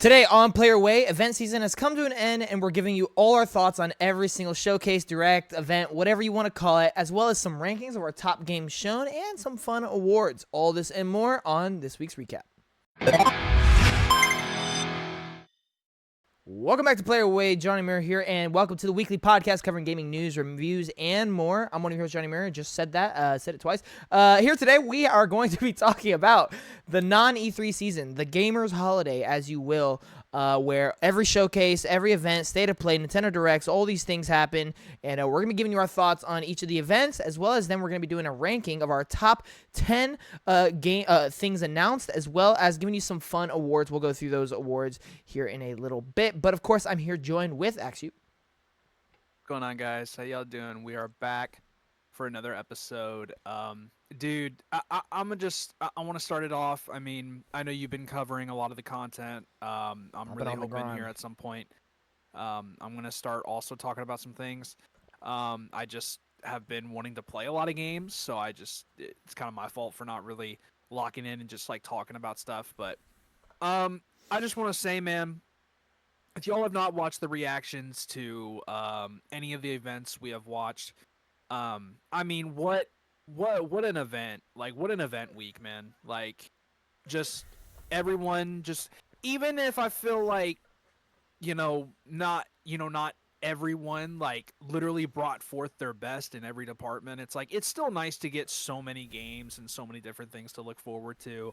Today on Player Way, event season has come to an end, and we're giving you all our thoughts on every single showcase, direct, event, whatever you want to call it, as well as some rankings of our top games shown and some fun awards. All this and more on this week's recap. Welcome back to Player Way. Johnnymmer here, and welcome to the weekly podcast covering gaming news, reviews, and more. I'm one of your hosts, Johnnymmer. Just said that, said it twice. Here today, we are going to be talking about the non-E3 season, the gamers' holiday, as you will, where every showcase, every event, state of play, Nintendo Directs, all these things happen, and we're going to be giving you our thoughts on each of the events, as well as then we're going to be doing a ranking of our top 10 things announced, as well as giving you some fun awards. We'll go through those awards here in a little bit, but of course, I'm here joined with Axew. What's going on, guys? How y'all doing? We are back for another episode. Dude, I want to start it off. I mean, I know you've been covering a lot of the content. I'm really hoping here at some point. I'm going to start also talking about some things. I just have been wanting to play a lot of games, so it's kind of my fault for not really locking in and just like talking about stuff. But I just want to say, man, if y'all have not watched the reactions to any of the events we have watched, I mean, what an event! Like, what an event week, man! Like, just everyone, just even if I feel like, not everyone like literally brought forth their best in every department. It's like it's still nice to get so many games and so many different things to look forward to.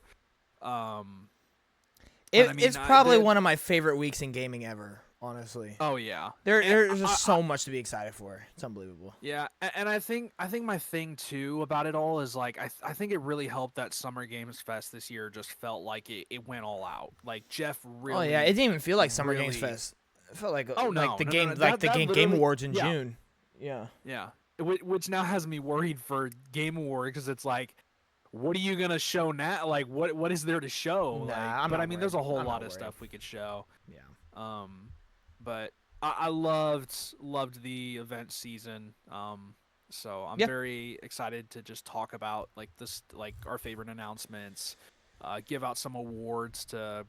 It's probably one of my favorite weeks in gaming ever, honestly. Oh yeah, there's just so much to be excited for. It's unbelievable. Yeah, and I think my thing too about it all is like I think it really helped that Summer Games Fest this year just felt like it went all out. Like Jeff really. Oh yeah, it didn't even feel like Summer Games Fest. It felt like Game Awards in June. Yeah. Yeah, which now has me worried for Game Award because it's like, what are you gonna show now? Like, what is there to show? Nah, like, but I mean, there's a whole lot of stuff we could show. Yeah. But I loved the event season. So I'm very excited to just talk about like this, like our favorite announcements, give out some awards to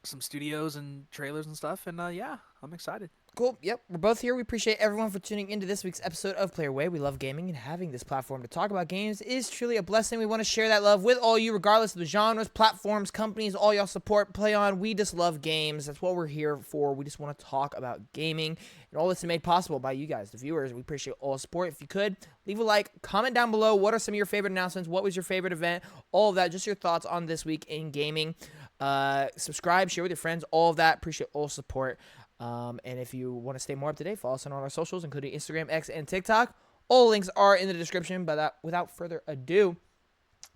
some studios and trailers and stuff. And yeah, I'm excited. Cool. Yep. We're both here. We appreciate everyone for tuning into this week's episode of Player Way. We love gaming, and having this platform to talk about games is truly a blessing. We want to share that love with all you, regardless of the genres, platforms, companies, all y'all support, play on. We just love games. That's what we're here for. We just want to talk about gaming, and all this is made possible by you guys, the viewers. We appreciate all the support. If you could, leave a like, comment down below. What are some of your favorite announcements? What was your favorite event? All of that, just your thoughts on this week in gaming. Subscribe, share with your friends, all of that. Appreciate all support. And if you want to stay more up to date, follow us on all our socials, including Instagram, X, and TikTok. All links are in the description. But without further ado,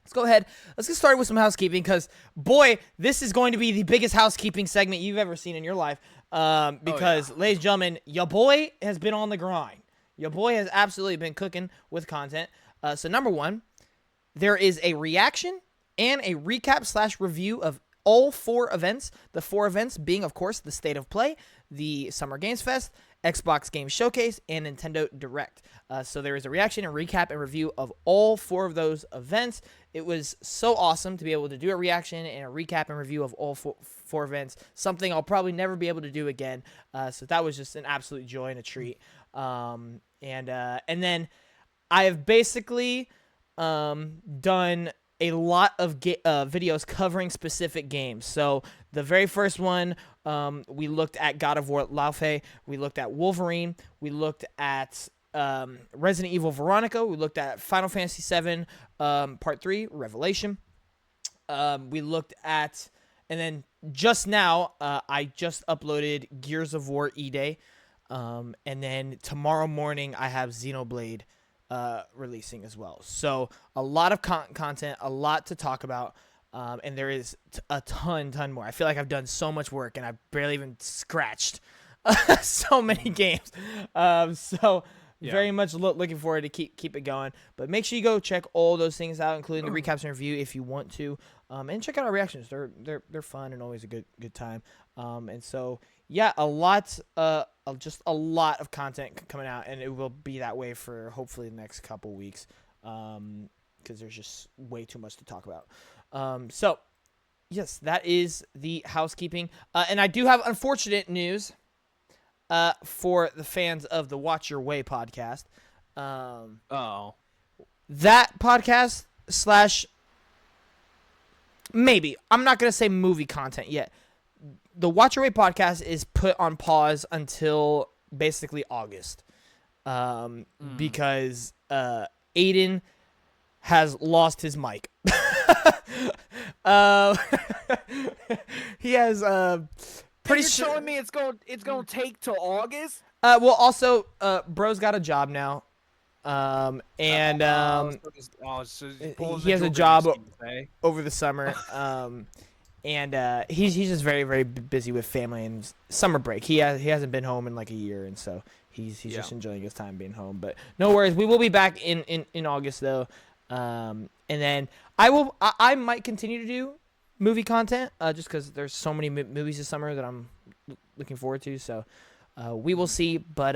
let's go ahead. Let's get started with some housekeeping because, boy, this is going to be the biggest housekeeping segment you've ever seen in your life. Ladies and gentlemen, your boy has been on the grind. Your boy has absolutely been cooking with content. So number one, there is a reaction and a recap/review of all 4 events. The 4 events being, of course, the State of Play, the Summer Games Fest, Xbox Game Showcase, and Nintendo Direct. So there is a reaction and recap and review of all 4 of those events. It was so awesome to be able to do a reaction and a recap and review of all 4 events, something I'll probably never be able to do again. So that was just an absolute joy and a treat. And then I have basically done a lot of videos covering specific games. So the very first one, we looked at God of War Laufe. We looked at Wolverine. We looked at Resident Evil Veronica. We looked at Final Fantasy VII Part 3, Revelation. We looked at, and then just now, I just uploaded Gears of War E-Day. And then tomorrow morning, I have Xenoblade releasing as well. So a lot of content, a lot to talk about, and there is a ton more. I feel like I've done so much work and I barely even scratched so many games. Very much looking forward to keep it going. But make sure you go check all those things out, including the recaps and review if you want to, and check out our reactions. They're fun and always a good time. And so yeah, just a lot of content coming out, and it will be that way for hopefully the next couple weeks, because there's just way too much to talk about. So Yes, that is the housekeeping. And I do have unfortunate news for the fans of the Watch Your Way podcast. Um, Oh. that podcast slash maybe, I'm not going to say movie content yet. The Watch Your Way podcast is put on pause until basically August. Because Aiden has lost his mic. uh, he has pretty You're sure. telling me it's going to take till August? Well, also, bro's got a job now. And he has a job over the summer. And he's just very very busy with family and summer break. He hasn't been home in like a year, and so he's just enjoying his time being home. But no worries, we will be back in August though. And then I might continue to do movie content just because there's so many movies this summer that I'm looking forward to. So we will see. But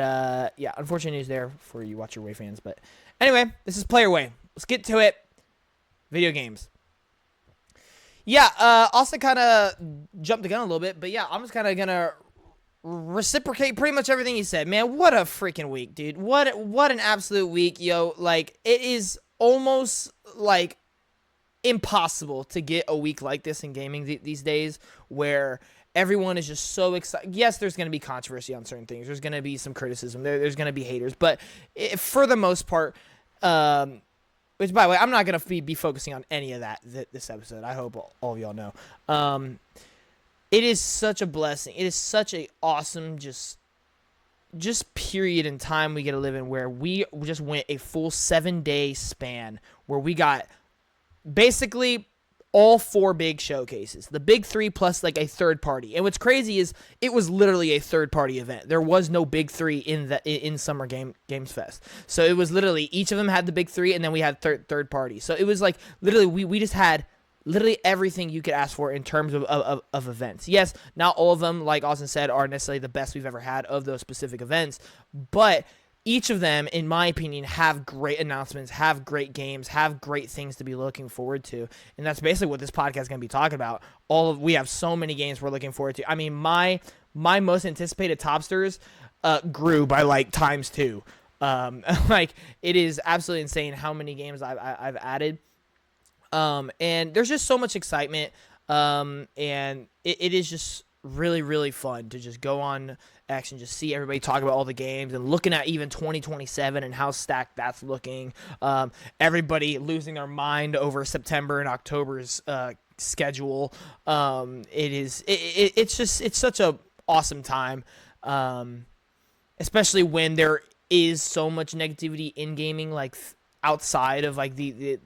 yeah, unfortunate news there for you Watch Your Way fans. But anyway, this is Player Way. Let's get to it. Video games. Yeah, Austin kind of jumped the gun a little bit, but yeah, I'm just kind of gonna reciprocate pretty much everything he said. Man, what a freaking week, dude! What an absolute week, yo! Like, it is almost like impossible to get a week like this in gaming these days, where everyone is just so excited. Yes, there's gonna be controversy on certain things. There's gonna be some criticism. There's gonna be haters, but for the most part, which, by the way, I'm not going to be focusing on any of that this episode. I hope all of y'all know. It is such a blessing. It is such a awesome just period in time we get to live in where we just went a full 7-day span where we got basically all 4 big showcases, the big 3 plus like a third party. And what's crazy is it was literally a third party event. There was no big 3 in Summer Games Fest. So it was literally each of them had the big 3, and then we had third party. So it was like literally we just had literally everything you could ask for in terms of events. Yes, not all of them, like Austin said, are necessarily the best we've ever had of those specific events, but each of them, in my opinion, have great announcements, have great games, have great things to be looking forward to. And that's basically what this podcast is going to be talking about. We have so many games we're looking forward to. I mean, my most anticipated topsters grew by like times 2. Like, it is absolutely insane how many games I've added. And there's just so much excitement. And it is just really, really fun to just go on X and just see everybody talk about all the games and looking at even 2027 and how stacked that's looking. Everybody losing their mind over September and October's schedule. It's such a awesome time. Especially when there is so much negativity in gaming, like outside of like these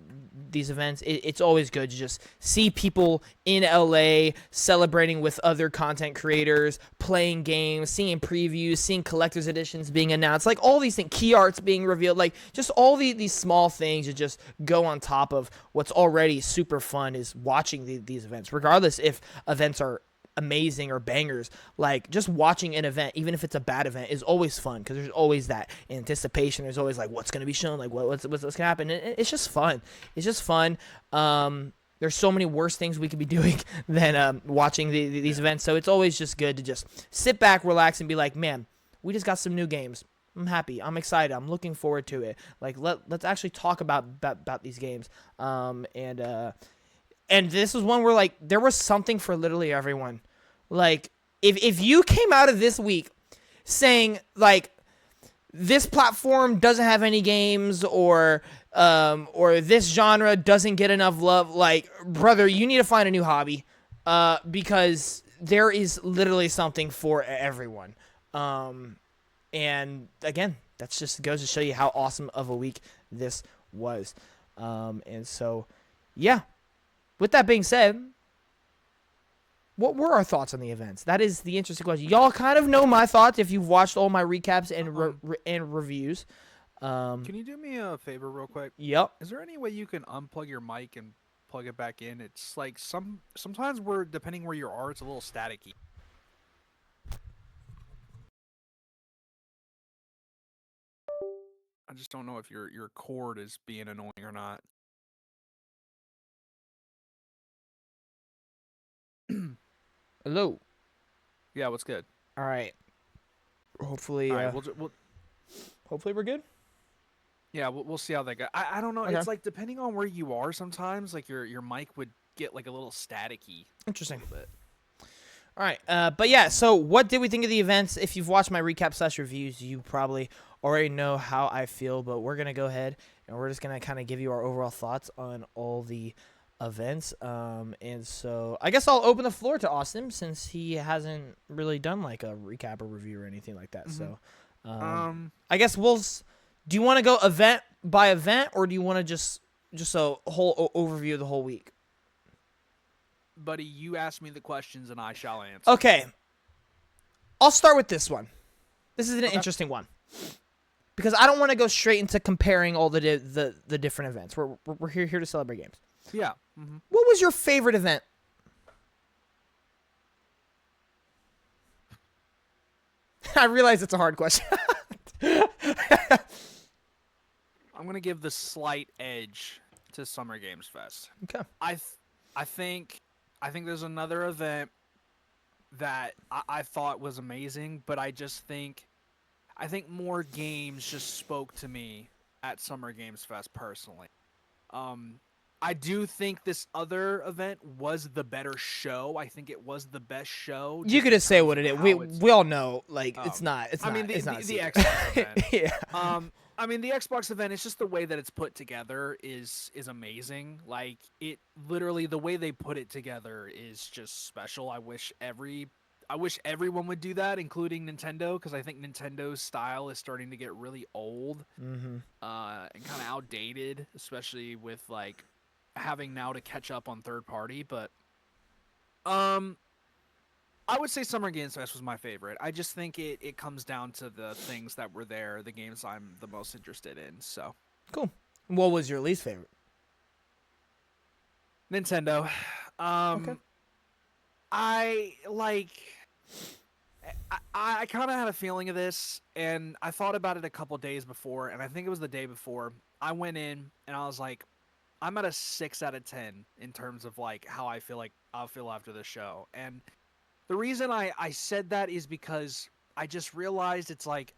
events. It's always good to just see people in LA celebrating with other content creators, playing games, seeing previews, seeing collector's editions being announced, like all these things, key arts being revealed, like just all these small things that just go on top of what's already super fun is watching these events, regardless if events are amazing or bangers. Like, just watching an event, even if it's a bad event, is always fun because there's always that anticipation. There's always like what's going to be shown, like what's going to happen. It's just fun. It's just fun. There's so many worse things we could be doing than watching these events. So it's always just good to just sit back, relax, and be like, man, we just got some new games. I'm happy. I'm excited. I'm looking forward to it. Like, let's actually talk about these games. And this was one where like there was something for literally everyone. Like, if you came out of this week saying like this platform doesn't have any games or this genre doesn't get enough love, like, brother, you need to find a new hobby because there is literally something for everyone. And again, that's just goes to show you how awesome of a week this was. And so, yeah. With that being said, what were our thoughts on the events? That is the interesting question. Y'all kind of know my thoughts if you've watched all my recaps and reviews. Can you do me a favor real quick? Yep. Is there any way you can unplug your mic and plug it back in? It's like sometimes depending where you are, it's a little staticky. I just don't know if your cord is being annoying or not. Hello. Yeah, what's good? All right. Hopefully, All right, we'll hopefully we're good. yeah, we'll see how that goes. I don't know. Okay. It's like depending on where you are, sometimes like your mic would get like a little staticky a Interesting. little bit. All right. But yeah. So, what did we think of the events? If you've watched my recap / reviews, you probably already know how I feel. But we're gonna go ahead and we're just gonna kind of give you our overall thoughts on all the events. And so I guess I'll open the floor to Austin since he hasn't really done like a recap or review or anything like that. Mhm. So, Um, I guess do you want to go event by event, or do you want to just a whole overview of the whole week? buddy, you asked me the questions and I shall answer. Okay. I'll start with this one. This is an Okay. interesting one because I don't want to go straight into comparing all the different events. We're here to celebrate games. Yeah. Mm-hmm. What was your favorite event? I realize it's a hard question. I'm gonna give the slight edge to Summer Games Fest. Okay. I think there's another event that I thought was amazing, but I think more games just spoke to me at Summer Games Fest personally. I do think this other event was the better show. I think it was the best show. You could just say what it is. We all know it's it's not. It's I not. mean, It's not a the secret. Xbox event. Yeah. I mean, the Xbox event, it's just the way that it's put together is amazing. Like, it literally, the way they put it together is just special. I wish everyone would do that, including Nintendo, because I think Nintendo's style is starting to get really old Mm-hmm. and kind of outdated, especially with like having now to catch up on third party. But I would say Summer Games Fest was my favorite. I just think it comes down to the things that were there, the games I'm the most interested in. So Cool. What was your least favorite? Nintendo. Okay. I like. I kind of had a feeling of this, and I thought about it a couple days before, and I think it was the day before. I went in and I was like, I'm at a 6 out of 10 in terms of like how I feel like I'll feel after the show. And the reason I said that is because I just realized it's like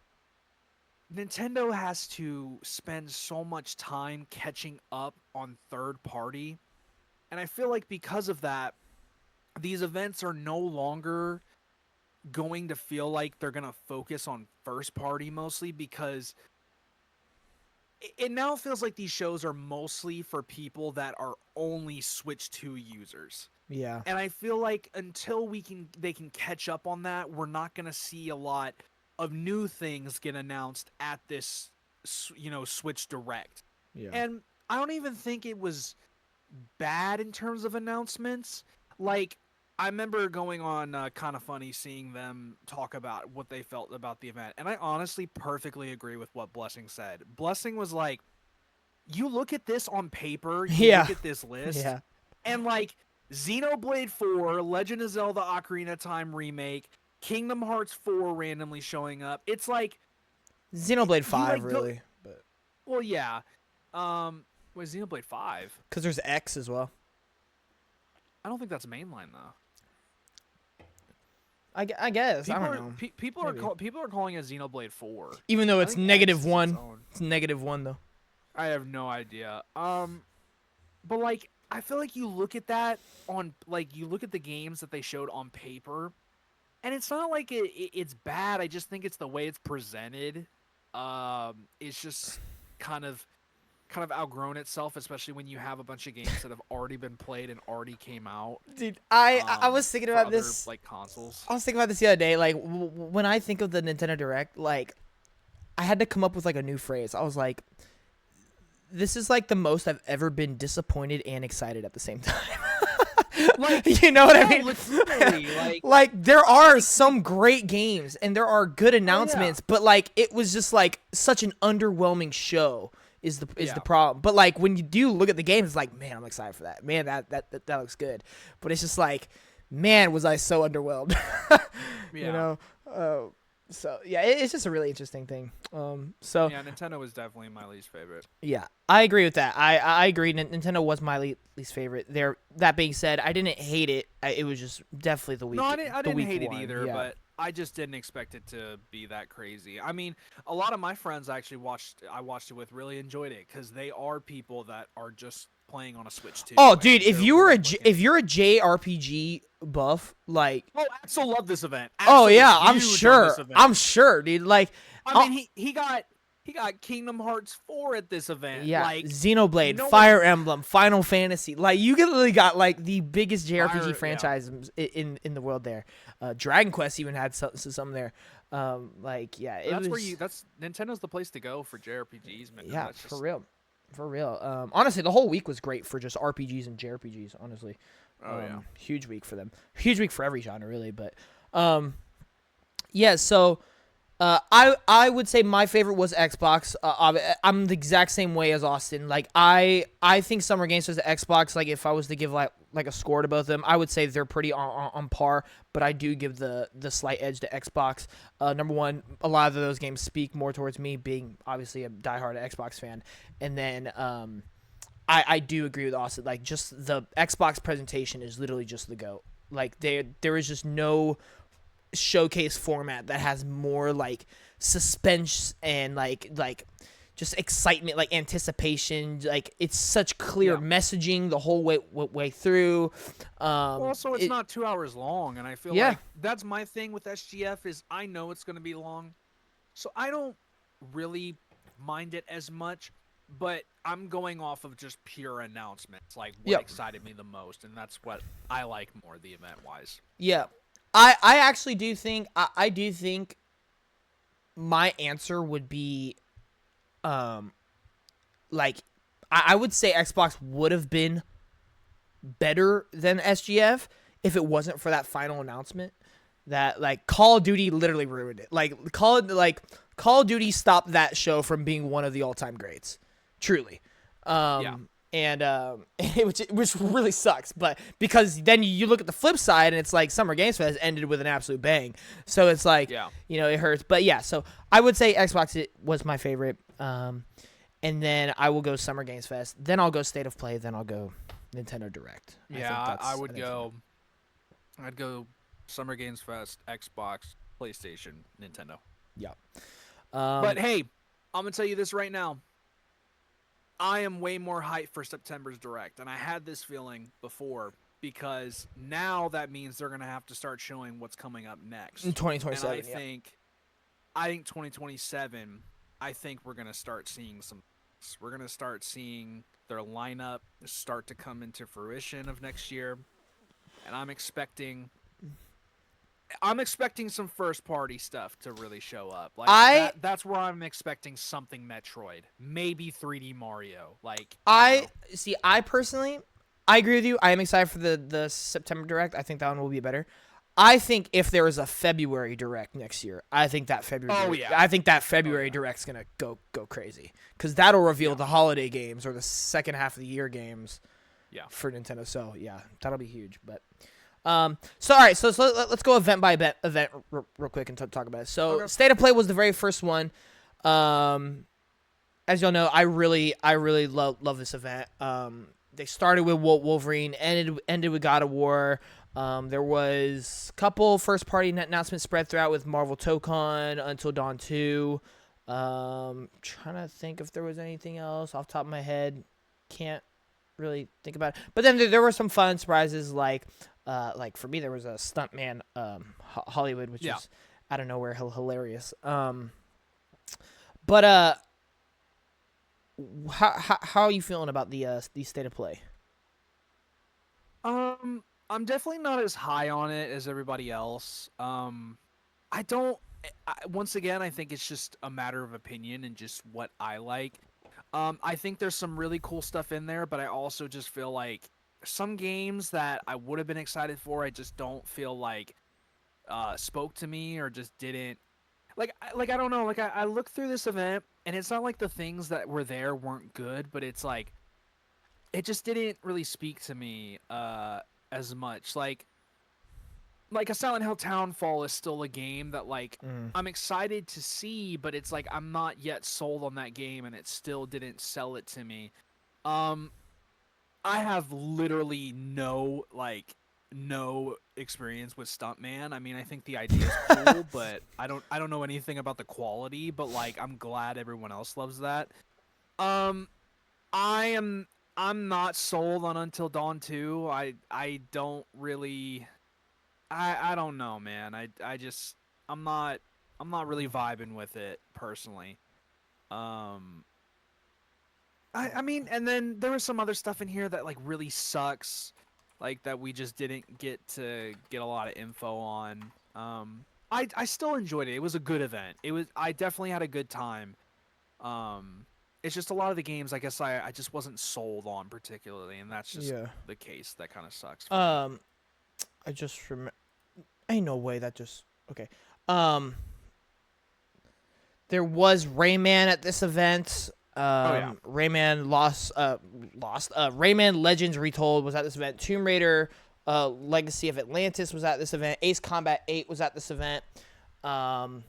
Nintendo has to spend so much time catching up on third party. And I feel like because of that, these events are no longer going to feel like they're going to focus on first party mostly, because it now feels like these shows are mostly for people that are only Switch 2 users. Yeah. And I feel like until they can catch up on that, we're not going to see a lot of new things get announced at this, Switch Direct. Yeah. And I don't even think it was bad in terms of announcements. Like, I remember going on Kind of Funny, seeing them talk about what they felt about the event. And I honestly perfectly agree with what Blessing said. Blessing was like, you look at this on paper, you look at this list, Yeah. and like Xenoblade 4, Legend of Zelda Ocarina of Time Remake, Kingdom Hearts 4 randomly showing up. It's like Xenoblade 5 like, really, but well, yeah. Was Xenoblade 5? because there's X as well. I don't think that's mainline though. I guess. I don't know. People are calling it Xenoblade 4. Even though I it's think negative X is its 1. own. It's -1 though. I have no idea. But like, I feel like you look at that you look at the games that they showed on paper, and it's not like it's bad. I just think it's the way it's presented. It's just kind of outgrown itself, especially when you have a bunch of games that have already been played and already came out. Dude, I was thinking about this. Like consoles. I was thinking about this the other day. Like when I think of the Nintendo Direct, like I had to come up with like a new phrase. I was like, this is like the most I've ever been disappointed and excited at the same time. Like, you know what I mean? Literally, like there are some great games and there are good announcements, but like it was just like such an underwhelming show is the problem. But like when you do look at the games, it's like, man, I'm excited for that. Man, that looks good. But it's just like, man, was I so underwhelmed. You know. So yeah, it's just a really interesting thing. So Yeah, Nintendo was definitely my least favorite. yeah, I agree with that. I agree. Nintendo was my least favorite. There. That being said, I didn't hate it. It was just definitely the week. No, I The didn't week hate it one. either, Yeah. but I just didn't expect it to be that crazy. I mean, a lot of my friends actually watched it with really enjoyed it because they are people that are just playing on a Switch too. Oh, Like, dude, if they're you were really looking. if you're a JRPG buff, like, Oh, Axel loved this event. oh Axel was yeah, huge on this event. I'm sure, dude. Like, I oh, mean, he got Kingdom Hearts 4 at this event. yeah, Like, Xenoblade, no one Fire Emblem, Final Fantasy. Like, you literally got like the biggest JRPG Fire, franchises in the world there. Dragon Quest even had some there. Like, yeah, it that's was. where that's Nintendo's the place to go for JRPGs, man. Yeah, That's for just, real. For real. Honestly, the whole week was great for just RPGs and JRPGs, honestly. oh yeah. Huge week for them. Huge week for every genre, really. But, yeah, so I would say my favorite was Xbox. I'm the exact same way as Austin. Like, I think Summer Games was the Xbox. Like, if I was to give, like a score to both of them, I would say they're pretty on par, but I do give the slight edge to Xbox. Number one, a lot of those games speak more towards me being obviously a diehard Xbox fan. And then I do agree with Austin. Like, just the Xbox presentation is literally just the GOAT. Like, there is just no showcase format that has more like suspense and like just excitement, like anticipation. Like, it's such clear messaging the whole way through. Also, it's not 2 hours long, and I feel Yeah. like that's my thing with SGF is I know it's going to be long, so I don't really mind it as much. But I'm going off of just pure announcements, like what Yep. excited me the most, and that's what I like more the event wise. Yeah. I actually do think I do think my answer would be like I would say Xbox would have been better than SGF if it wasn't for that final announcement that like Call of Duty literally ruined it. Like Call of Duty stopped that show from being one of the all-time greats. Truly. And which really sucks, but because then you look at the flip side and it's like Summer Games Fest ended with an absolute bang, so it's like it hurts. But yeah, so I would say Xbox was my favorite, and then I will go Summer Games Fest, then I'll go State of Play, then I'll go Nintendo Direct. I'd go Summer Games Fest, Xbox, PlayStation, Nintendo. Yeah. But hey, I'm gonna tell you this right now. I am way more hyped for September's Direct, and I had this feeling before because now that means they're gonna have to start showing what's coming up next in 2027. And I think 2027. I think we're gonna start seeing some. We're gonna start seeing their lineup start to come into fruition of next year, and I'm expecting some first party stuff to really show up. Like that's where I'm expecting something Metroid, maybe 3D Mario. Like I personally agree with you. I am excited for the September Direct. I think that one will be better. I think if there is a February Direct next year, I think that February Direct's gonna go crazy because that'll reveal the holiday games or the second half of the year games. Yeah. For Nintendo. So yeah, that'll be huge. But so all right, so let's go event by event real quick and talk about it. So Okay. State of Play was the very first one. As y'all know, I really love this event. They started with Wolverine, ended with God of War. There was a couple first party announcements spread throughout with Marvel Tokon, Until Dawn 2. Trying to think if there was anything else off the top of my head. Can't really think about it. But then there were some fun surprises like for me there was a Stuntman Hollywood, which is out of nowhere hilarious. But how are you feeling about the State of Play? I'm definitely not as high on it as everybody else. Once again, I think it's just a matter of opinion and just what I like. I think there's some really cool stuff in there, but I also just feel like some games that I would have been excited for, I just don't feel like spoke to me or just didn't. I don't know. Like I looked through this event, and it's not like the things that were there weren't good, but it's like it just didn't really speak to me as much. Like like a Silent Hill Townfall is still a game that like Mm. I'm excited to see, but it's like I'm not yet sold on that game, and it still didn't sell it to me. Um, I have literally no experience with Stuntman. I mean, I think the idea is cool, but I don't know anything about the quality. But like, I'm glad everyone else loves that. Um, I am I'm not sold on Until Dawn 2. I don't really I don't know, man. I just I'm not I'm not really vibing with it personally. Um I mean, and then there was some other stuff in here that like really sucks, like that we just didn't get to get a lot of info on. I still enjoyed it. It was a good event. I definitely had a good time. Um it's just a lot of the games I guess I just wasn't sold on particularly, and that's just Yeah. the case. That kind of sucks for me. I just remember. Ain't no way that just okay. Um, there was Rayman at this event. Yeah. Rayman Rayman Legends Retold was at this event. Tomb Raider, Legacy of Atlantis was at this event. Ace Combat 8 was at this event. Um,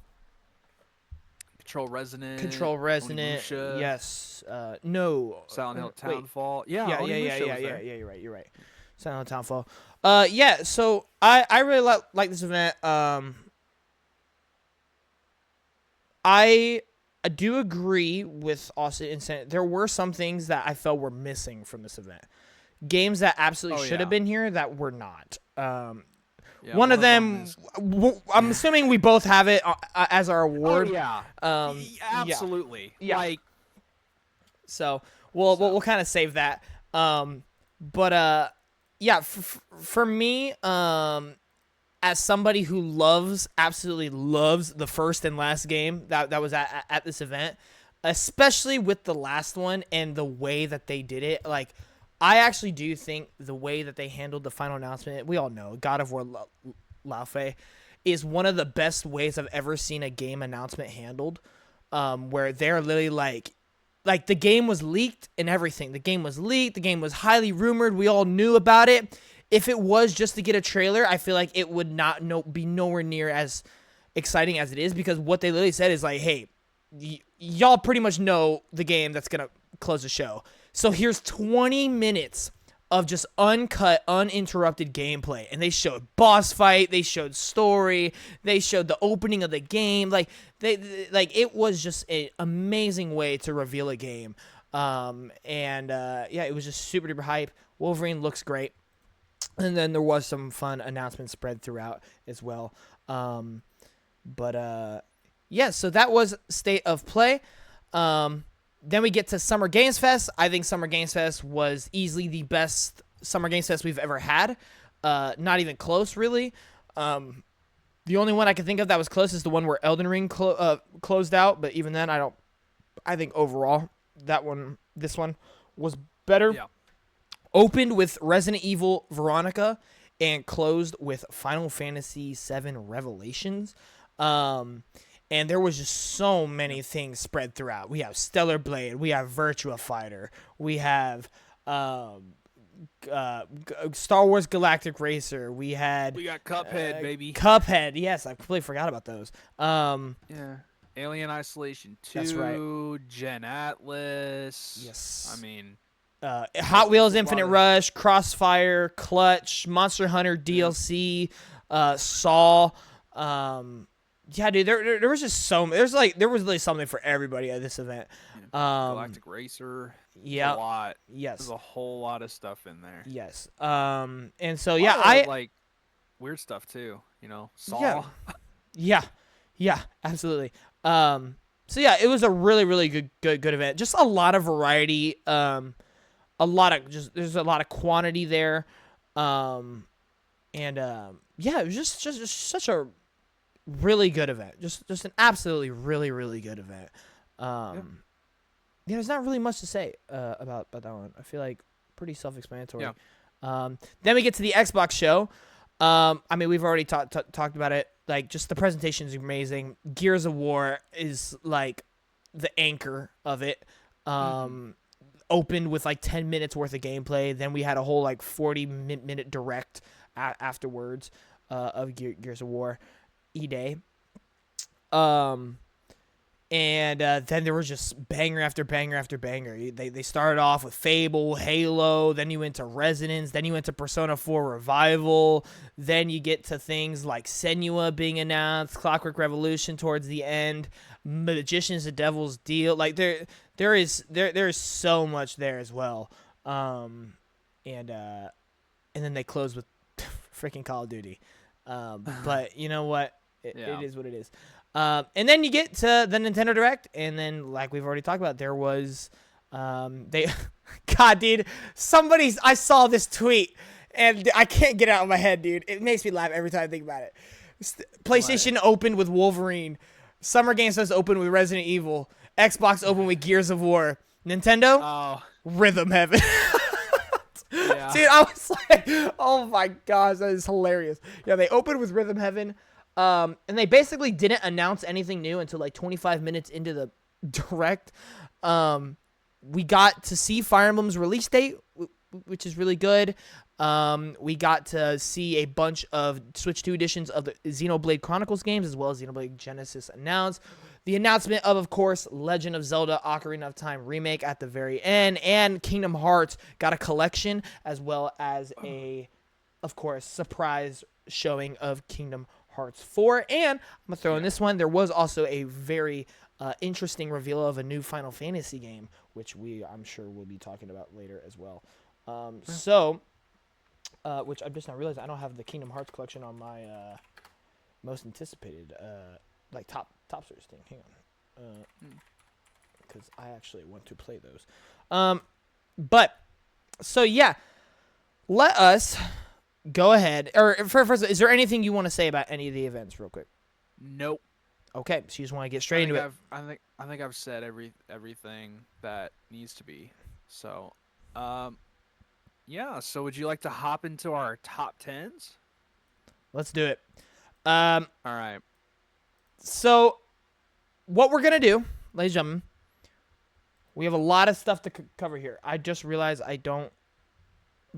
Control Resonant. Onimusha, Yes. No. Silent Hill Wait. Townfall. Yeah, Yeah. Onimusha was there. You're right. You're right. Silent Hill Townfall. Yeah. So I really like this event. I do agree with Austin and Sen. There were some things that I felt were missing from this event. Games that absolutely should have been here that were not. Yeah, one of them, is... I'm assuming we both have it as our award. Oh, yeah. Absolutely. Yeah. Like, so we'll kind of save that. But yeah, for me, as somebody who absolutely loves the first and last game that was at this event, especially with the last one and the way that they did it, like, I actually do think the way that they handled the final announcement, we all know, God of War Laufey, is one of the best ways I've ever seen a game announcement handled, where they're literally like the game was leaked and everything. The game was leaked. The game was highly rumored. We all knew about it. If it was just to get a trailer, I feel like it would not be nowhere near as exciting as it is, because what they literally said is like, hey, y'all pretty much know the game that's going to close the show. So here's 20 minutes of just uncut, uninterrupted gameplay. And they showed boss fight, they showed story, they showed the opening of the game. Like it was just an amazing way to reveal a game. Yeah, it was just super duper hype. Wolverine looks great. And then there was some fun announcements spread throughout as well. Yeah, so that was State of Play. Then we get to Summer Games Fest. I think Summer Games Fest was easily the best Summer Games Fest we've ever had. Not even close, really. The only one I can think of that was close is the one where Elden Ring closed out. But even then, I think overall this one was better. Yeah. Opened with Resident Evil Veronica and closed with Final Fantasy VII Revelations. And there was just so many things spread throughout. We have Stellar Blade. We have Virtua Fighter. We have Star Wars Galactic Racer. We got Cuphead, baby. Cuphead. Yes, I completely forgot about those. Yeah. Alien Isolation 2. That's right. Gen Atlas. Yes. I mean... Hot Wheels Infinite Rush, Crossfire, Clutch, Monster Hunter DLC, Saw. Yeah, dude, there was just there was really something for everybody at this event. Galactic Racer. Yeah. A lot. Yes. There's a whole lot of stuff in there. Yes. And so yeah, I like weird stuff too, Saw. Yeah, absolutely. So yeah, it was a really, really good event. Just a lot of variety. There's a lot of quantity there. Yeah, it was just such a really good event. Just an absolutely really, really good event. Yeah, there's not really much to say about that one. I feel like pretty self-explanatory. Yeah. Then we get to the Xbox show. I mean, we've already talked about it. Like, just the presentation is amazing. Gears of War is like the anchor of it. Opened with like 10 minutes worth of gameplay. Then we had a whole like 40-minute direct afterwards. of Gears of War E-Day. And then there was just banger after banger after banger. They started off with Fable, Halo, then you went to Resonance, then you went to Persona 4 Revival, then you get to things like Senua being announced, Clockwork Revolution towards the end, Magician's the Devil's Deal. Like there is so much there as well. And then they close with freaking Call of Duty. But you know what? It is what it is. And then you get to the Nintendo Direct, and then, like we've already talked about, there was, God, dude, I saw this tweet, and I can't get it out of my head, dude. It makes me laugh every time I think about it. PlayStation opened with Wolverine. Summer Game Fest opened with Resident Evil. Xbox opened with Gears of War. Nintendo, Rhythm Heaven. Yeah. Dude, I was like, oh my gosh, that is hilarious. Yeah, they opened with Rhythm Heaven. And they basically didn't announce anything new until like 25 minutes into the Direct. We got to see Fire Emblem's release date, which is really good. We got to see a bunch of Switch 2 editions of the Xenoblade Chronicles games, as well as Xenoblade Genesis announced. The announcement of course, Legend of Zelda Ocarina of Time remake at the very end, and Kingdom Hearts got a collection, as well as of course, surprise showing of Kingdom Hearts 4. And I'm going to throw in this one. There was also a very interesting reveal of a new Final Fantasy game, which I'm sure we'll be talking about later as well. Which I'm just now realizing I don't have the Kingdom Hearts collection on my most anticipated, like top search thing. Hang on. Because I actually want to play those. So yeah, let us go ahead. Or first, is there anything you want to say about any of the events, real quick? Nope. Okay, so you just want to get straight into it. I think I've said everything that needs to be. So, yeah. So, would you like to hop into our top 10s? Let's do it. All right. So, what we're gonna do, ladies and gentlemen, we have a lot of stuff to cover here. I just realized I don't.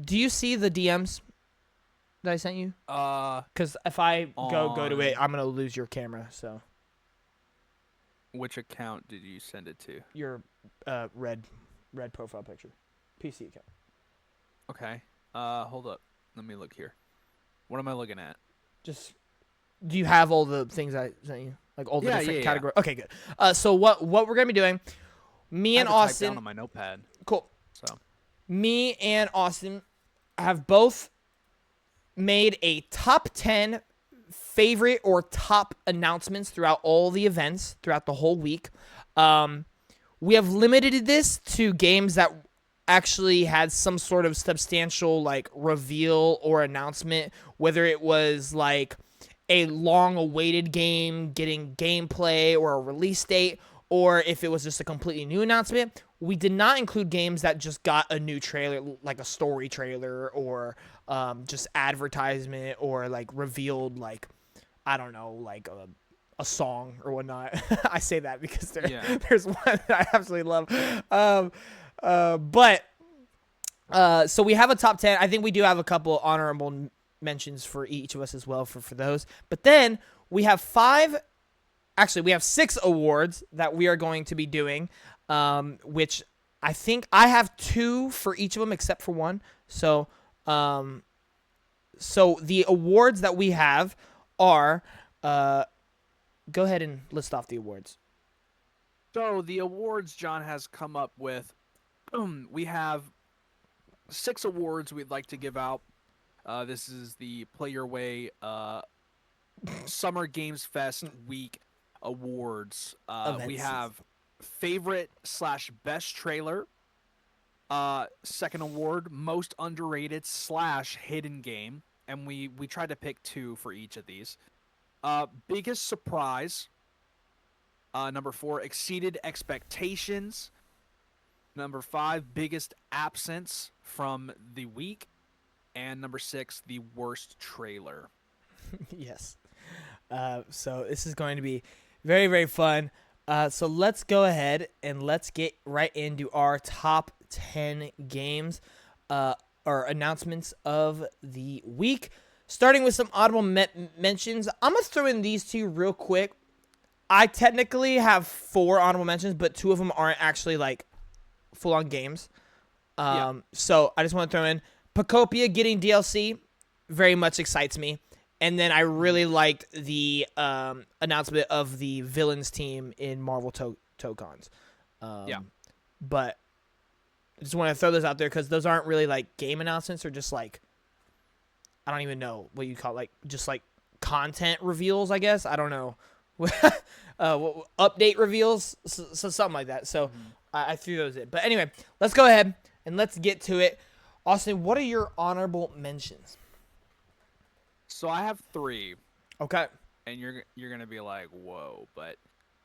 Do you see the DMs that I sent you? Because if I go to it, I'm gonna lose your camera. So. Which account did you send it to? Your red profile picture, PC account. Okay. Hold up. Let me look here. What am I looking at? Just, do you have all the things I sent you? Like all the different categories? Yeah. Okay, good. So what we're gonna be doing? Me and Austin. Type down on my notepad. Cool. So. Me and Austin have both made a top 10 favorite or top announcements throughout all the events throughout the whole week. We have limited this to games that actually had some sort of substantial like reveal or announcement, whether it was like a long awaited game getting gameplay or a release date, or if it was just a completely new announcement. We did not include games that just got a new trailer, like a story trailer, or just advertisement, or like revealed, like, I don't know, like a song or whatnot. I say that because there's one that I absolutely love. So we have a top 10. I think we do have a couple honorable mentions for each of us as well for those. But then we have 6 awards that we are going to be doing, which I think I have 2 for each of them except for one. So the awards that we have are, go ahead and list off the awards. So the awards John has come up with, we have 6 awards we'd like to give out. This is the Play Your Way Summer Games Fest Week awards. We have favorite/best trailer. Second award, most underrated / hidden game. And we tried to pick 2 for each of these. Biggest surprise. Number 4, exceeded expectations. Number 5, biggest absence from the week. And number 6, the worst trailer. Yes. So this is going to be very, very fun. So let's go ahead and let's get right into our top 10 games or announcements of the week. starting with some honorable mentions. I'm gonna throw in these two real quick. I technically have 4 honorable mentions, but 2 of them aren't actually like full-on games. So I just want to throw in Pacopia getting DLC. Very much excites me. And then I really liked the announcement of the villains team in Marvel Tokons. But I just want to throw those out there because those aren't really like game announcements or just like, I don't even know what you call it, like just like content reveals, I guess. I don't know. Update reveals, so something like that. So I threw those in. But anyway, let's go ahead and let's get to it. Austin, what are your honorable mentions? So I have 3. Okay. And you're gonna be like, whoa, but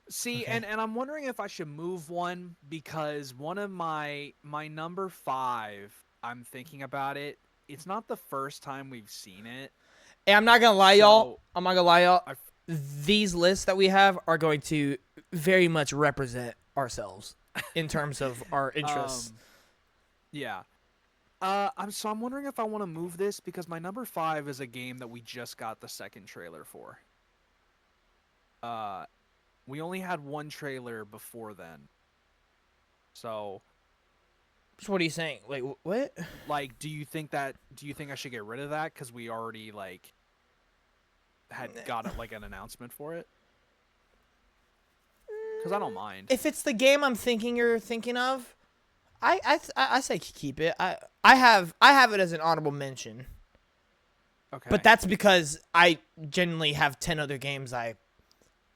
see, and I'm wondering if I should move one because one of my number 5, I'm thinking about it. It's not the first time we've seen it. Hey, I'm not gonna lie, y'all. These lists that we have are going to very much represent ourselves in terms of our interests. Yeah. I'm wondering if I want to move this because my number 5 is a game that we just got the second trailer for. We only had one trailer before then. So what are you saying? Wait, what? Like, do you think I should get rid of that because we already like had got like an announcement for it? Because I don't mind. If it's the game you're thinking of, I say keep it. I have it as an honorable mention. Okay. But that's because I genuinely have 10 other games I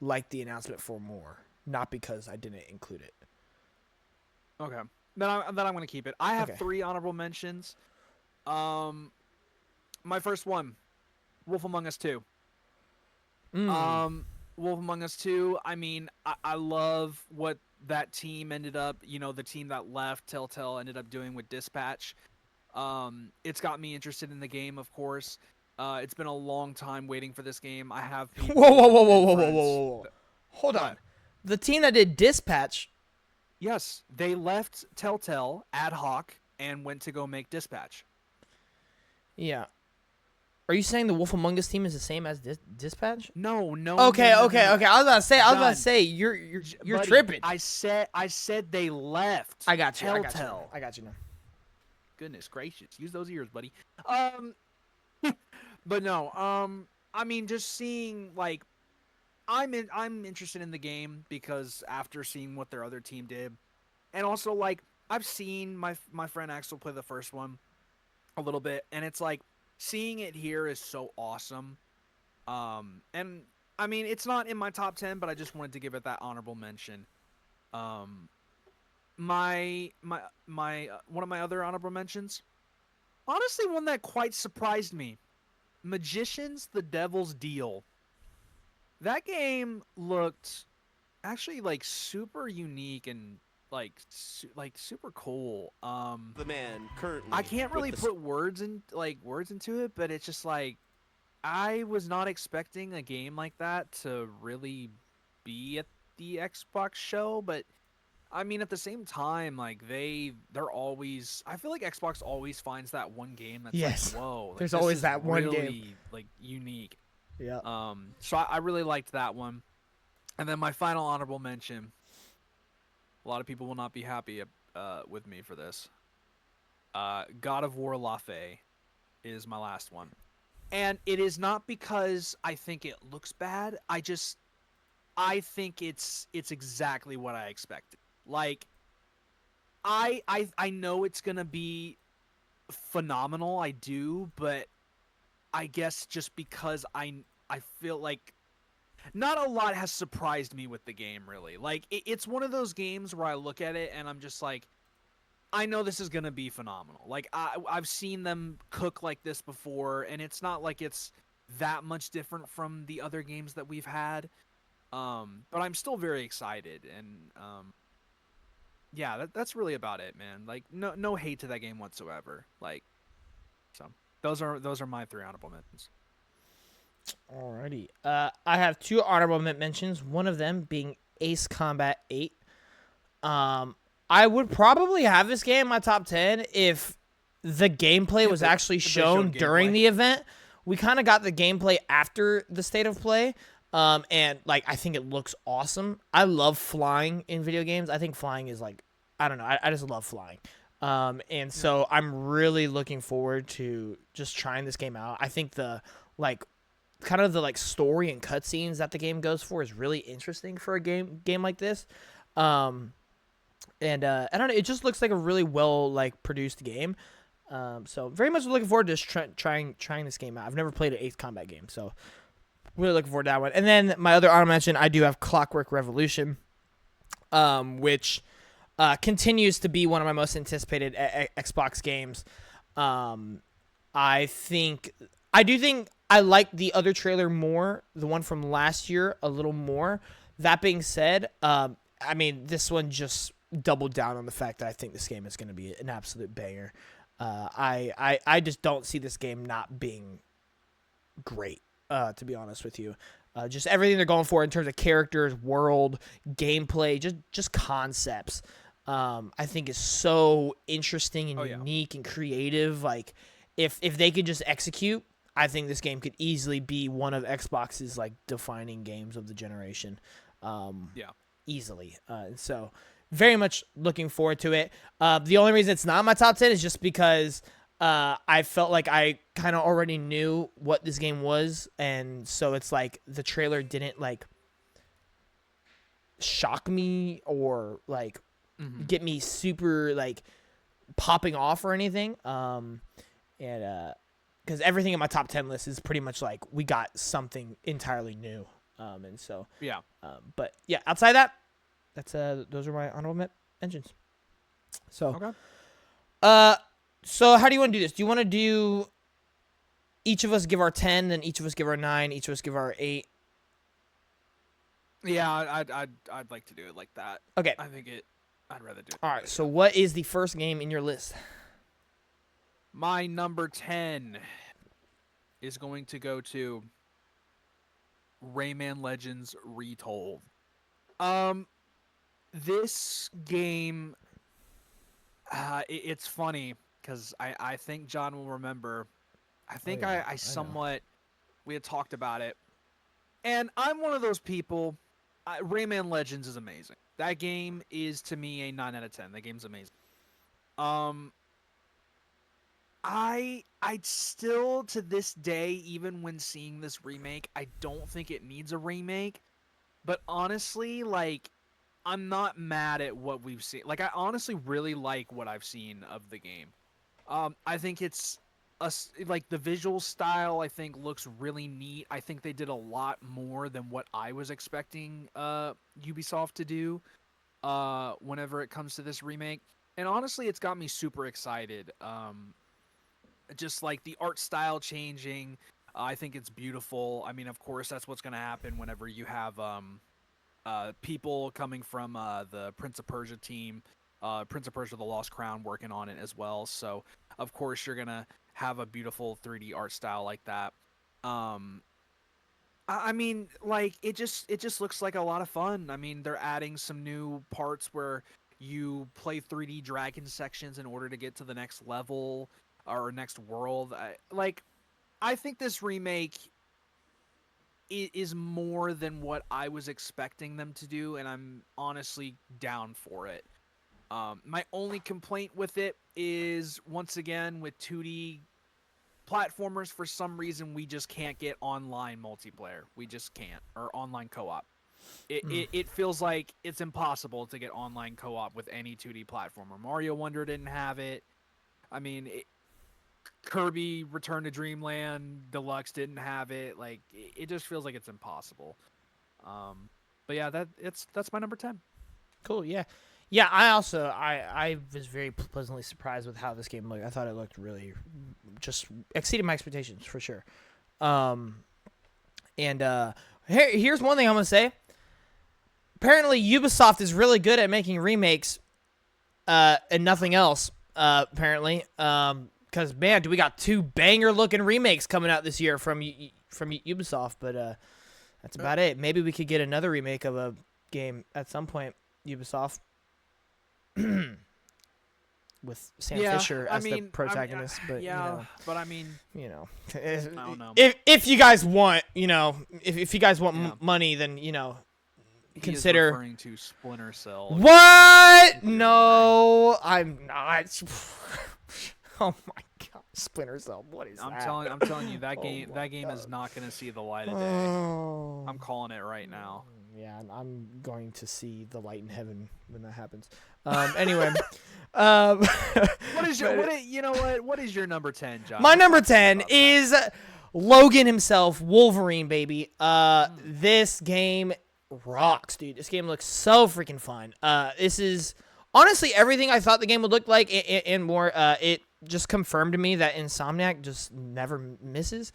like the announcement for more, not because I didn't include it. Okay. Then I'm gonna keep it. I have 3 honorable mentions. My first one, Wolf Among Us 2. Wolf Among Us 2. I mean, I love what that team ended up. You know, the team that left Telltale ended up doing with Dispatch. It's got me interested in the game, of course. It's been a long time waiting for this game. I have people. Whoa. Hold on. The team that did Dispatch. Yes, they left Telltale ad hoc and went to go make Dispatch. Yeah. Are you saying the Wolf Among Us team is the same as Dispatch? No. Okay. No. I was about to say you're buddy, tripping. I said they left. I got you. Telltale. I got you now. Goodness gracious, use those ears, buddy. But no. I mean, just seeing like, I'm interested in the game because after seeing what their other team did, and also like I've seen my friend Axel play the first one a little bit, and it's like seeing it here is so awesome. And I mean, it's not in my top 10, but I just wanted to give it that honorable mention. My one of my other honorable mentions, honestly, one that quite surprised me, Magicians: The Devil's Deal. That game looked actually like super unique and like super cool. The man currently. I can't really put words into it, but it's just like I was not expecting a game like that to really be at the Xbox show, but I mean at the same time, like they're always. I feel like Xbox always finds that one game that's like, whoa. Like, there's always that one really, game like unique. Yeah. So I really liked that one. And then my final honorable mention. A lot of people will not be happy with me for this. God of War La Fey is my last one. And it is not because I think it looks bad. I think it's exactly what I expected. Like, I know it's going to be phenomenal. I do, but I guess just because I feel like not a lot has surprised me with the game, really. Like, it's one of those games where I look at it and I'm just like, I know this is going to be phenomenal. Like, I've seen them cook like this before, and it's not like it's that much different from the other games that we've had. But I'm still very excited, and yeah, that's really about it, man. Like, no hate to that game whatsoever. Like, so those are my 3 honorable mentions. Alrighty. I have 2 honorable mentions. One of them being Ace Combat 8. I would probably have this game in my top 10 if the gameplay was actually shown during the event, we kind of got the gameplay after the state of play. And like I think it looks awesome. I love flying in video games. I think flying is like, I don't know. I just love flying. And so I'm really looking forward to just trying this game out. I think the like kind of the like story and cutscenes that the game goes for is really interesting for a game like this. And I don't know, it just looks like a really well like produced game. So very much looking forward to just trying this game out. I've never played an Ace Combat game, so really looking forward to that one. And then my other honorable mention, I do have Clockwork Revolution, which continues to be one of my most anticipated Xbox games. I do think I like the other trailer more, the one from last year, a little more. That being said, I mean, this one just doubled down on the fact that I think this game is going to be an absolute banger. I just don't see this game not being great, to be honest with you. Just everything they're going for in terms of characters, world, gameplay, just concepts, I think is so interesting and unique and creative. Like, if they could just execute, I think this game could easily be one of Xbox's like defining games of the generation. Easily. And so very much looking forward to it. The only reason it's not in my top 10 is just because I felt like I kind of already knew what this game was, and so it's like the trailer didn't like shock me or like get me super like popping off or anything. Because everything in my top 10 list is pretty much like we got something entirely new. And so but yeah, outside that, that's those are my honorable mentions. So so how do you want to do this? Do you want to do each of us give our 10, then each of us give our 9, each of us give our 8? Yeah, I'd like to do it like that. Okay. I'd rather do it. All right. So what is the first game in your list? My number 10 is going to go to Rayman Legends Retold. This game, it's funny because I think John will remember. I think I somewhat, we had talked about it. And I'm one of those people, Rayman Legends is amazing. That game is, to me, a 9 out of 10. That game's amazing. I still, to this day, even when seeing this remake, I don't think it needs a remake. But honestly, like, I'm not mad at what we've seen. Like, I honestly really like what I've seen of the game. I think it's like the visual style, I think, looks really neat. I think they did a lot more than what I was expecting Ubisoft to do whenever it comes to this remake. And honestly, it's got me super excited. Just like the art style changing, I think it's beautiful. I mean, of course, that's what's going to happen whenever you have people coming from the Prince of Persia team, Prince of Persia: The Lost Crown, working on it as well. So, of course, you're going to have a beautiful 3D art style like that. I mean, like, it just looks like a lot of fun. I mean, they're adding some new parts where you play 3D dragon sections in order to get to the next level or next world. I think this remake is more than what I was expecting them to do, and I'm honestly down for it. My only complaint with it is, once again, with 2D platformers, for some reason, we just can't get online multiplayer. We just can't. Or online co-op. It feels like it's impossible to get online co-op with any 2D platformer. Mario Wonder didn't have it. I mean, Kirby Return to Dreamland Deluxe didn't have it. Like, it just feels like it's impossible. But yeah, that's my number 10. Cool. Yeah. Yeah, I was very pleasantly surprised with how this game looked. I thought it looked really just exceeded my expectations for sure. Here's one thing I'm going to say. Apparently Ubisoft is really good at making remakes and nothing else, apparently. Because, man, we got 2 banger-looking remakes coming out this year from Ubisoft, but that's about it. Maybe we could get another remake of a game at some point, Ubisoft. with Sam Yeah, Fisher I as mean, the protagonist. But yeah, but I mean, you know, I don't know. if you guys want, if you guys want Yeah. money, then He consider. is referring to Splinter Cell. What? No, I'm not. Oh my God, Splinter Cell. What is I'm that? telling you that Oh game my is God. not going to see the light of day. Oh. I'm calling it right now. Yeah, I'm going to see the light in heaven when that happens. Anyway, What is your what is your number 10, John? my Let's number talk 10 about that. is Logan himself, Wolverine, baby. This game rocks, dude. This game looks so freaking fun. This is honestly everything I thought the game would look like and more. It just confirmed to me that Insomniac just never misses.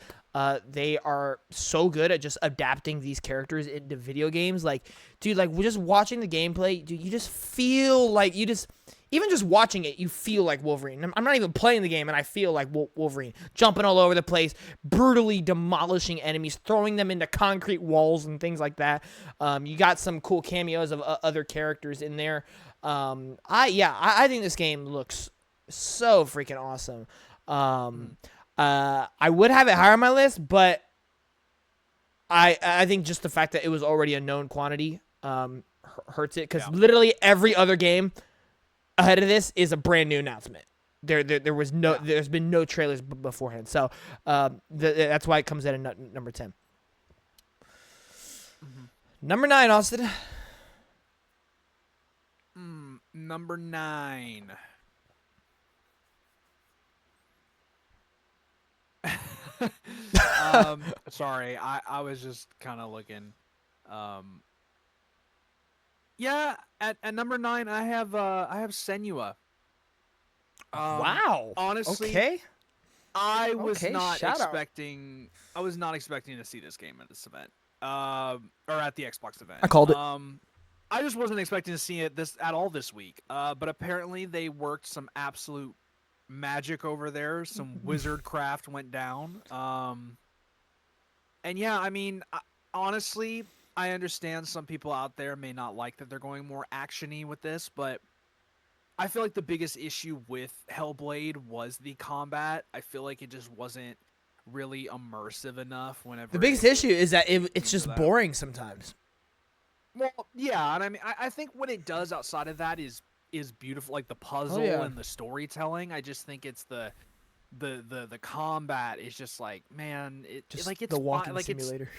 They are so good at just adapting these characters into video games. Like, dude, like we're just watching the gameplay, dude. You just feel like even just watching it, you feel like Wolverine. I'm not even playing the game, and I feel like Wolverine, jumping all over the place, brutally demolishing enemies, throwing them into concrete walls and things like that. You got some cool cameos of other characters in there. I think this game looks so freaking awesome. I would have it higher on my list, but I think just the fact that it was already a known quantity hurts it, because literally every other game ahead of this is a brand new announcement. There's been no trailers beforehand, so that's why it comes in at number 10. Number 9, Austin. Number 9. Sorry, I was just kind of looking. Yeah, at number 9, I have Senua. Wow. Honestly, Okay. I was not shout out. expecting. I was not expecting to see this game at this event, or at the Xbox event. I called it. I just wasn't expecting to see it at all this week. But apparently they worked some absolute magic over there. Some wizard craft went down. And yeah, I mean, honestly, I understand some people out there may not like that they're going more action-y with this, but I feel like the biggest issue with Hellblade was the combat. I feel like it just wasn't really immersive enough whenever. The biggest issue is that it's just boring sometimes. Well, yeah, and I mean, I think what it does outside of that is beautiful, like the puzzle and the storytelling. I just think it's the combat is just like, man, it's the walking simulator.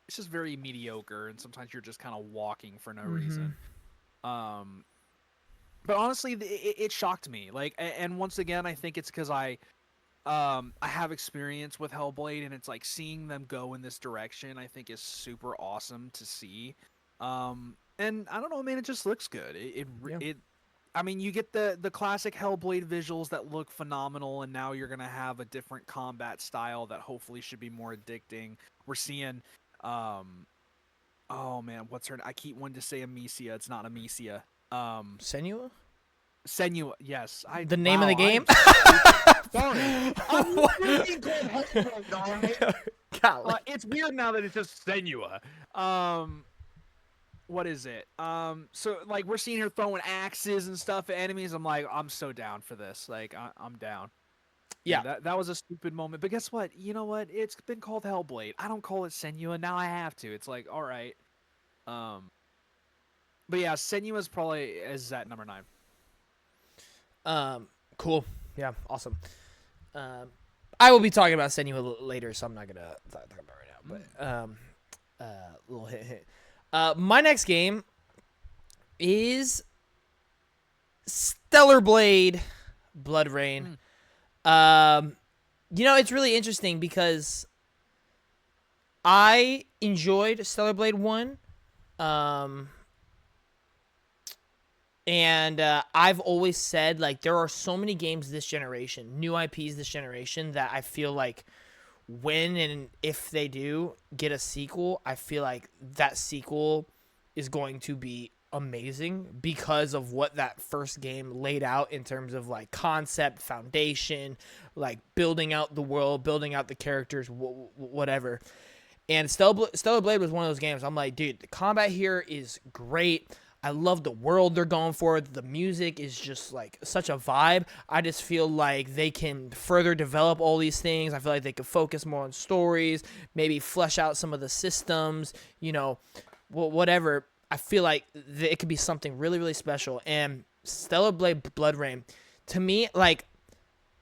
It's just very mediocre, and sometimes you're just kind of walking for no reason. But honestly, it shocked me. Like, and once again, I think it's because I have experience with Hellblade, and it's like seeing them go in this direction, I think is super awesome to see. And I don't know, man, it just looks good. I mean, you get the classic Hellblade visuals that look phenomenal, and now you're gonna have a different combat style that hopefully should be more addicting. We're seeing, oh man, what's her? I keep wanting to say Amicia. It's not Amicia. Senua? Senua, yes. The name of the game? Sorry. It's weird now that it's just Senua. What is it? So like we're seeing her throwing axes and stuff at enemies. I'm like, I'm so down for this. Like I'm down. Yeah. That was a stupid moment. But guess what? You know what? It's been called Hellblade. I don't call it Senua. Now I have to. It's like, all right. But yeah, Senua's probably is at number 9. Cool. Yeah, awesome. I will be talking about Senua later, so I'm not gonna talk about it right now. But little hit. My next game is Stellar Blade Blood Rain. It's really interesting because I enjoyed Stellar Blade 1. And I've always said, like, there are so many games this generation, new IPs this generation, that I feel like when and if they do get a sequel, I feel like that sequel is going to be amazing because of what that first game laid out in terms of, like, concept, foundation, like, building out the world, building out the characters, whatever. And Stellar Blade was one of those games. I'm like, dude, the combat here is great. I love the world they're going for. The music is just like such a vibe. I just feel like they can further develop all these things. I feel like they could focus more on stories, maybe flesh out some of the systems, whatever. I feel like it could be something really, really special. And Stellar Blade Blood Rain, to me, like,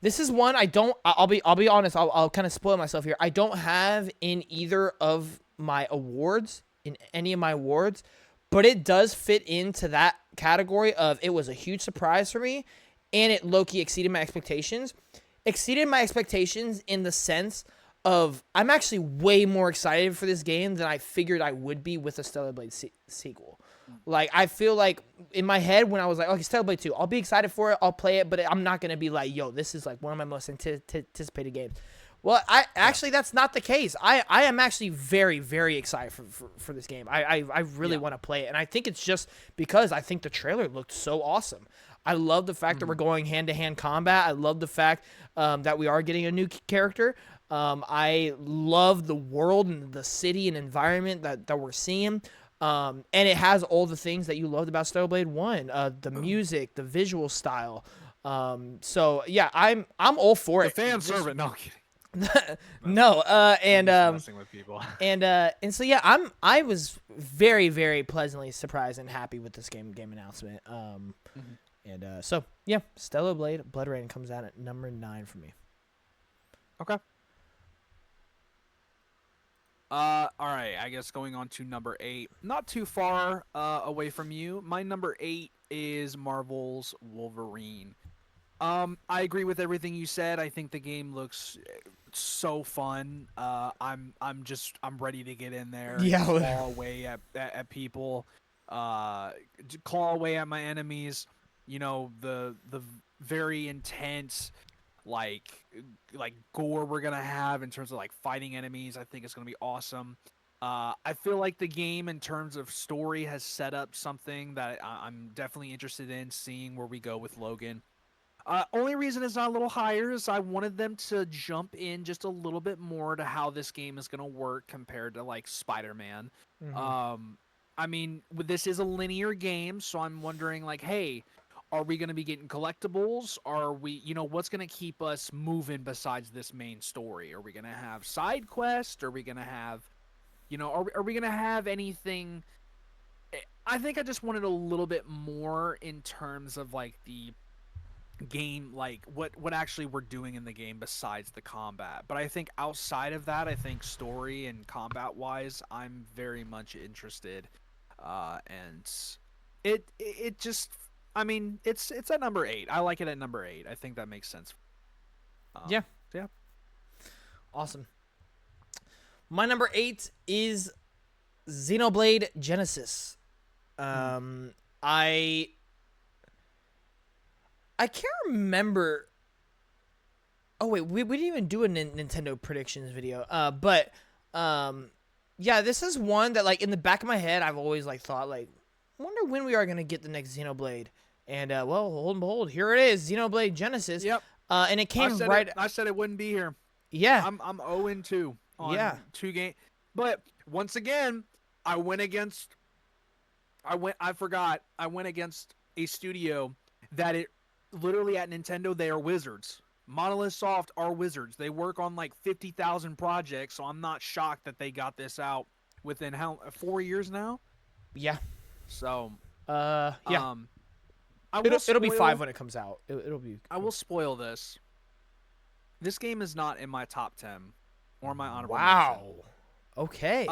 this is one I'll be honest, I'll kind of spoil myself here. I don't have in either of my awards, in any of my awards, but it does fit into that category of it was a huge surprise for me, and it low-key exceeded my expectations. Exceeded my expectations in the sense of I'm actually way more excited for this game than I figured I would be with a Stellar Blade sequel. Like, I feel like in my head when I was like, okay, Stellar Blade 2, I'll be excited for it, I'll play it, but I'm not going to be like, yo, this is like one of my most anticipated games. Well, that's not the case. I am actually very, very excited for this game. I really want to play it, and I think it's just because I think the trailer looked so awesome. I love the fact that we're going hand-to-hand combat. I love the fact that we are getting a new character. I love the world and the city and environment that we're seeing. And it has all the things that you loved about Stellar Blade 1, the music, the visual style. So yeah, I'm all for it. The fan servant, no I'm kidding. No, and Messing with people. and so yeah, I was very, very pleasantly surprised and happy with this game announcement. And so yeah, Stellar Blade Blood Rain comes out at number 9 for me. Okay. All right, I guess going on to number 8. Not too far away from you. My number 8 is Marvel's Wolverine. I agree with everything you said. I think the game looks so fun. I'm ready to get in there. Yeah. And claw away at people. Claw away at my enemies. The very intense like gore we're gonna have in terms of like fighting enemies. I think it's gonna be awesome. I feel like the game in terms of story has set up something that I'm definitely interested in seeing where we go with Logan. Only reason it's not a little higher is I wanted them to jump in just a little bit more to how this game is gonna work compared to like Spider-Man. I mean, this is a linear game, so I'm wondering like, hey, are we going to be getting collectibles? Are we, what's going to keep us moving besides this main story? Are we going to have side quests? Are we going to have, are we going to have anything? I think I just wanted a little bit more in terms of like the game, like what actually we're doing in the game besides the combat. But I think outside of that, I think story and combat wise, I'm very much interested. And it just, I mean, it's at number 8. I like it at number 8. I think that makes sense. Yeah. Awesome. My number 8 is Xenoblade Genesis. I can't remember. Oh wait, we didn't even do a Nintendo predictions video. But yeah, this is one that like in the back of my head I've always like thought like, wonder when we are gonna get the next Xenoblade. And well, hold and behold, here it is, Xenoblade Genesis. Yep. And it came right. I said it wouldn't be here. Yeah. I'm 0-2 on 2 games. But once again, I went against a studio that it literally at Nintendo they are wizards. Monolith Soft are wizards. They work on like 50,000 projects, so I'm not shocked that they got this out within 4 years now. Yeah. So. Yeah. It'll be 5 when it comes out. It'll be. I will spoil this. This game is not in my top 10 or my honorable mention. Mention. Okay.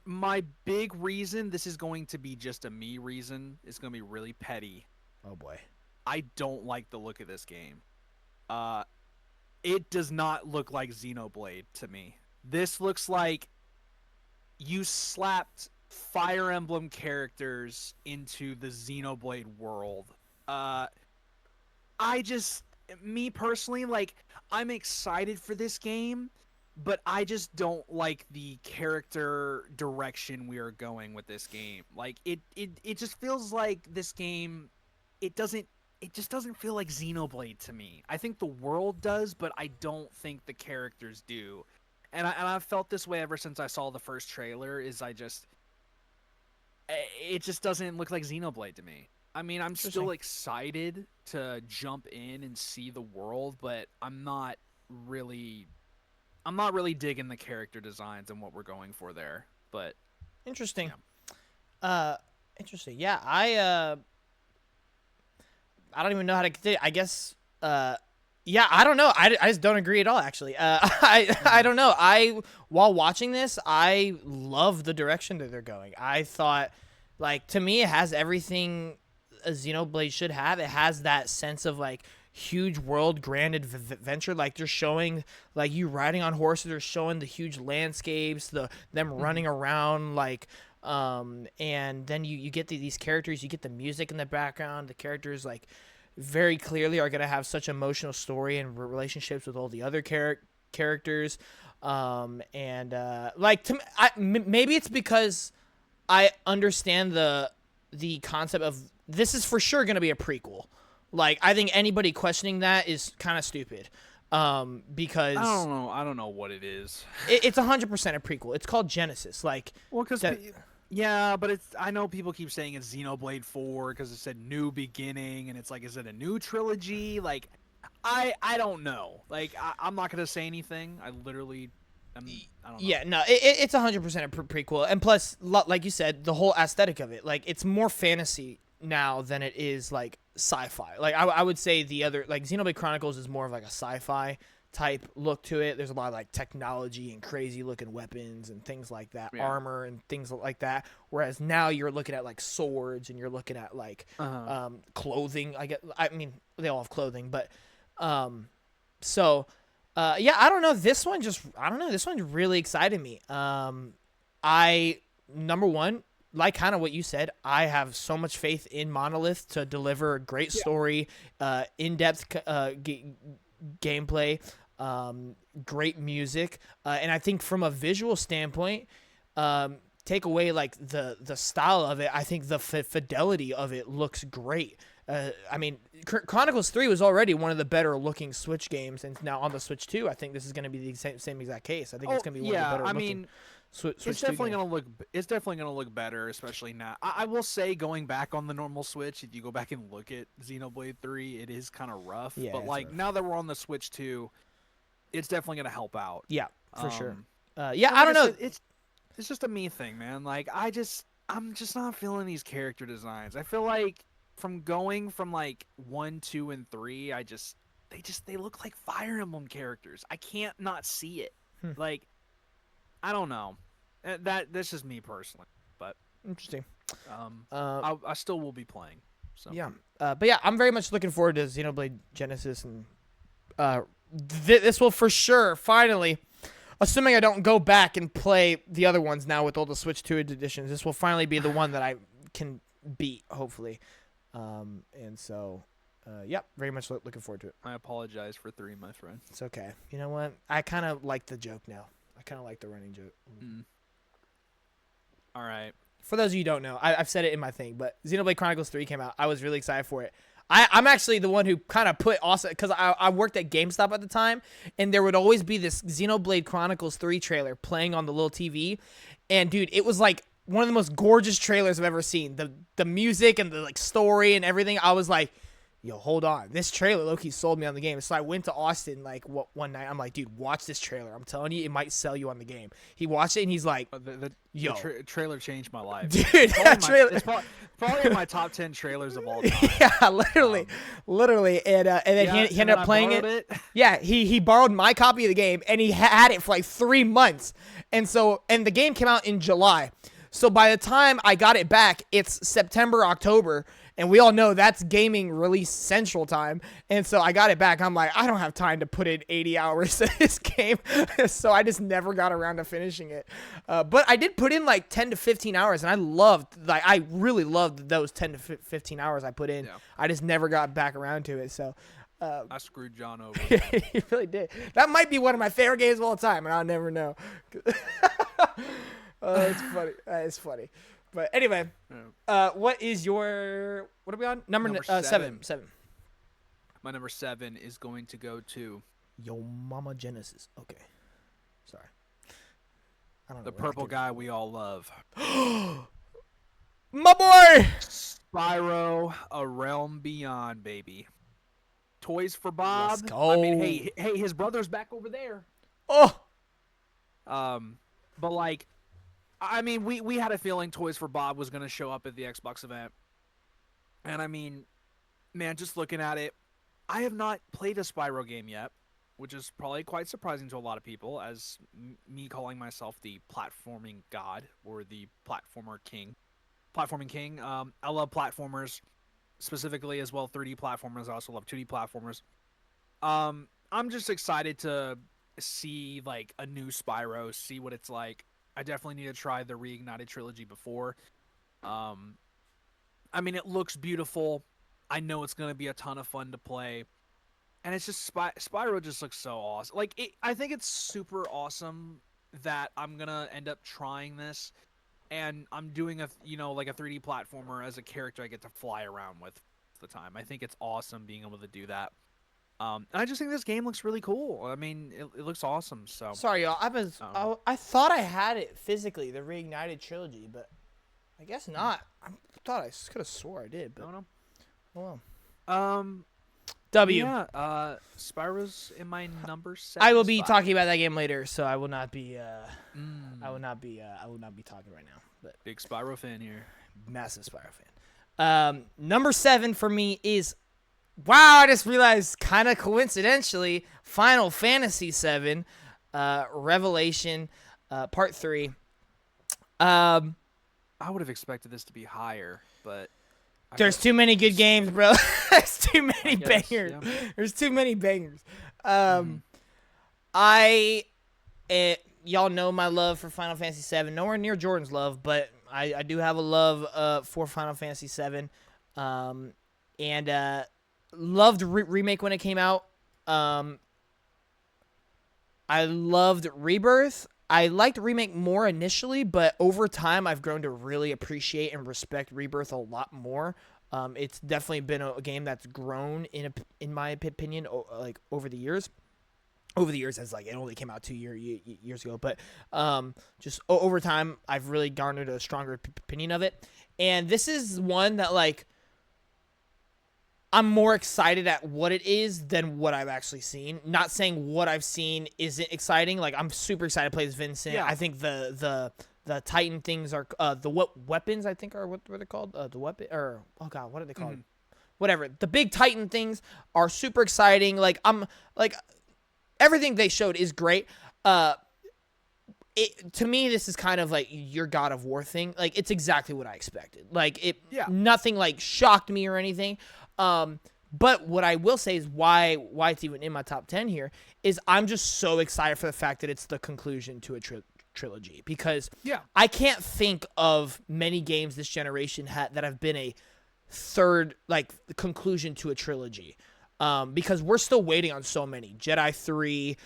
My big reason, this is going to be just a me reason. It's going to be really petty. Oh boy. I don't like the look of this game. It does not look like Xenoblade to me. This looks like you slapped Fire Emblem characters into the Xenoblade world. Me personally, like, I'm excited for this game, but I just don't like the character direction we are going with this game. Like, it just feels like this game, it just doesn't feel like Xenoblade to me. I think the world does, but I don't think the characters do. And I've felt this way ever since I saw the first trailer, it just doesn't look like Xenoblade to me. I mean, I'm still Interesting. excited to jump in and see the world, but really I'm not really digging the character designs and what we're going for there. But Interesting. yeah. Uh, interesting. Yeah, I don't even know how to continue. I guess. Yeah, I don't know. I just don't agree at all. Actually, I don't know. While watching this, I love the direction that they're going. I thought, like, to me, it has everything a Xenoblade should have. It has that sense of like huge world, grand adventure. Like they're showing like you riding on horses. They're showing the huge landscapes, them running around like. And then you get these characters, you get the music in the background, the characters like very clearly are going to have such emotional story and relationships with all the other characters. And like to maybe it's because I understand the concept of this is for sure going to be a prequel. Like I think anybody questioning that is kind of stupid. Because I don't know what it is. it's 100% a prequel. It's called Genesis. Like Well, because that, yeah, but I know people keep saying it's Xenoblade 4 because it said new beginning, and it's like, is it a new trilogy? Like, I don't know. Like, I'm not gonna say anything. I don't know. yeah, no, it's 100% a prequel, and plus, like you said, the whole aesthetic of it, like it's more fantasy now than it is like sci-fi. Like I would say the other, like Xenoblade Chronicles is more of like a sci-fi type look to it. There's a lot of like technology and crazy looking weapons and things like that, Yeah. armor and things like that. Whereas now you're looking at like swords and you're looking at like clothing. I mean, they all have clothing, but so yeah, I don't know. This one This one really excited me. I number one, like kind of what you said, I have so much faith in Monolith to deliver a great story, in-depth gameplay, great music, and I think from a visual standpoint, take away like the style of it, I think the fidelity of it looks great. I mean, Chronicles 3 was already one of the better looking Switch games, and now on the Switch 2, I think this is going to be the same exact case. I think it's going to be one of the better looking Switch it's 2 definitely games. gonna look. It's definitely gonna look better, especially now. I will say, going back on the normal Switch, if you go back and look at Xenoblade 3, it is kind of rough. Yeah, But it's like rough. now that we're on the Switch 2, it's definitely gonna help out. Yeah, for sure. Um, Yeah, and I like don't know. said, it's just a me thing, man. Like I'm just not feeling these character designs. I feel like from going from like 1, 2, and 3, they look like Fire Emblem characters. I can't not see it. Like I don't know. That's just me personally, but Interesting. I still will be playing. So Yeah. But yeah, I'm very much looking forward to Xenoblade Genesis, and this will for sure finally, assuming I don't go back and play the other ones now with all the Switch 2 editions, this will finally be the one that I can beat, hopefully. And so, yeah, very much looking forward to it. I apologize for 3, my friend. It's okay. You know what? I kind of like the joke now. I kind of like the running joke. All right. For those of you who don't know, I've said it in my thing, but Xenoblade Chronicles 3 came out. I was really excited for it. I'm actually the one who kind of put also, because I worked at GameStop at the time, and there would always be this Xenoblade Chronicles 3 trailer playing on the little TV. And dude, it was like one of the most gorgeous trailers I've ever seen. The music and the like story and everything. I was like, yo, hold on. This trailer low-key sold me on the game. So I went to Austin like one night. I'm like, dude, watch this trailer. I'm telling you, it might sell you on the game. He watched it and he's like, yo. The trailer changed my life. Dude, It's that trailer. It's probably in my top 10 trailers of all time. Yeah, literally. And then he ended up playing it. Yeah, he borrowed my copy of the game and he had it for like 3 months. And the game came out in July. So by the time I got it back, it's September, October, and we all know that's gaming release central time. And so I got it back. I'm like, I don't have time to put in 80 hours to this game. So I just never got around to finishing it. But I did put in like 10 to 15 hours, and I really loved those 10 to 15 hours I put in. Yeah. I just never got back around to it. So I screwed John over. he really did. That might be one of my favorite games of all time, and I'll never know. Oh, it's funny. It's funny. But anyway, what are we on? Number 7. My number 7 is going to go to Yo Mama Genesis. Okay. Sorry. I don't know the purple guy we all love. on, baby. Toys for Bob. Let's go. I mean, hey, his brother's back over there. Oh, But like, I mean, we had a feeling Toys for Bob was gonna show up at the Xbox event, and I mean, man, just looking at it, I have not played a Spyro game yet, which is probably quite surprising to a lot of people, as me calling myself the platforming god or the platforming king. I love platformers, specifically as well 3D platformers. I also love 2D platformers. I'm just excited to see like a new Spyro, see what it's like. I definitely need to try the Reignited trilogy before. I mean, it looks beautiful. I know it's gonna be a ton of fun to play, and it's just Spyro just looks so awesome. Like, I think it's super awesome that I'm gonna end up trying this, and I'm doing like a 3D platformer as a character I get to fly around with the time. I think it's awesome being able to do that. And I just think this game looks really cool. I mean, it looks awesome. So sorry, y'all. I thought I had it physically, the Reignited trilogy, but I guess not. I thought I could have swore I did, but no. oh well. W. Yeah, Spyro's in my number 7. I will be spot. talking about that game later, so I will not be. I will not be talking right now. But Big Spyro fan here. massive Spyro fan. Number 7 for me is. Wow, I just realized, kind of coincidentally, Final Fantasy VII, Revelation, Part 3. I would have expected this to be higher, but There's too many good games, bro. There's too many guess, bangers. yeah. There's too many bangers. Y'all know my love for Final Fantasy VII. Nowhere near Jordan's love, but I do have a love for Final Fantasy VII. And loved Remake when it came out. I loved Rebirth. I liked Remake more initially, but over time I've grown to really appreciate and respect Rebirth a lot more. It's definitely been a game that's grown in my opinion, like over the years. Over the years, as like it only came out 2 years ago, but just over time I've really garnered a stronger opinion of it. And this is one that like I'm more excited at what it is than what I've actually seen. Not saying what I've seen isn't exciting. Like, I'm super excited to play as Vincent. Yeah. I think the Titan things are the weapons, I think, are what were they called? The weapon, or oh god, what are they called? Whatever. The big Titan things are super exciting. Like, I'm like everything they showed is great. To me, this is kind of like your God of War thing. Like, it's exactly what I expected. Like, nothing like shocked me or anything. But what I will say is why it's even in my top 10 here is I'm just so excited for the fact that it's the conclusion to a trilogy, because I can't think of many games this generation that have been a third, like, conclusion to a trilogy. Because we're still waiting on so many. Jedi 3,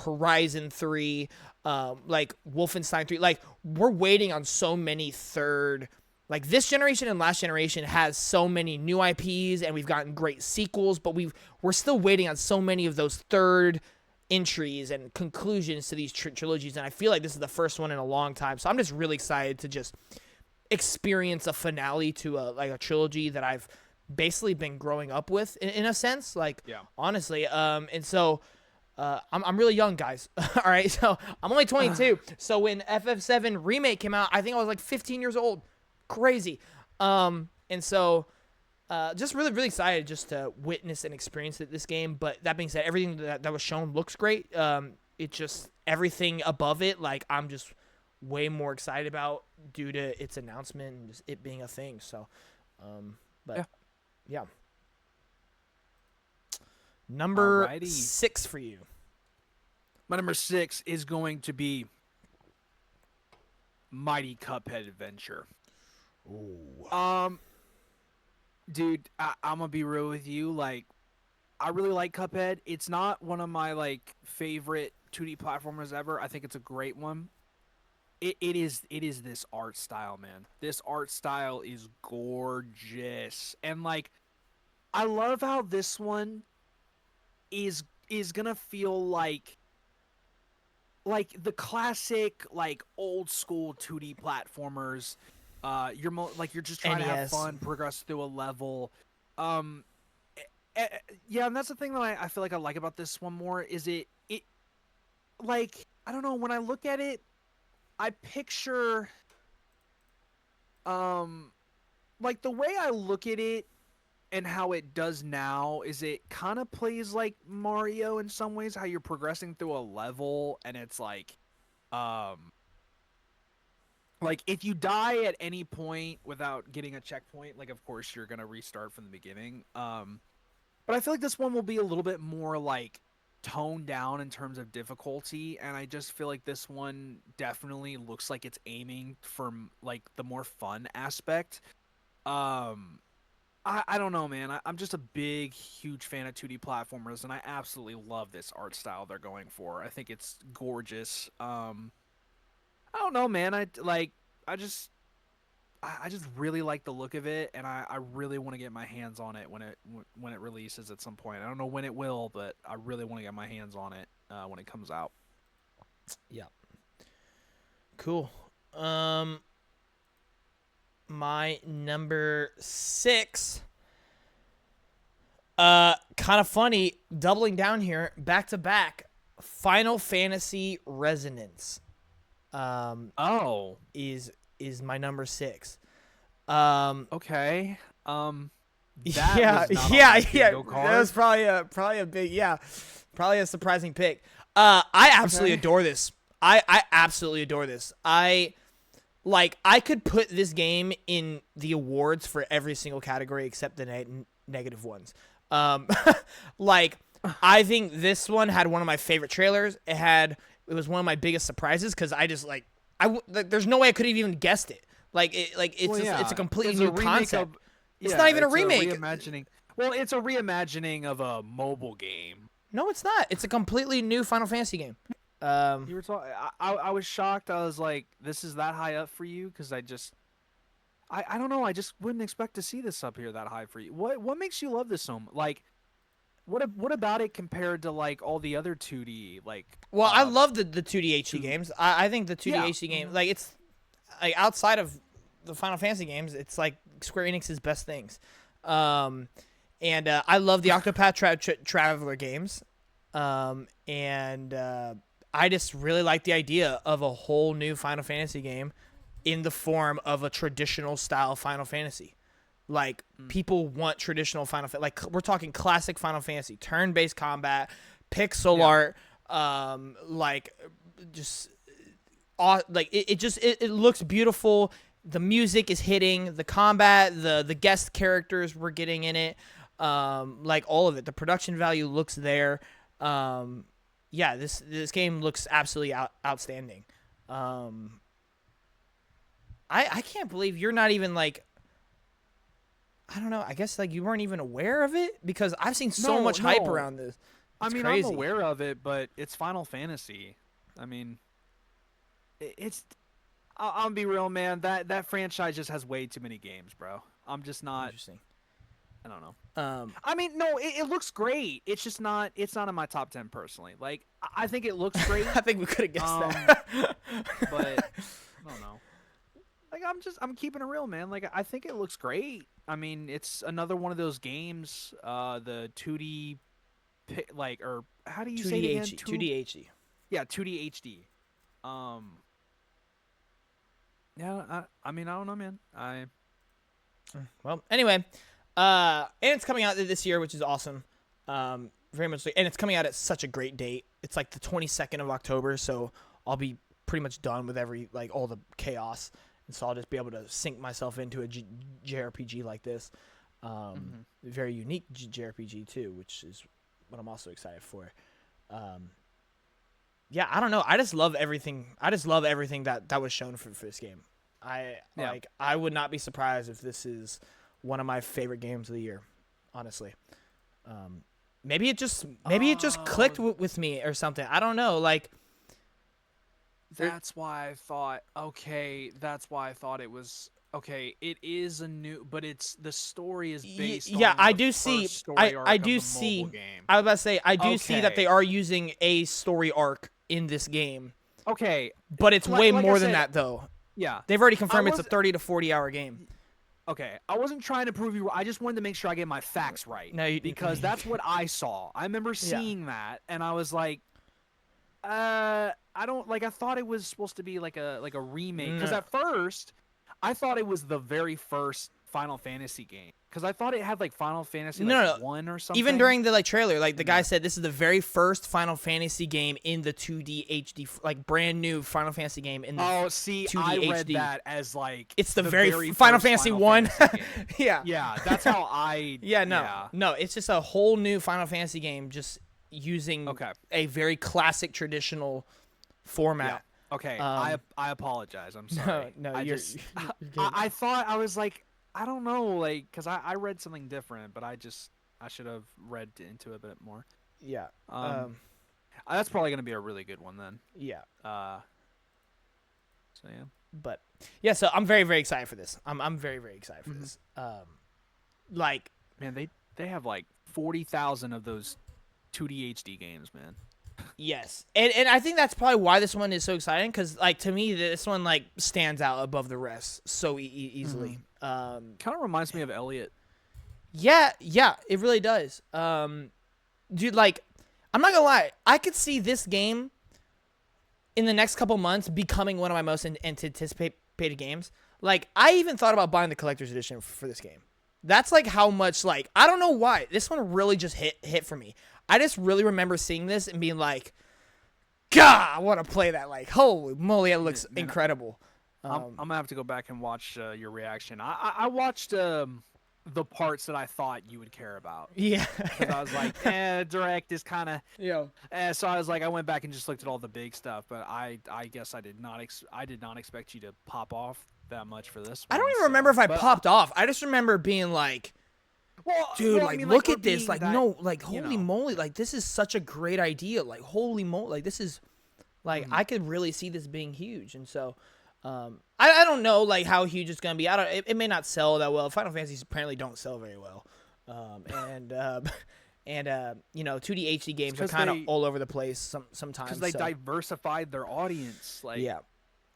Horizon 3, like Wolfenstein 3. Like, we're waiting on so many third. Like, this generation and last generation has so many new IPs, and we've gotten great sequels, but we're still waiting on so many of those third entries and conclusions to these trilogies, and I feel like this is the first one in a long time. So I'm just really excited to just experience a finale to a trilogy that I've basically been growing up with in a sense, like, honestly. And so I'm really young, guys. All right, so I'm only 22. So when FF7 Remake came out, I think I was like 15 years old. Crazy. And so just really, really excited just to witness and experience this game. But that being said, everything that was shown looks great. It just, everything above it, like, I'm just way more excited about due to its announcement and just it being a thing. So, but yeah. Number Alrighty. 6 for you. My number 6 is going to be Mighty Cuphead Adventure. Ooh. Dude, I'm gonna be real with you. Like, I really like Cuphead. It's not one of my like favorite 2D platformers ever. I think it's a great one. It is this art style, man. This art style is gorgeous, and like, I love how this one is gonna feel like the classic, like, old school 2D platformers. You're just trying to have NES. fun, progress through a level. Yeah, and that's the thing that I feel like I like about this one more is it like I don't know, when I look at it, I picture like the way I look at it and how it does now is it kind of plays like Mario in some ways, how you're progressing through a level and it's um like if you die at any point without getting a checkpoint, like of course you're gonna restart from the beginning. But I feel like this one will be a little bit more like toned down in terms of difficulty, and I just feel like this one definitely looks like it's aiming for like the more fun aspect. I don't know, man. I'm just a big, huge fan of 2D platformers, and I absolutely love this art style they're going for. I think it's gorgeous. I don't know, man. I just I just really like the look of it, and I really want to get my hands on it when it releases at some point. I don't know when it will, but I really want to get my hands on it when it comes out. Yeah. Cool. My number 6. Kind of funny, doubling down here, back to back. Final Fantasy Resonance. Is my number 6. Okay. Yeah. That was probably a big, probably a surprising pick. I absolutely adore this. I absolutely adore this. I could put this game in the awards for every single category except the negative ones. I think this one had one of my favorite trailers. It was one of my biggest surprises because I just there's no way I could have even guessed it. It's a completely new concept. It's not even a remake. Well, it's a reimagining of a mobile game. No, it's not. It's a completely new Final Fantasy game. You were talking. I was shocked. I was like, "This is that high up for you?" Because I don't know. I just wouldn't expect to see this up here that high for you. What makes you love this so much? Like, what about it compared to like all the other 2D like? Well, I love the 2D HD games. I think the 2D HD game, it's like outside of the Final Fantasy games, it's like Square Enix's best things. I love the Octopath Traveler games. I just really like the idea of a whole new Final Fantasy game in the form of a traditional style Final Fantasy. Like, people want traditional Final Fantasy. Like, we're talking classic Final Fantasy, turn-based combat, pixel art, it looks beautiful. The music is hitting, the combat, the guest characters we're getting in it, all of it. The production value looks there. This game looks absolutely outstanding. I can't believe you're not even I don't know. I guess you weren't even aware of it because I've seen so much hype around this. It's crazy. I'm aware of it, but it's Final Fantasy. I mean, I'll be real, man. That franchise just has way too many games, bro. I'm just not. Interesting. I don't know. I mean, no, it looks great. It's just not. It's not in my top 10 personally. Like, I think it looks great. I think we could have guessed that. But I don't know. Like, I'm keeping it real, man. Like, I think it looks great. I mean, it's another one of those games. The 2D, or how do you say it again? 2D HD. Yeah, 2D HD. Yeah, I mean, I don't know, man. Well, anyway, and it's coming out this year, which is awesome. Very much, and it's coming out at such a great date. It's like the 22nd of October, so I'll be pretty much done with all the chaos, and so I'll just be able to sink myself into a JRPG like this. Very unique JRPG too, which is what I'm also excited for. Yeah, I don't know. I just love everything. that was shown for this game. I would not be surprised if this is one of my favorite games of the year, honestly. Maybe it just clicked with me or something. I don't know. That's why I thought. Okay, that's why I thought it was. Okay, it is a new, but the story is based. Yeah, on I the do see. first story arc I of do the see. mobile game. I was about to say I do see that Okay. they are using a story arc in this game, Okay, but it's way like I more than said, that though. yeah. They've already confirmed it's a wasn't- 30 to 40 hour game. Okay, I wasn't trying to prove you. I just wanted to make sure I get my facts right. No, you, because that's what I saw. I remember seeing that, and I was like, I don't like. I thought it was supposed to be like a remake. Because No. at first, I thought it was the very first Final Fantasy game. Because I thought it had like Final Fantasy No. 1 or something. Even during the trailer, the guy said this is the very first Final Fantasy game in the 2D HD, brand new Final Fantasy game in the 2D I HD. read that as like It's the very Final Fantasy 1. Yeah. Yeah, that's how I. No, it's just a whole new Final Fantasy game, just using a very classic traditional format. Yeah. Okay, I apologize. I'm sorry. No, you're good. I thought I was like, I don't know, because I read something different, but I should have read into it a bit more. Yeah. That's probably gonna be a really good one then. Yeah. So yeah. But yeah, so I'm very, very excited for this. I'm very, very excited for this. Man, they have like 40,000 of those 2D HD games, man. Yes, and I think that's probably why this one is so exciting, because to me this one stands out above the rest so easily. Kind of reminds me of Elliot. Yeah, it really does. Dude, I'm not gonna lie, I could see this game in the next couple months becoming one of my most anticipated games. I even thought about buying the collector's edition for this game. That's how much I don't know why this one really just hit for me. I just really remember seeing this and being like, God, I want to play that. Holy moly, it looks incredible. I'm gonna have to go back and watch your reaction. I watched the parts that I thought you would care about. Yeah, because I was like, direct is kind of. Yeah. So I was like, I went back and just looked at all the big stuff, but I guess I did not expect you to pop off that much for this one. I don't even remember if I popped off. I just remember being like, dude, look at this. Holy moly. This is such a great idea. Holy moly. This is, I could really see this being huge. And so, I don't know, how huge it's going to be. It may not sell that well. Final Fantasies apparently don't sell very well. And 2D HD games are kind of all over the place sometimes. Because they diversified their audience. Yeah.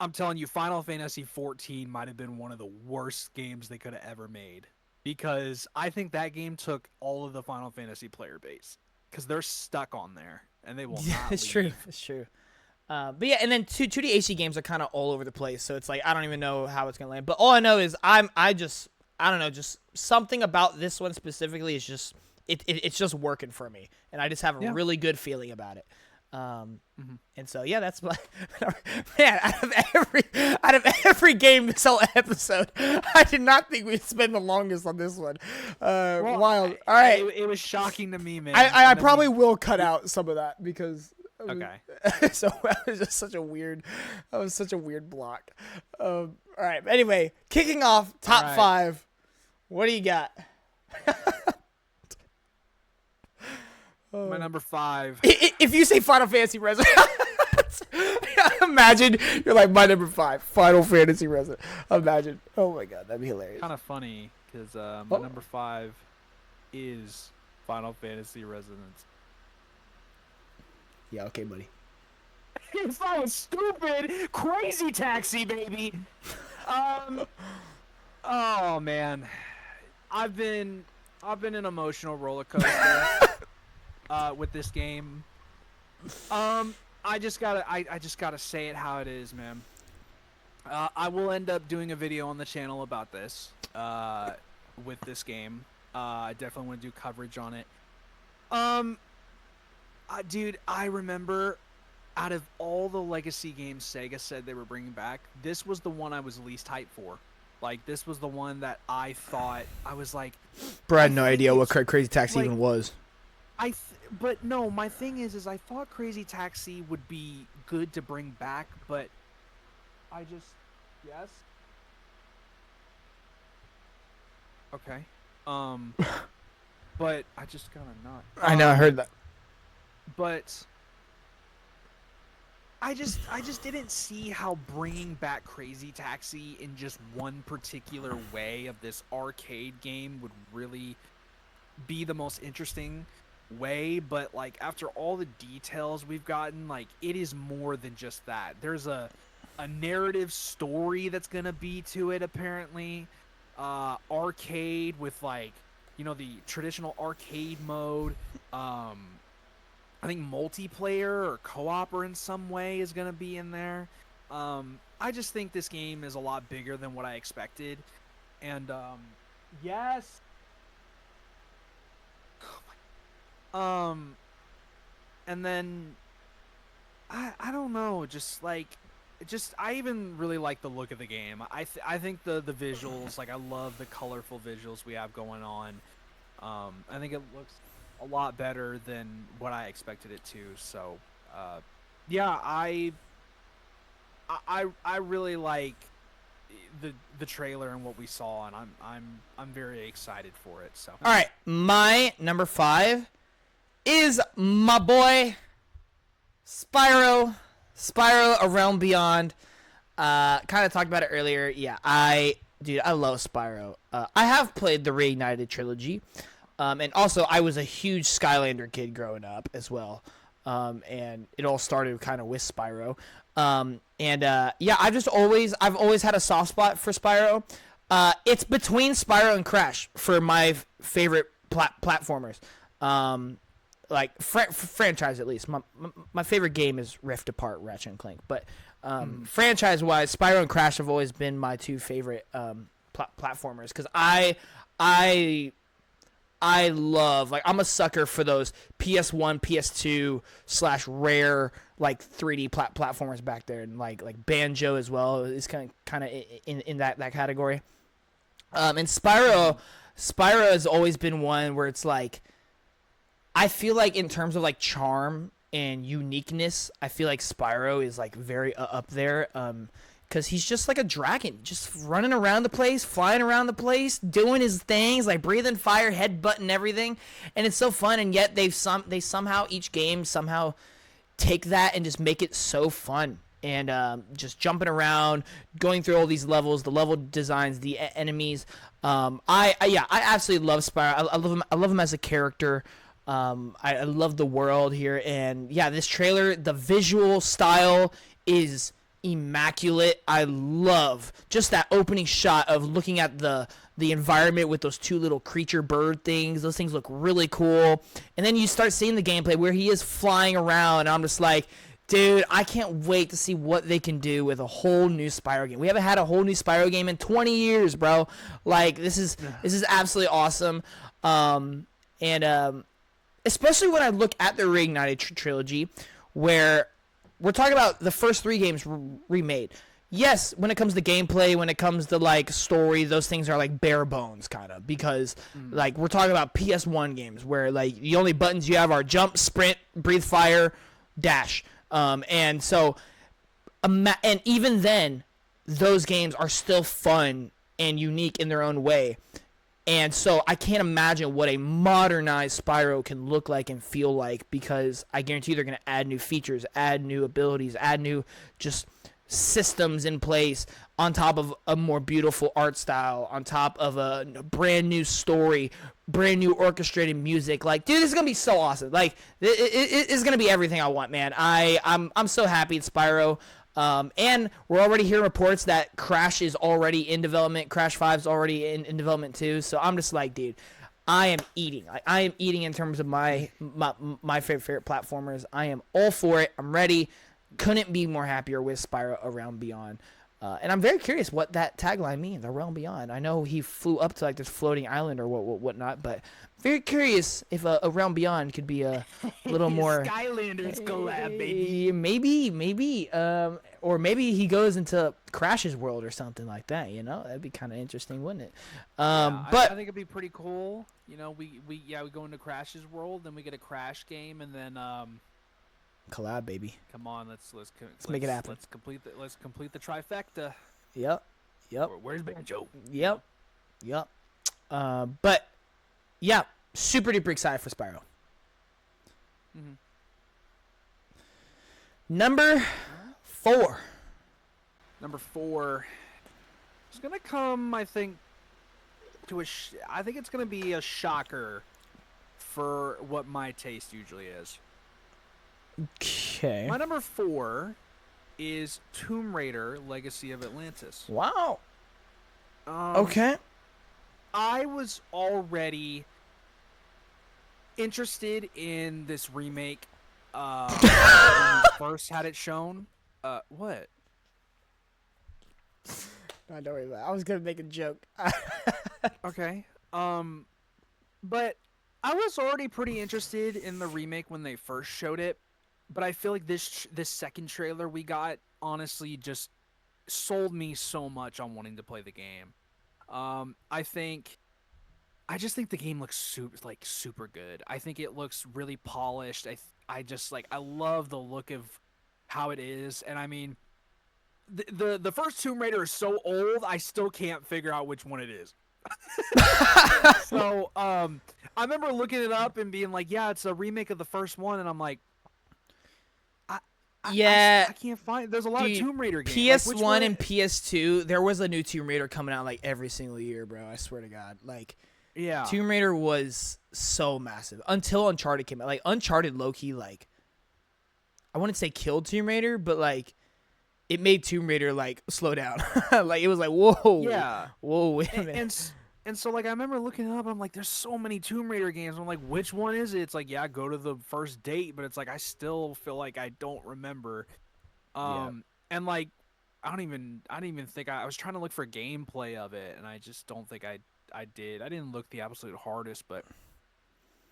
I'm telling you, Final Fantasy 14 might have been one of the worst games they could have ever made. Because I think that game took all of the Final Fantasy player base. Because they're stuck on there. And they will not it's leave. true. It's true. But yeah, and then 2D HD games are kind of all over the place. So it's I don't even know how it's going to land. But all I know is I don't know, just something about this one specifically is just, it's just working for me. And I just have a really good feeling about it. And so yeah, that's man. Out of every game this whole episode, I did not think we'd spend the longest on this one. Wild. All right, it was shocking to me, man. I probably will cut out some of that because. Okay. So that was just such a weird block. All right. Anyway, kicking off top 5. What do you got? My number 5. If you say Final Fantasy Resonance, imagine you're like, my number 5, Final Fantasy Resonance. Imagine. Oh my God, that'd be hilarious. Kind of funny because my number 5 is Final Fantasy Resonance. Yeah, okay, buddy. If I was stupid, Crazy Taxi, baby. Oh man, I've been an emotional roller coaster with this game. I just gotta say it how it is, man. I will end up doing a video on the channel about this with this game. I definitely want to do coverage on it. Dude, I remember out of all the legacy games Sega said they were bringing back, this was the one I was least hyped for. This was the one that I thought, I was like... Bro, I had no idea what Crazy Taxi even was. But no, my thing is I thought Crazy Taxi would be good to bring back, but I just... Yes? Okay. But I just gotta not. I know, I heard that. But I just didn't see how bringing back Crazy Taxi in just one particular way of this arcade game would really be the most interesting way. But after all the details we've gotten, it is more than just that. There's a narrative story that's gonna be to it apparently. arcade with like, the traditional arcade mode. I think multiplayer or co-op or in some way is gonna be in there. I just think this game is a lot bigger than what I expected, and yes. And then I don't know, I even really like the look of the game. I think the visuals, like I love the colorful visuals we have going on. I think it looks a lot better than what I expected it to. So, yeah, I really like the trailer and what we saw, and I'm very excited for it. So, All right, my number 5 is my boy Spyro. Spyro A Realm Beyond. Kind of talked about it earlier. Yeah, I love Spyro. I have played the Reignited trilogy. And also, I was a huge Skylander kid growing up as well. And it all started kind of with Spyro. Yeah, I've always had a soft spot for Spyro. It's between Spyro and Crash for my favorite platformers. Like franchise at least. My favorite game is Rift Apart, Ratchet and Clank. But franchise-wise, Spyro and Crash have always been my two favorite platformers because I love, like, I'm a sucker for those PS1, PS2 / Rare, like 3D platformers back there, and like Banjo as well is kind of in that category. And Spyro has always been one where it's like, I feel like in terms of like charm and uniqueness, I feel like Spyro is like very up there. Because he's just like a dragon, just running around the place, flying around the place, doing his things, like breathing fire, headbutting everything, and it's so fun. And yet they somehow each game somehow take that and just make it so fun. And just jumping around, going through all these levels, the level designs, the enemies. I absolutely love Spyro. I love him as a character. I love the world here, and yeah, this trailer, the visual style is immaculate. I love just that opening shot of looking at the environment with those two little creature bird things. Those things look really cool. And then you start seeing the gameplay where he is flying around, and I'm just like, dude, I can't wait to see what they can do with a whole new Spyro game. We haven't had a whole new Spyro game in 20 years, bro. Like, this is absolutely awesome. Especially when I look at the Reignited trilogy, where we're talking about the first 3 games remade. Yes, when it comes to gameplay, when it comes to like story, those things are like bare bones kind of, because like we're talking about PS1 games where like the only buttons you have are jump, sprint, breathe fire, dash. And so and even then those games are still fun and unique in their own way. And so I can't imagine what a modernized Spyro can look like and feel like, because I guarantee they're going to add new features, add new abilities, add new just systems in place, on top of a more beautiful art style, on top of a brand new story, brand new orchestrated music. Like, dude, this is going to be so awesome. Like, it's going to be everything I want, man. I'm so happy it's Spyro. And we're already hearing reports that Crash is already in development. Crash 5 is already in development too. So I'm just like, dude, I am eating. I am eating in terms of my favorite platformers. I am all for it. I'm ready. Couldn't be more happier with Spyro A Realm Beyond. And I'm very curious what that tagline means, A Realm Beyond. I know he flew up to like this floating island or whatnot, but very curious if a Realm Beyond could be a little more Skylanders collab, baby. Maybe, or maybe he goes into Crash's world or something like that. You know, that'd be kind of interesting, wouldn't it? But I think it'd be pretty cool. You know, we go into Crash's world, then we get a Crash game, and then collab, baby. Come on, let's make it happen. Let's complete the trifecta. Yep. Where's Banjo? Yep. But yeah, super duper excited for Spyro. Mm-hmm. Number 4. Number 4 is gonna come, I think, to I think it's gonna be a shocker for what my taste usually is. Okay. My number 4 is Tomb Raider: Legacy of Atlantis. Wow. Okay. I was already interested in this remake when we first had it shown. What? No, don't worry about it. I was gonna make a joke. Okay. But I was already pretty interested in the remake when they first showed it, but I feel like this second trailer we got honestly just sold me so much on wanting to play the game. I just think the game looks super good. I think it looks really polished. I love the look of how it is, and I mean, the first Tomb Raider is so old, I still can't figure out which one it is. So I remember looking it up and being like, yeah, it's a remake of the first one, and I'm like, Yeah, I can't find. There's a lot dude, of Tomb Raider games. PS1 and PS2, there was a new Tomb Raider coming out like every single year, bro. I swear to God, like. Yeah. Tomb Raider was so massive until Uncharted came out. Like Uncharted low-key, like, I wouldn't say killed Tomb Raider, but like it made Tomb Raider like slow down. Like it was like, whoa. Yeah. Whoa, wait a minute. And so like I remember looking it up, I'm like, there's so many Tomb Raider games. I'm like, which one is it? It's like, yeah, go to the first date, but it's like I still feel like I don't remember. And like I didn't even think I was trying to look for gameplay of it, and I just don't think I did. I didn't look the absolute hardest, but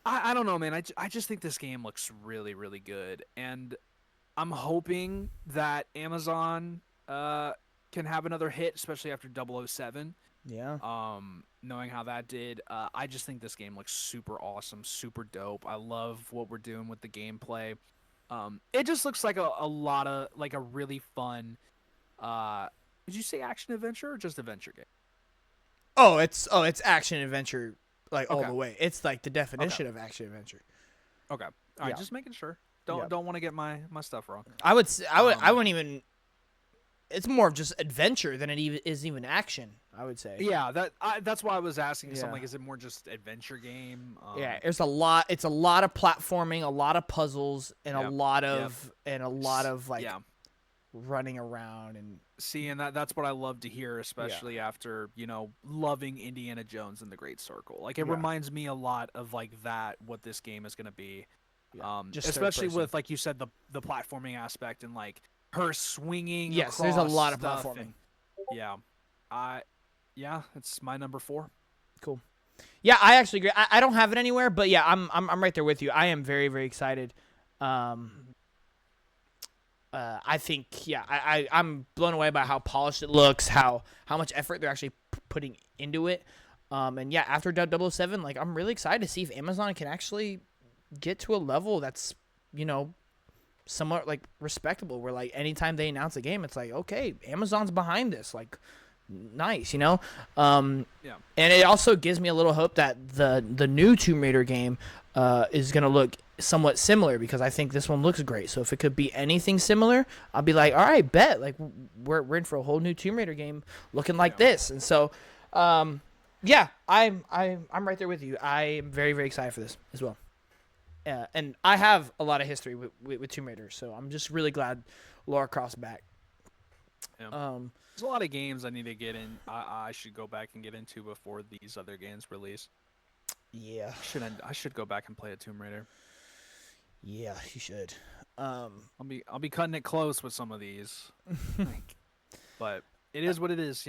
I don't know, man. I just think this game looks really, really good, and I'm hoping that Amazon can have another hit, especially after 007. Yeah. Knowing how that did, I just think this game looks super awesome, super dope. I love what we're doing with the gameplay. It just looks like a lot of like a really fun. Did you say action adventure or just adventure game? Oh, it's action adventure like all Okay. the way. It's like the definition of action adventure. Okay. All right, Yeah. just making sure. Don't want to get my stuff wrong. I would I wouldn't even. It's more of just adventure than it is even action. I would say. Yeah, that's why I was asking. So I'm Yeah. like, is it more just adventure game? Yeah, there's a lot. It's a lot of platforming, a lot of puzzles, and a Yep, lot of like yeah. running around and See, and that's what I love to hear, especially after loving Indiana Jones and the Great Circle. Like it Yeah. reminds me a lot of like that what this game is going to be. just third Especially person. with like you said the platforming aspect and like her swinging. Yes, there's a across lot of stuff platforming. Yeah, it's my number 4. Cool. Yeah, I actually agree. I don't have it anywhere, but yeah, I'm right there with you. I am very, very excited. I think I'm blown away by how polished it looks, how much effort they're actually putting into it. And yeah, after 007, like I'm really excited to see if Amazon can actually get to a level that's somewhat like respectable. Where like anytime they announce a game, it's like okay, Amazon's behind this, like nice, Yeah. And it also gives me a little hope that the new Tomb Raider game is gonna look somewhat similar because I think this one looks great. So if it could be anything similar, I'll be like, all right, bet. Like we're in for a whole new Tomb Raider game looking like this. And so, yeah, I'm right there with you. I am very, very excited for this as well. And I have a lot of history with Tomb Raider, so I'm just really glad Lara Croft's back. Yeah. There's a lot of games I need to get in. I should go back and get into before these other games release. Yeah. I should go back and play a Tomb Raider. Yeah, you should. I'll be cutting it close with some of these, but it is what it is,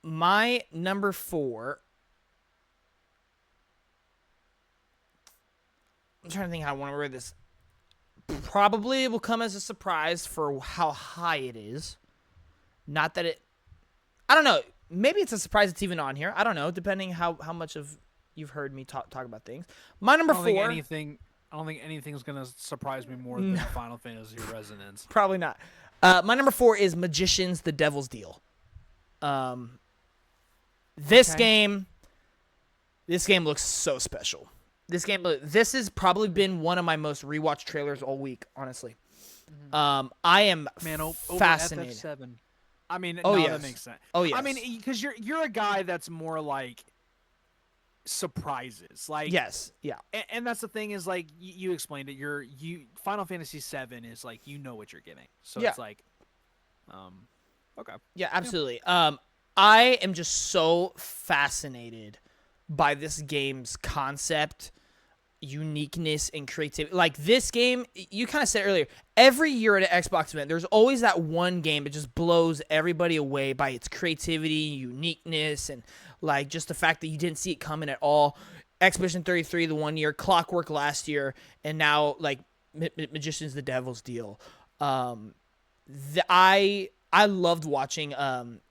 My number 4. I'm trying to think how I want to word this. Probably will come as a surprise for how high it is. Not that it. I don't know. Maybe it's a surprise it's even on here. I don't know, depending how much of you've heard me talk about things. My number 4. I don't think anything's gonna surprise me more than Final Fantasy Resonance. Probably not. My number 4 is Magicians: The Devil's Deal. This game looks so special. This has probably been one of my most rewatched trailers all week, honestly. I am fascinated. Over FF7. I mean, yes. That makes sense. Oh, yes. I mean, because you're a guy that's more like surprises, like yes, yeah, and that's the thing is like you explained it. Final Fantasy 7 is like what you're getting, so Yeah. it's like, okay, yeah, absolutely. I am just so fascinated by this game's concept, uniqueness, and creativity. Like, this game, you kind of said earlier, every year at an Xbox event, there's always that one game that just blows everybody away by its creativity, uniqueness, and like just the fact that you didn't see it coming at all. Expedition 33 the one year, Clockwork last year, and now like Magician's the Devil's Deal. I loved watching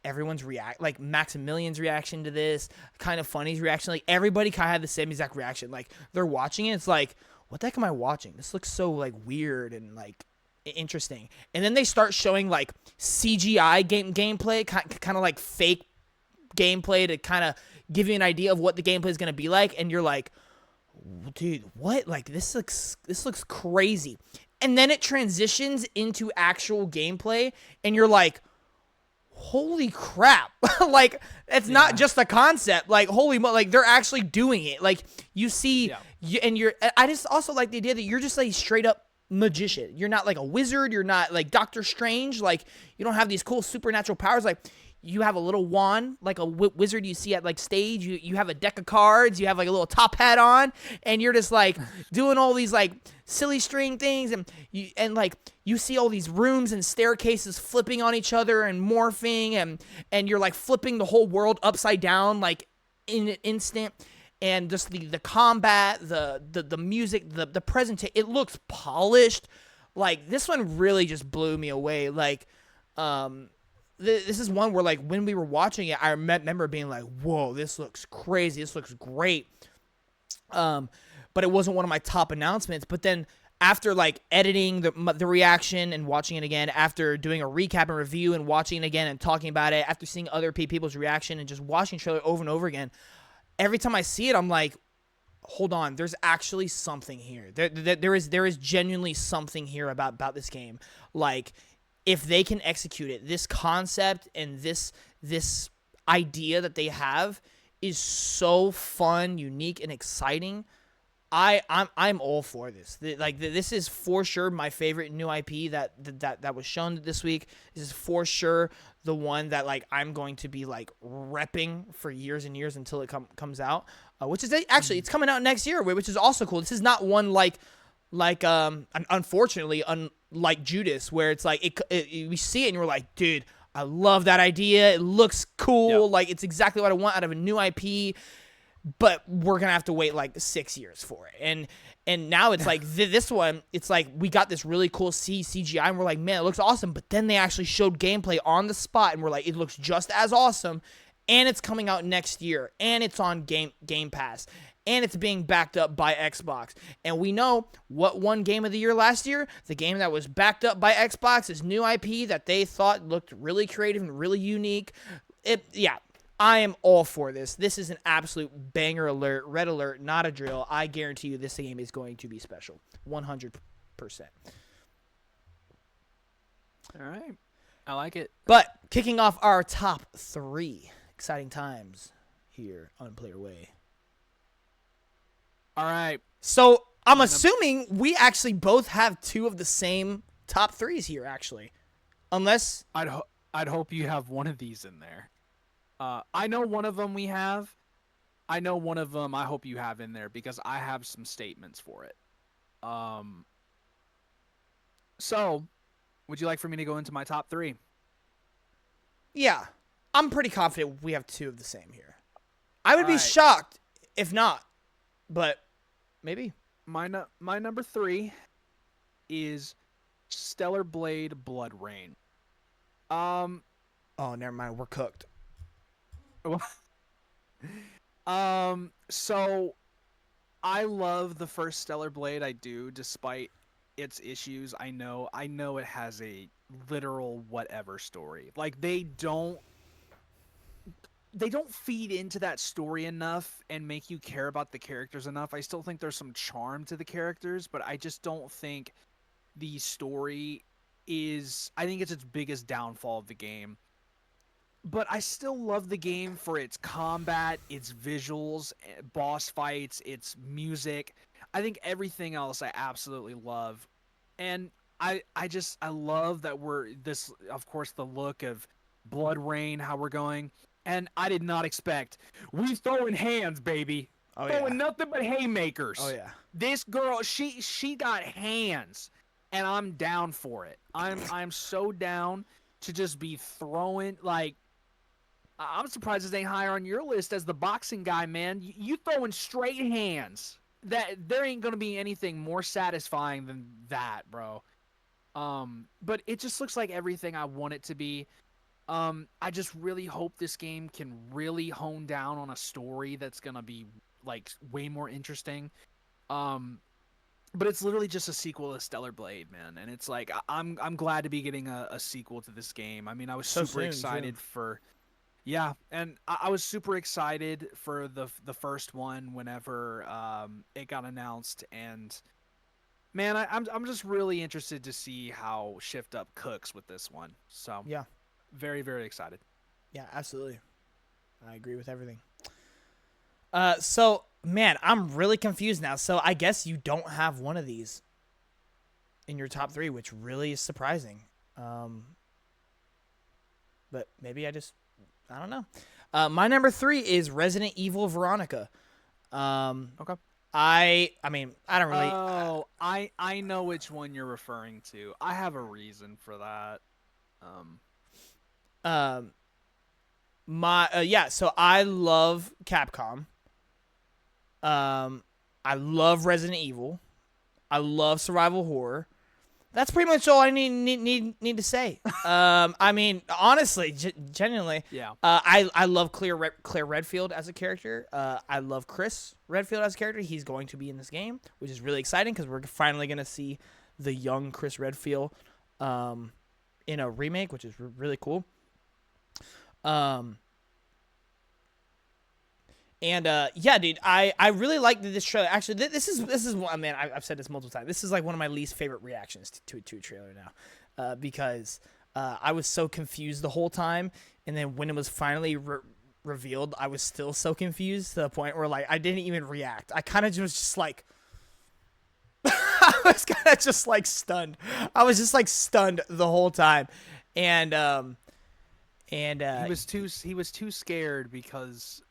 everyone's like Maximilian's reaction to this, kind of Funny's reaction. Like, everybody kind of had the same exact reaction. Like, they're watching it, it's like, what the heck am I watching? This looks so like weird and like interesting. And then they start showing like CGI gameplay, kind of like fake gameplay to kind of give you an idea of what the gameplay is going to be like, and you're like, dude, what? Like, this looks crazy. And then it transitions into actual gameplay, and you're like, holy crap. Like, it's not just a concept. Like, holy like, they're actually doing it. Like, you see, I just also like the idea that you're just like straight up magician. You're not like a wizard. You're not like Doctor Strange. Like, you don't have these cool supernatural powers. Like, you have a little wand, like a wizard you see at like stage. You have a deck of cards. You have like a little top hat on, and you're just like doing all these like silly string things, and you see all these rooms and staircases flipping on each other and morphing, and you're like flipping the whole world upside down like in an instant. And just the combat, the music, the presentation, it looks polished. Like, this one really just blew me away. Like, this is one where, like, when we were watching it, I remember being like, whoa, this looks crazy. This looks great. But it wasn't one of my top announcements. But then after, like, editing the reaction and watching it again, after doing a recap and review and watching it again and talking about it, after seeing other people's reaction and just watching the trailer over and over again, every time I see it, I'm like, hold on, there's actually something here. There is genuinely something here about this game. Like, if they can execute it, this concept and this idea that they have is so fun, unique, and exciting. I'm all for this. This is for sure my favorite new IP that was shown this week. This is for sure the one that, like, I'm going to be like repping for years and years until it comes out. Which is actually, it's coming out next year, which is also cool. This is not one like unfortunately, unlike Judas, where it's like we see it and we're like, dude, I love that idea. It looks cool. Yep. Like, it's exactly what I want out of a new IP. But we're gonna have to wait like 6 years for it. And now it's like this one. It's like we got this really cool CGI, and we're like, man, it looks awesome. But then they actually showed gameplay on the spot, and we're like, it looks just as awesome. And it's coming out next year, and it's on Game Pass, and it's being backed up by Xbox. And we know what won Game of the Year last year. The game that was backed up by Xbox is new IP that they thought looked really creative and really unique. I am all for this. This is an absolute banger alert, red alert, not a drill. I guarantee you this game is going to be special. 100%. All right. I like it. But kicking off our top 3 exciting times here on Player Way. All right. So I'm assuming we actually both have 2 of the same top 3s here, actually. Unless... I'd hope you have one of these in there. I know one of them we have. I know one of them I hope you have in there because I have some statements for it. So, would you like for me to go into my top 3? Yeah. I'm pretty confident we have 2 of the same here. I would be shocked if not, but maybe. My number 3 is Stellar Blade Blood Rain. Oh, never mind. We're cooked. So I love the first Stellar Blade. I do, despite its issues. I know it has a literal whatever story. Like, they don't feed into that story enough and make you care about the characters enough. I still think there's some charm to the characters, but I just don't think the story is... I think it's its biggest downfall of the game. But I still love the game for its combat, its visuals, boss fights, its music. I think everything else I absolutely love. And I love that we're this, of course, the look of Blood Rain, how we're going. and I did not expect. We throwing hands, baby. Oh, Throwing yeah. nothing but haymakers. Oh, yeah. This girl, she got hands, and I'm down for it. I'm so down to just be throwing like. I'm surprised this ain't higher on your list as the boxing guy, man. You throwing straight hands. That there ain't gonna be anything more satisfying than that, bro. But it just looks like everything I want it to be. I just really hope this game can really hone down on a story that's gonna be like way more interesting. But it's literally just a sequel to Stellar Blade, man, and it's like I'm glad to be getting a sequel to this game. I mean, I was So super soon, excited too. for. Yeah, and I was super excited for the first one whenever it got announced, and man, I'm just really interested to see how Shift Up cooks with this one. So Yeah. very very excited. Yeah, absolutely. I agree with everything. So, man, I'm really confused now. So, I guess you don't have one of these in your top 3, which really is surprising. But maybe I don't know. My number 3 is Resident Evil Veronica. Okay. I mean, I don't really. Oh, I know which one you're referring to. I have a reason for that. So I love Capcom. I love Resident Evil. I love survival horror. That's pretty much all I need to say. I mean, honestly, genuinely, Yeah. I love Claire Redfield as a character. I love Chris Redfield as a character. He's going to be in this game, which is really exciting because we're finally going to see the young Chris Redfield in a remake, which is really cool. Yeah, dude, I really like this trailer. Actually, this is one, man. I've said this multiple times. This is like one of my least favorite reactions to a trailer now, because I was so confused the whole time, and then when it was finally revealed, I was still so confused to the point where like I didn't even react. I kind of just like. I was kind of just like stunned. I was just like stunned the whole time, and he was too scared because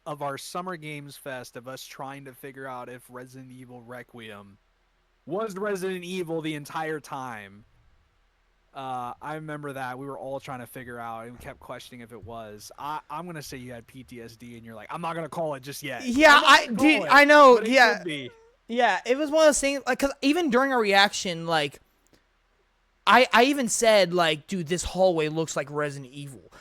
of our Summer Games Fest of us trying to figure out if Resident Evil Requiem was Resident Evil the entire time. I remember that we were all trying to figure out and we kept questioning if it was. I'm gonna say you had PTSD and you're like, I'm not gonna call it just yet. Yeah, I know. But it Yeah, could be. Yeah, it was one of those things, like, because even during our reaction, like, I even said, like, dude, this hallway looks like Resident Evil.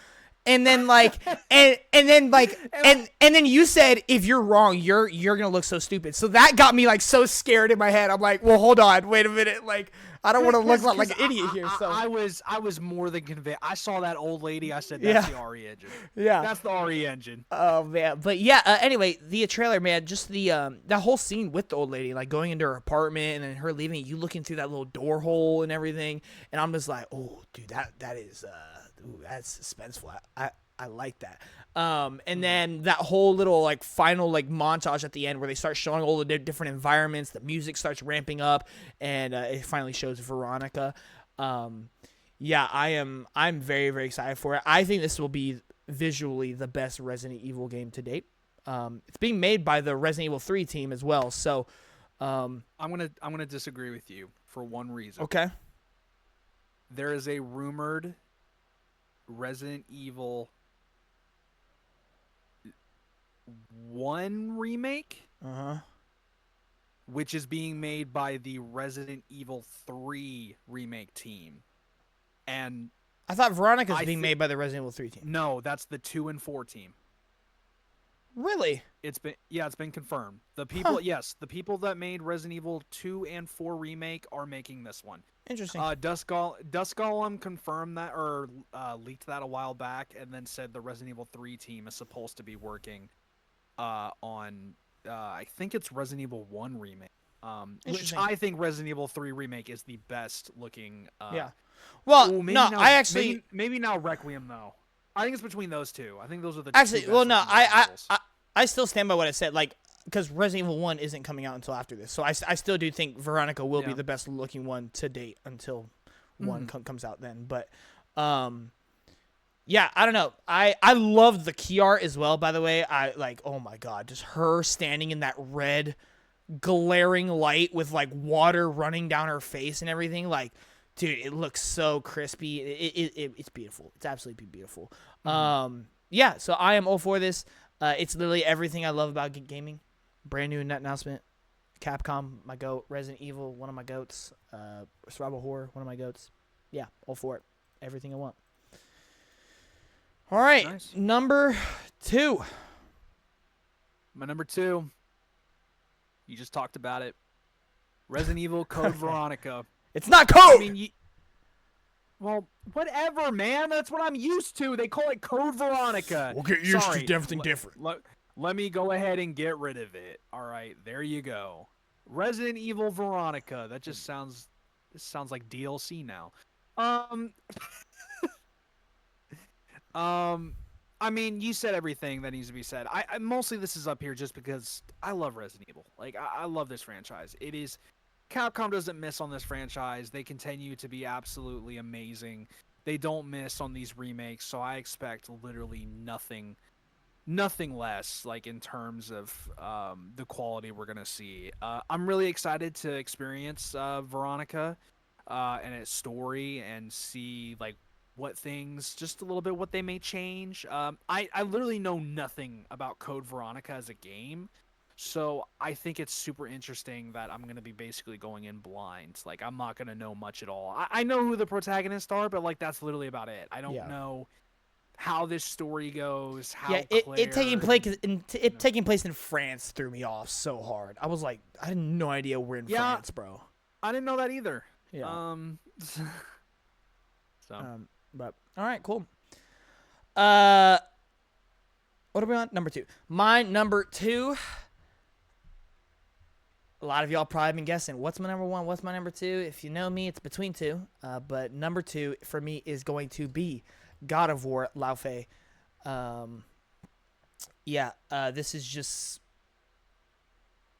And then, like, and then you said, if you're wrong, you're going to look so stupid. So that got me, like, so scared in my head. I'm like, well, hold on, wait a minute. Like, I don't want to look like an idiot here. So I was more than convinced. I saw that old lady. I said, that's the RE engine. Yeah. That's the RE engine. Oh, man. But, yeah, anyway, the trailer, man, just that whole scene with the old lady, like, going into her apartment and then her leaving, you looking through that little door hole and everything. And I'm just like, oh, dude, that is, that's suspenseful. I like that. And then that whole little, like, final, like, montage at the end where they start showing all the different environments, the music starts ramping up, and it finally shows Veronica. Yeah, I'm very, very excited for it. I think this will be visually the best Resident Evil game to date. It's being made by the Resident Evil 3 team as well, so I'm gonna disagree with you for one reason. okay. There is a rumored Resident Evil 1 remake, which is being made by the Resident Evil 3 remake team. And I thought Veronica's being made by the Resident Evil 3 team. no, that's the 2 and 4 team. Really? It's been confirmed. The people, the people that made Resident Evil 2 and 4 remake are making this one. Interesting. Dusk Golem confirmed that or leaked that a while back, and then said the Resident Evil 3 team is supposed to be working on I think it's Resident Evil 1 remake. Which I think Resident Evil 3 remake is the best looking. Yeah. Well, no, now, I actually maybe now Requiem though. I think it's between those two. I think those are the actually. two Well, best no, looking I still stand by what I said. Like, because Resident Evil 1 isn't coming out until after this, so I still do think Veronica will be the best looking one to date until one comes out then. But Yeah, I don't know. I love the key art as well, by the way. I like, oh my god, just her standing in that red glaring light with like water running down her face and everything. Like, dude, it looks so crispy. It's beautiful. It's absolutely beautiful. Yeah, so I am all for this. It's literally everything I love about gaming. Brand new announcement. Capcom, my goat. Resident Evil, one of my goats. Survival horror, one of my goats. Yeah, all for it. Everything I want. All right, Nice. number 2. My number 2. You just talked about it. Resident Evil Code Veronica. It's not code. I mean, well, whatever, man. That's what I'm used to. They call it Code Veronica. We'll get used Sorry, to everything different. Let me go ahead and get rid of it. All right, there you go. Resident Evil Veronica. That just sounds. This sounds like DLC now. I mean, you said everything that needs to be said. I mostly this is up here just because I love Resident Evil. Like I love this franchise. It is Capcom doesn't miss on this franchise. They continue to be absolutely amazing. They don't miss on these remakes, so I expect literally nothing less, like in terms of the quality we're gonna see. I'm really excited to experience Veronica and its story and see like what things, just a little bit what they may change. I literally know nothing about Code Veronica as a game, so I think it's super interesting that I'm going to be basically going in blind. Like, I'm not going to know much at all. I know who the protagonists are, but like that's literally about it. I don't know how this story goes, how it taking place in France threw me off so hard. I was like, I had no idea we're in France, bro. I didn't know that either. Yeah. So But all right, cool. What are we on? Number 2. My number 2. A lot of y'all probably been guessing. What's my number 1? What's my number 2? If you know me, it's between 2. But number 2 for me is going to be God of War Lao Fei. This is just,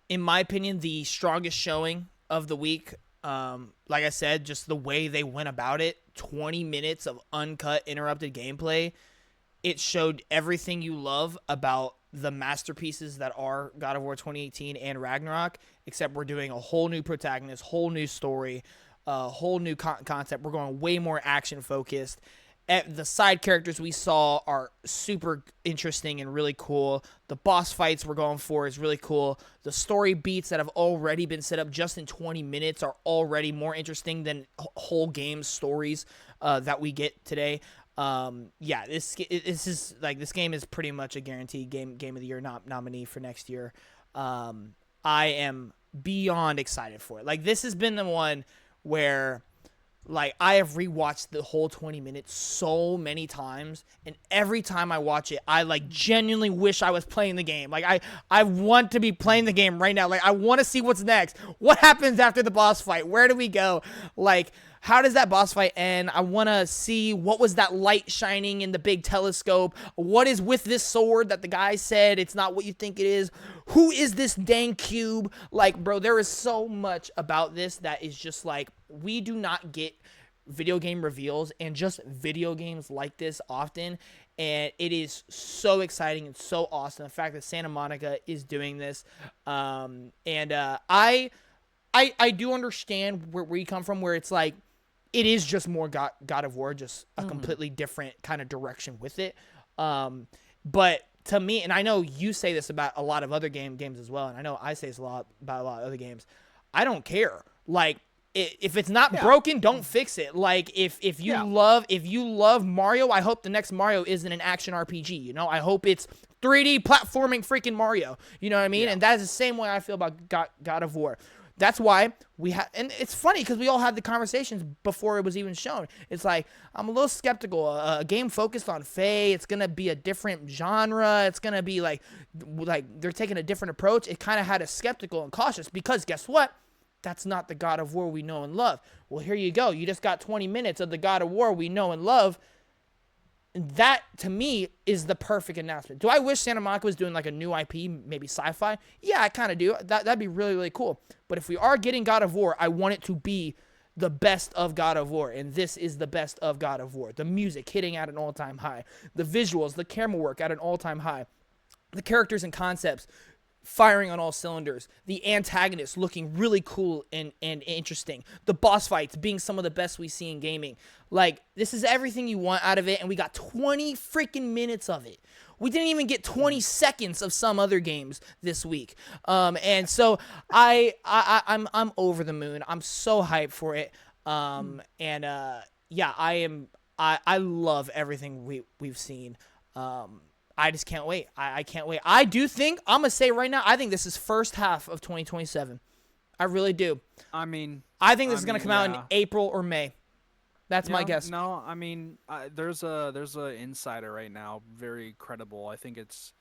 in my opinion, the strongest showing of the week. Like I said, just the way they went about it, 20 minutes of uncut, interrupted gameplay. It showed everything you love about the masterpieces that are God of War 2018 and Ragnarok, except we're doing a whole new protagonist, whole new story, whole new concept. We're going way more action-focused. The side characters we saw are super interesting and really cool. The boss fights we're going for is really cool. The story beats that have already been set up just in 20 minutes are already more interesting than whole game stories that we get today. This game is pretty much a guaranteed game of the year nominee for next year. I am beyond excited for it. Like, this has been the one where, like, I have rewatched the whole 20 minutes so many times, and every time I watch it, I, like, genuinely wish I was playing the game. Like, I want to be playing the game right now. Like, I want to see what's next. What happens after the boss fight? Where do we go? Like, how does that boss fight end? I want to see what was that light shining in the big telescope. What is with this sword that the guy said it's not what you think it is? Who is this dang cube? Like, bro, there is so much about this that is just like, we do not get video game reveals and just video games like this often. And it is so exciting and so awesome. The fact that Santa Monica is doing this. I do understand where you come from, where it's like, it is just more God of War, just a completely different kind of direction with it. But to me, and I know you say this about a lot of other games as well, and I know I say this about a lot of other games, I don't care. Like, if it's not broken, don't fix it. Like, if you love Mario, I hope the next Mario isn't an action RPG. You know, I hope it's 3D platforming freaking Mario. You know what I mean? Yeah. And that is the same way I feel about God of War. That's why we have, and it's funny because we all had the conversations before it was even shown. It's like, I'm a little skeptical. A game focused on Faye, it's going to be a different genre. It's going to be like they're taking a different approach. It kind of had us skeptical and cautious because guess what? That's not the God of War we know and love. Well, here you go. You just got 20 minutes of the God of War we know and love. That, to me, is the perfect announcement. Do I wish Santa Monica was doing like a new IP, maybe sci-fi? Yeah, I kind of do. That'd be really, really cool. But if we are getting God of War, I want it to be the best of God of War, and this is the best of God of War. The music hitting at an all-time high, the visuals, the camera work at an all-time high, the characters and concepts firing on all cylinders, the antagonists looking really cool and interesting, the boss fights being some of the best we see in gaming. Like, this is everything you want out of it, and we got 20 freaking minutes of it. We didn't even get 20 seconds of some other games this week. And so I'm over the moon. I'm so hyped for it. Yeah, I love everything we've seen. I just can't wait. I can't wait. I do think, I'm going to say right now, I think this is first half of 2027. I really do. I mean, I think this is going to come out in April or May. That's my guess. No, I mean, there's a insider right now, very credible. I think it's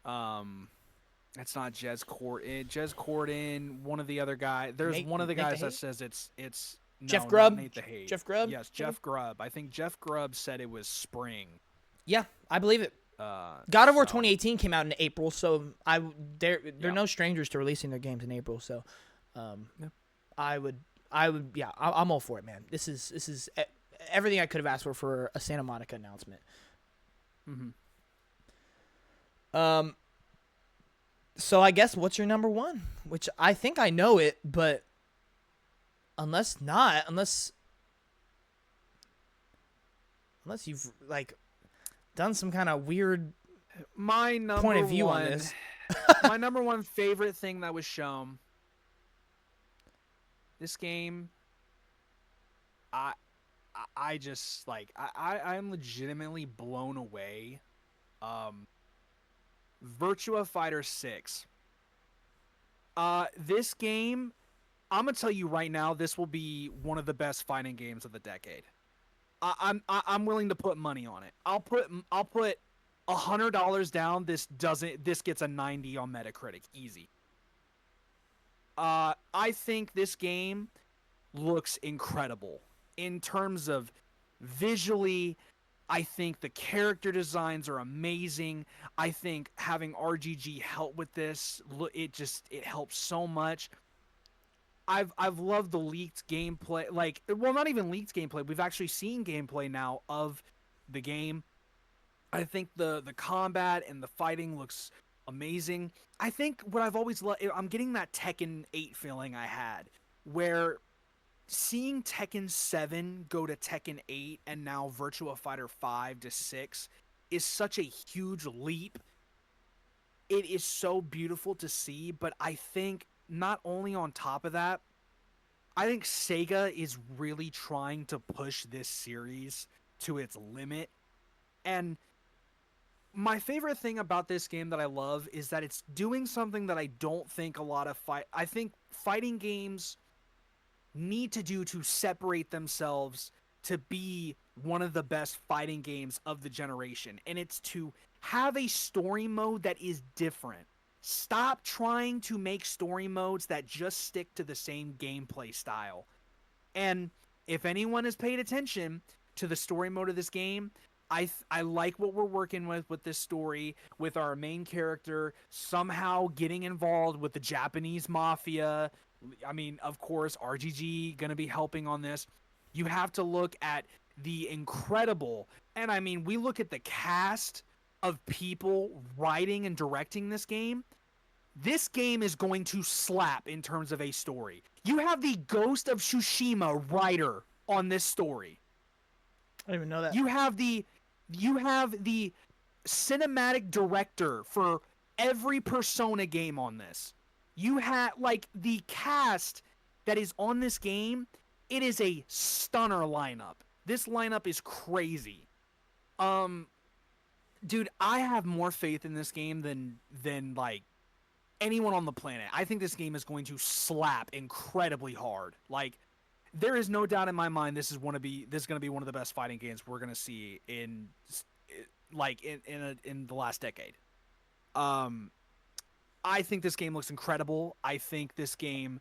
not Jez Corden, one of the other guys. There's one of the guys that says it's Jeff Grubb. Not Nate the Hate. Jeff Grubb. Yes, Jeff Grubb. I think Jeff Grubb said it was spring. Yeah, I believe it. God of War 2018 came out in April, so they're no strangers to releasing their games in April. So, I'm all for it, man. This is everything I could have asked for a Santa Monica announcement. Mm-hmm. So I guess what's your number one? Which I think I know it, but unless you've like done some kind of weird point of view on this. My number one favorite thing that was shown. This game, I just like I'm legitimately blown away. Virtua Fighter 6. This game, I'm gonna tell you right now, this will be one of the best fighting games of the decade. I'm willing to put money on it. I'll put $100 down. This gets a 90 on Metacritic, easy. I think this game looks incredible in terms of visually. I think the character designs are amazing. I think having RGG help with this, it helps so much. I've loved the leaked gameplay, not even leaked gameplay. We've actually seen gameplay now of the game. I think the combat and the fighting looks amazing. I think what I've always loved, I'm getting that Tekken 8 feeling I had, where seeing Tekken 7 go to Tekken 8 and now Virtua Fighter 5 to 6 is such a huge leap. It is so beautiful to see, but I think not only on top of that, I think Sega is really trying to push this series to its limit. And my favorite thing about this game that I love is that it's doing something that I don't think a lot of I think fighting games need to do to separate themselves to be one of the best fighting games of the generation. And it's to have a story mode that is different. Stop trying to make story modes that just stick to the same gameplay style. And if anyone has paid attention to the story mode of this game, I like what we're working with this story, with our main character somehow getting involved with the Japanese mafia. I mean, of course, RGG going to be helping on this. You have to look at the incredible, and I mean, we look at the cast of people writing and directing this game. This game is going to slap in terms of a story. You have the Ghost of Tsushima writer on this story. I didn't even know that. You have the cinematic director for every Persona game on this. You have, the cast that is on this game, it is a stunner lineup. This lineup is crazy. Dude, I have more faith in this game than anyone on the planet. I think this game is going to slap incredibly hard. There is no doubt in my mind this is going to be one of the best fighting games we're going to see in the last decade. I think this game looks incredible. I think this game,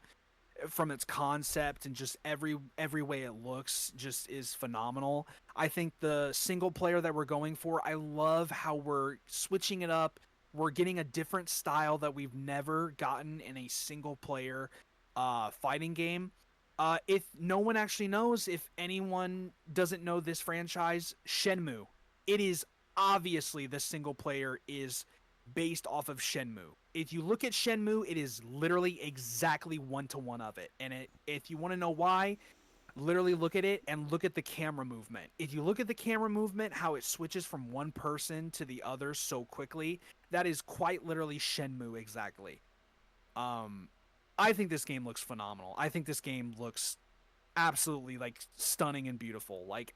from its concept and just every way it looks, just is phenomenal. I think the single player that we're going for, I love how we're switching it up. We're getting a different style that we've never gotten in a single player fighting game. If no one actually knows, if anyone doesn't know this franchise, Shenmue, it is obviously the single player is based off of Shenmue. If you look at Shenmue, it is literally exactly one-to-one of it. And if you want to know why, literally look at it and look at the camera movement. If you look at the camera movement, how it switches from one person to the other so quickly, that is quite literally Shenmue exactly. I think this game looks phenomenal. I think this game looks absolutely like stunning and beautiful. Like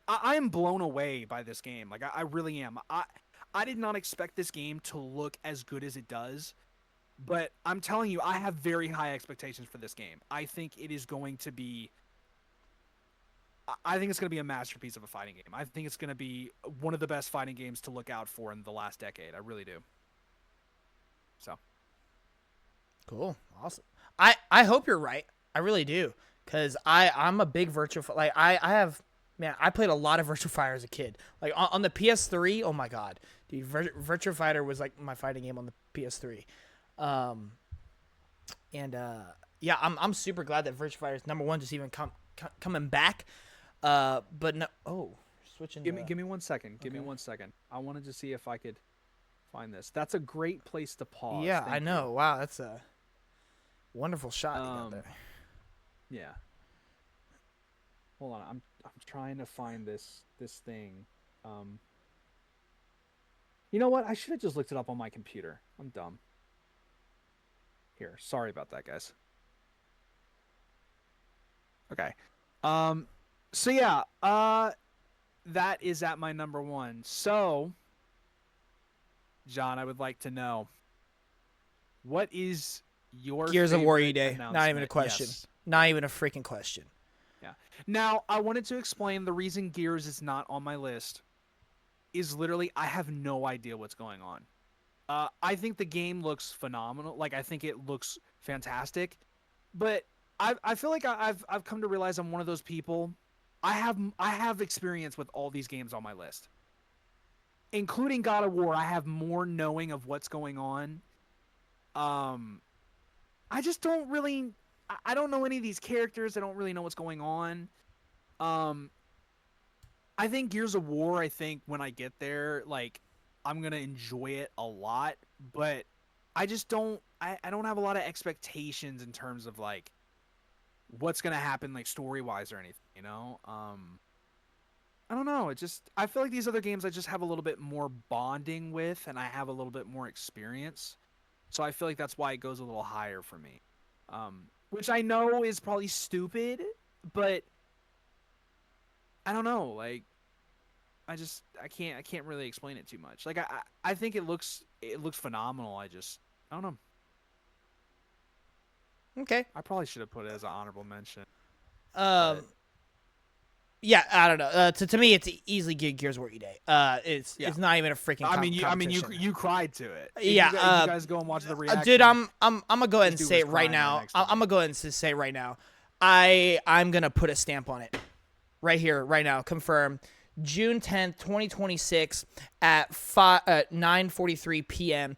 I am blown away by this game. Like I really am. I did not expect this game to look as good as it does. But I'm telling you, I have very high expectations for this game. I think it is going to be I think it's going to be a masterpiece of a fighting game. I think it's going to be one of the best fighting games to look out for in the last decade. I really do. So. Cool. Awesome. I hope you're right. I really do. Because I'm a big Virtua... Like, I have... Man, I played a lot of Virtua Fighter as a kid. Like, on the PS3, oh my god. Dude, Virtua Fighter was, like, my fighting game on the PS3. Yeah, I'm super glad that Virtua Fighter is number one, just even coming back. But no, switching. Give me 1 second. Give me 1 second. I wanted to see if I could find this. That's a great place to pause. Yeah, Thank I know. you. Wow, that's a wonderful shot you got there. Yeah. Hold on. I'm trying to find this thing. You know what? I should have just looked it up on my computer. I'm dumb. Here. Sorry about that, guys. Okay. So yeah, that is at my number one. So, John, I would like to know, what is your Gears of War favorite E-Day? Not even a announcement? question. Yes. Not even a freaking question. Yeah. Now, I wanted to explain the reason Gears is not on my list is literally I have no idea what's going on. I think the game looks phenomenal. Like, I think it looks fantastic, but I feel like I've come to realize I'm one of those people. I have experience with all these games on my list, including God of War. I have more knowing of what's going on. I just don't really. I don't know any of these characters. I don't really know what's going on. I think Gears of War. I think when I get there, like, I'm gonna enjoy it a lot, but I just don't. I don't have a lot of expectations in terms of like what's gonna happen, like story wise or anything, you know. I don't know. I feel like these other games I just have a little bit more bonding with, and I have a little bit more experience, so I feel like that's why it goes a little higher for me. Which I know is probably stupid, but I don't know. Like, I can't really explain it too much. Like, I think it looks phenomenal. I don't know. Okay. I probably should have put it as an honorable mention. Yeah, I don't know. To me, it's easily Gears of War E-Day. It's not even a freaking. You cried to it. Yeah. You guys go and watch the reaction. Dude, I'm gonna go ahead and say it right now. I'm gonna go ahead and say right now. I'm gonna put a stamp on it, right here, right now. Confirm. June 10th, 2026 at 9:43 p.m.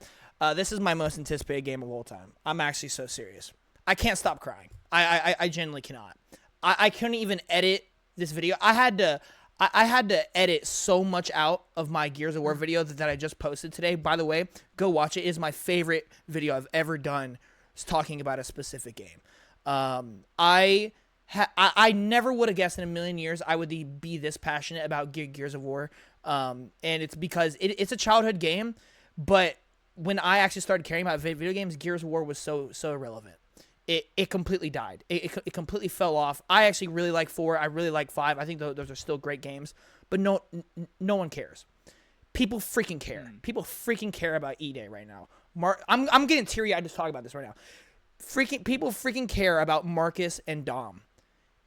This is my most anticipated game of all time. I'm actually so serious. I can't stop crying. I genuinely cannot. I couldn't even edit this video. I had to edit so much out of my Gears of War video that I just posted today. By the way, go watch it. It is my favorite video I've ever done. It's talking about a specific game. I never would have guessed in a million years I would be this passionate about Gears of War. And it's because it's a childhood game, but when I actually started caring about video games, Gears of War was so irrelevant. It completely died. It completely fell off. I actually really like 4. I really like 5. I think those are still great games, but no one cares. People freaking care. People freaking care about E-Day right now. I'm getting teary-eyed just talking about this right now. People freaking care about Marcus and Dom,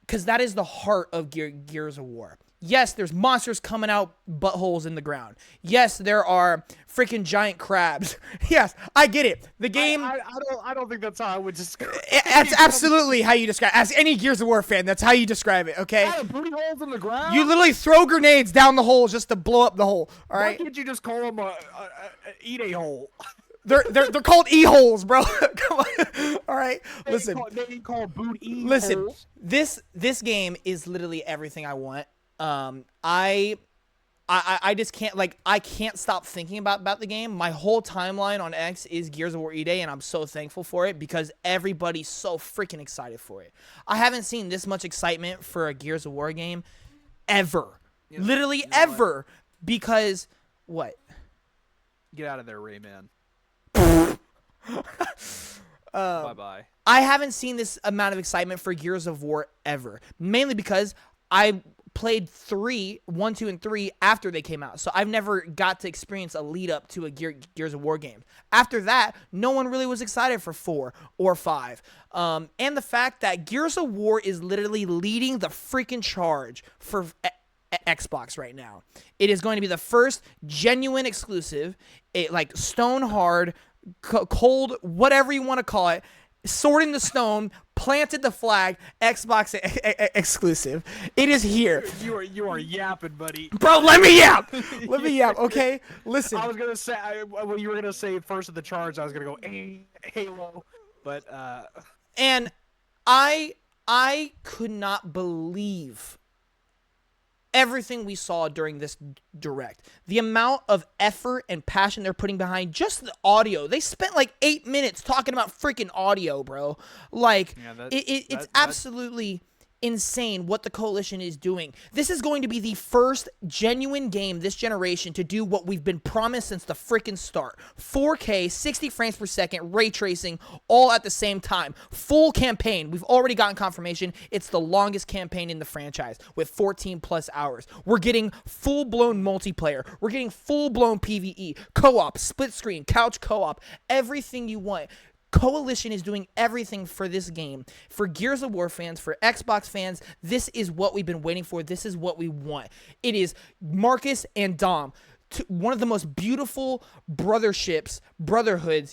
because that is the heart of Gears of War. Yes, there's monsters coming out buttholes in the ground. Yes, there are freaking giant crabs. Yes, I get it. The game. I don't think that's how I would describe it. That's absolutely how you describe it. As any Gears of War fan, that's how you describe it, okay? Yeah, booty holes in the ground? You literally throw grenades down the hole just to blow up the hole, all right? Why can't you just call them a E-Day hole? They're called e-holes, bro. Come on. All right. Listen. They ain't called boot e-holes. Listen. This game is literally everything I want. I just can't, like, I can't stop thinking about the game. My whole timeline on X is Gears of War E-Day, and I'm so thankful for it because everybody's so freaking excited for it. I haven't seen this much excitement for a Gears of War game ever. Literally ever. What? Because, what? Get out of there, Rayman. Bye-bye. I haven't seen this amount of excitement for Gears of War ever. Mainly because I played 1, 2, and 3 after they came out. So I've never got to experience a lead up to a Gears of War game. After that, no one really was excited for 4 or 5. And the fact that Gears of War is literally leading the freaking charge for Xbox right now. It is going to be the first genuine exclusive, like stone hard, cold, whatever you want to call it, sword in the stone, planted the flag, Xbox exclusive. It is here. You are yapping, buddy. Bro, let me yap. Let me yap, okay? Listen. I was gonna say when you were gonna say first of the charge, I was gonna go Halo, but And I could not believe everything we saw during this direct. The amount of effort and passion they're putting behind just the audio. They spent like 8 minutes talking about freaking audio, bro. Like, it's absolutely insane what the Coalition is doing. This is going to be the first genuine game this generation to do what we've been promised since the freaking start. 4K, 60 frames per second, ray tracing, all at the same time. Full campaign. We've already gotten confirmation. It's the longest campaign in the franchise with 14 plus hours. We're getting full-blown multiplayer. We're getting full-blown PvE, co-op, split screen, couch co-op, everything you want. Coalition is doing everything for this game. For Gears of War fans, for Xbox fans, this is what we've been waiting for. This is what we want. It is Marcus and Dom, one of the most beautiful brotherhoods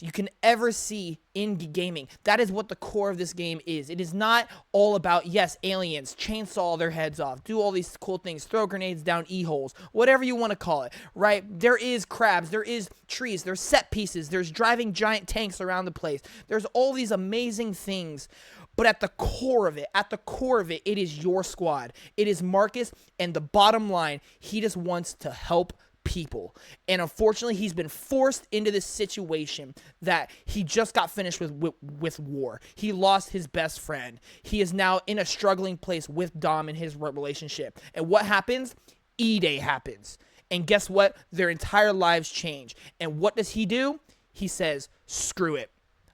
you can ever see in gaming. That is what the core of this game is. It is not all about, yes, aliens, chainsaw their heads off, do all these cool things, throw grenades down e-holes, whatever you want to call it, right? There is crabs, there is trees, there's set pieces, there's driving giant tanks around the place. There's all these amazing things. But at the core of it, it is your squad. It is Marcus, and the bottom line, he just wants to help people. And unfortunately, he's been forced into this situation that he just got finished with war. He lost his best friend. He is now in a struggling place with Dom in his relationship. And what happens? E-Day happens. And guess what? Their entire lives change. And what does he do? He says, screw it.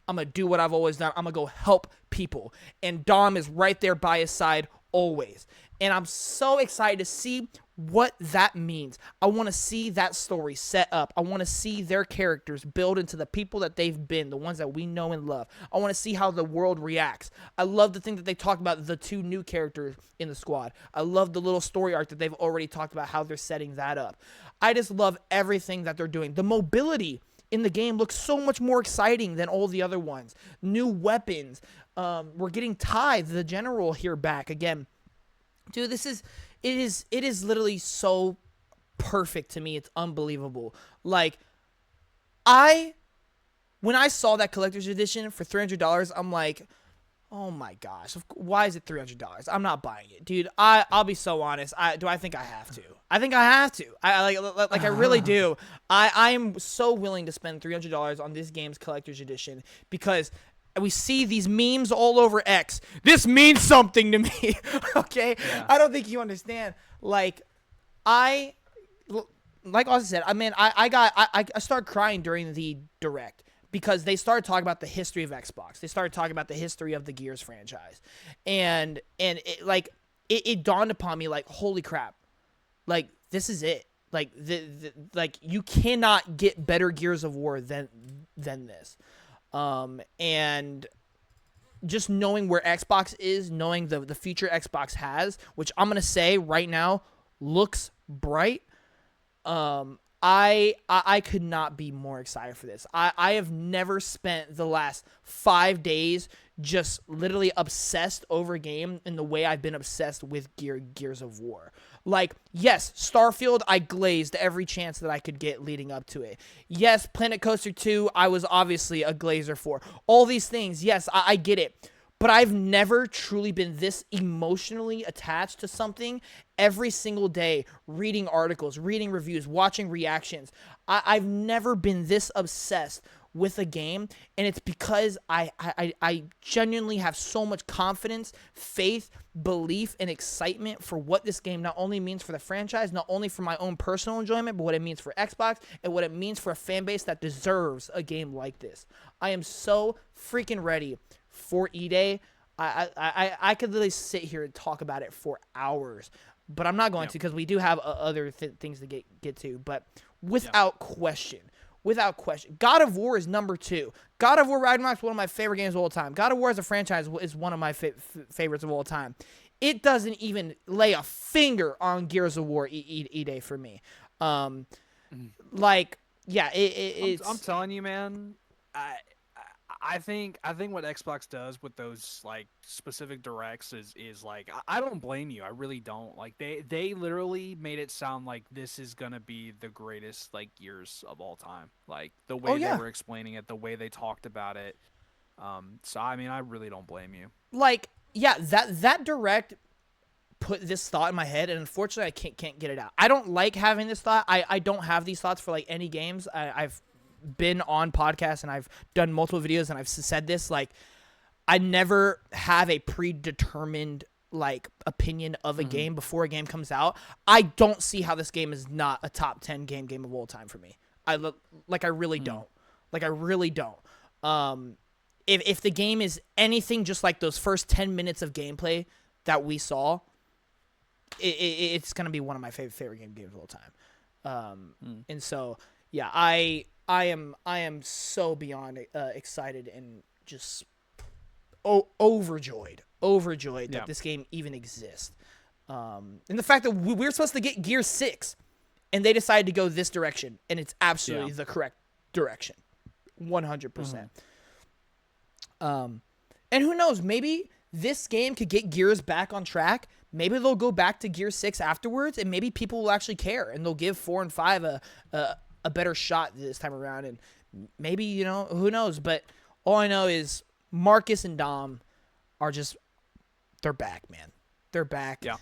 I'm going to do what I've always done. I'm going to go help people. And Dom is right there by his side always. And I'm so excited to see what that means. I want to see that story set up. I want to see their characters build into the people that they've been, the ones that we know and love. I want to see how the world reacts. I love the thing that they talked about, the 2 new characters in the squad. I love the little story arc that they've already talked about, how they're setting that up. I just love everything that they're doing. The mobility in the game looks so much more exciting than all the other ones. New weapons. We're getting Ty, the general, here back again. Dude, it is literally so perfect to me. It's unbelievable. Like, when I saw that collector's edition for $300, I'm like, oh my gosh, why is it $300? I'm not buying it, dude. I'll be so honest. I think I have to. I think I have to. I really do. I am so willing to spend $300 on this game's collector's edition because we see these memes all over X. This means something to me. Okay? Yeah. I don't think you understand. Like I said, I mean, I started crying during the direct because they started talking about the history of Xbox. They started talking about the history of the Gears franchise. And it dawned upon me like, holy crap. Like, this is it. Like like you cannot get better Gears of War than this. And just knowing where Xbox is, knowing the future Xbox has, which I'm going to say right now looks bright. I could not be more excited for this. I have never spent the last 5 days just literally obsessed over a game in the way I've been obsessed with Gears of War. Like, yes, Starfield, I glazed every chance that I could get leading up to it. Yes, Planet Coaster 2, I was obviously a glazer for. All these things, yes, I get it. But I've never truly been this emotionally attached to something every single day, reading articles, reading reviews, watching reactions. I've never been this obsessed with a game, and it's because I genuinely have so much confidence, faith, belief, and excitement for what this game not only means for the franchise, not only for my own personal enjoyment, but what it means for Xbox and what it means for a fan base that deserves a game like this. I am so freaking ready for E-Day. I could literally sit here and talk about it for hours, but I'm not going to because we do have other things to get to. But without question, God of War is number 2. God of War Ragnarok is one of my favorite games of all time. God of War as a franchise is one of my favorites of all time. It doesn't even lay a finger on Gears of War E-Day for me. Like, yeah, it's... I'm telling you, man. I think what Xbox does with those like specific directs is like I don't blame you. I really don't. Like they literally made it sound like this is gonna be the greatest like years of all time. Like the way they were explaining it, the way they talked about it. So I mean, I really don't blame you. Like, yeah, that direct put this thought in my head, and unfortunately I can't get it out. I don't like having this thought. I don't have these thoughts for like any games. I've been on podcasts and I've done multiple videos and I've said this, like, I never have a predetermined like opinion of a game before a game comes out. I don't see how this game is not a top 10 game of all time for me. I really don't. Like, I really don't. If the game is anything just like those first 10 minutes of gameplay that we saw, it's gonna be one of my favorite games of all time. And so yeah, I am so beyond excited and just overjoyed that this game even exists. And the fact that we were supposed to get Gear 6 and they decided to go this direction, and it's absolutely the correct direction. 100%. And who knows, maybe this game could get Gears back on track. Maybe they'll go back to Gear 6 afterwards, and maybe people will actually care, and they'll give 4 and 5 a better shot this time around. And maybe, you know, who knows? But all I know is Marcus and Dom are just, they're back, man. They're back. Yeah.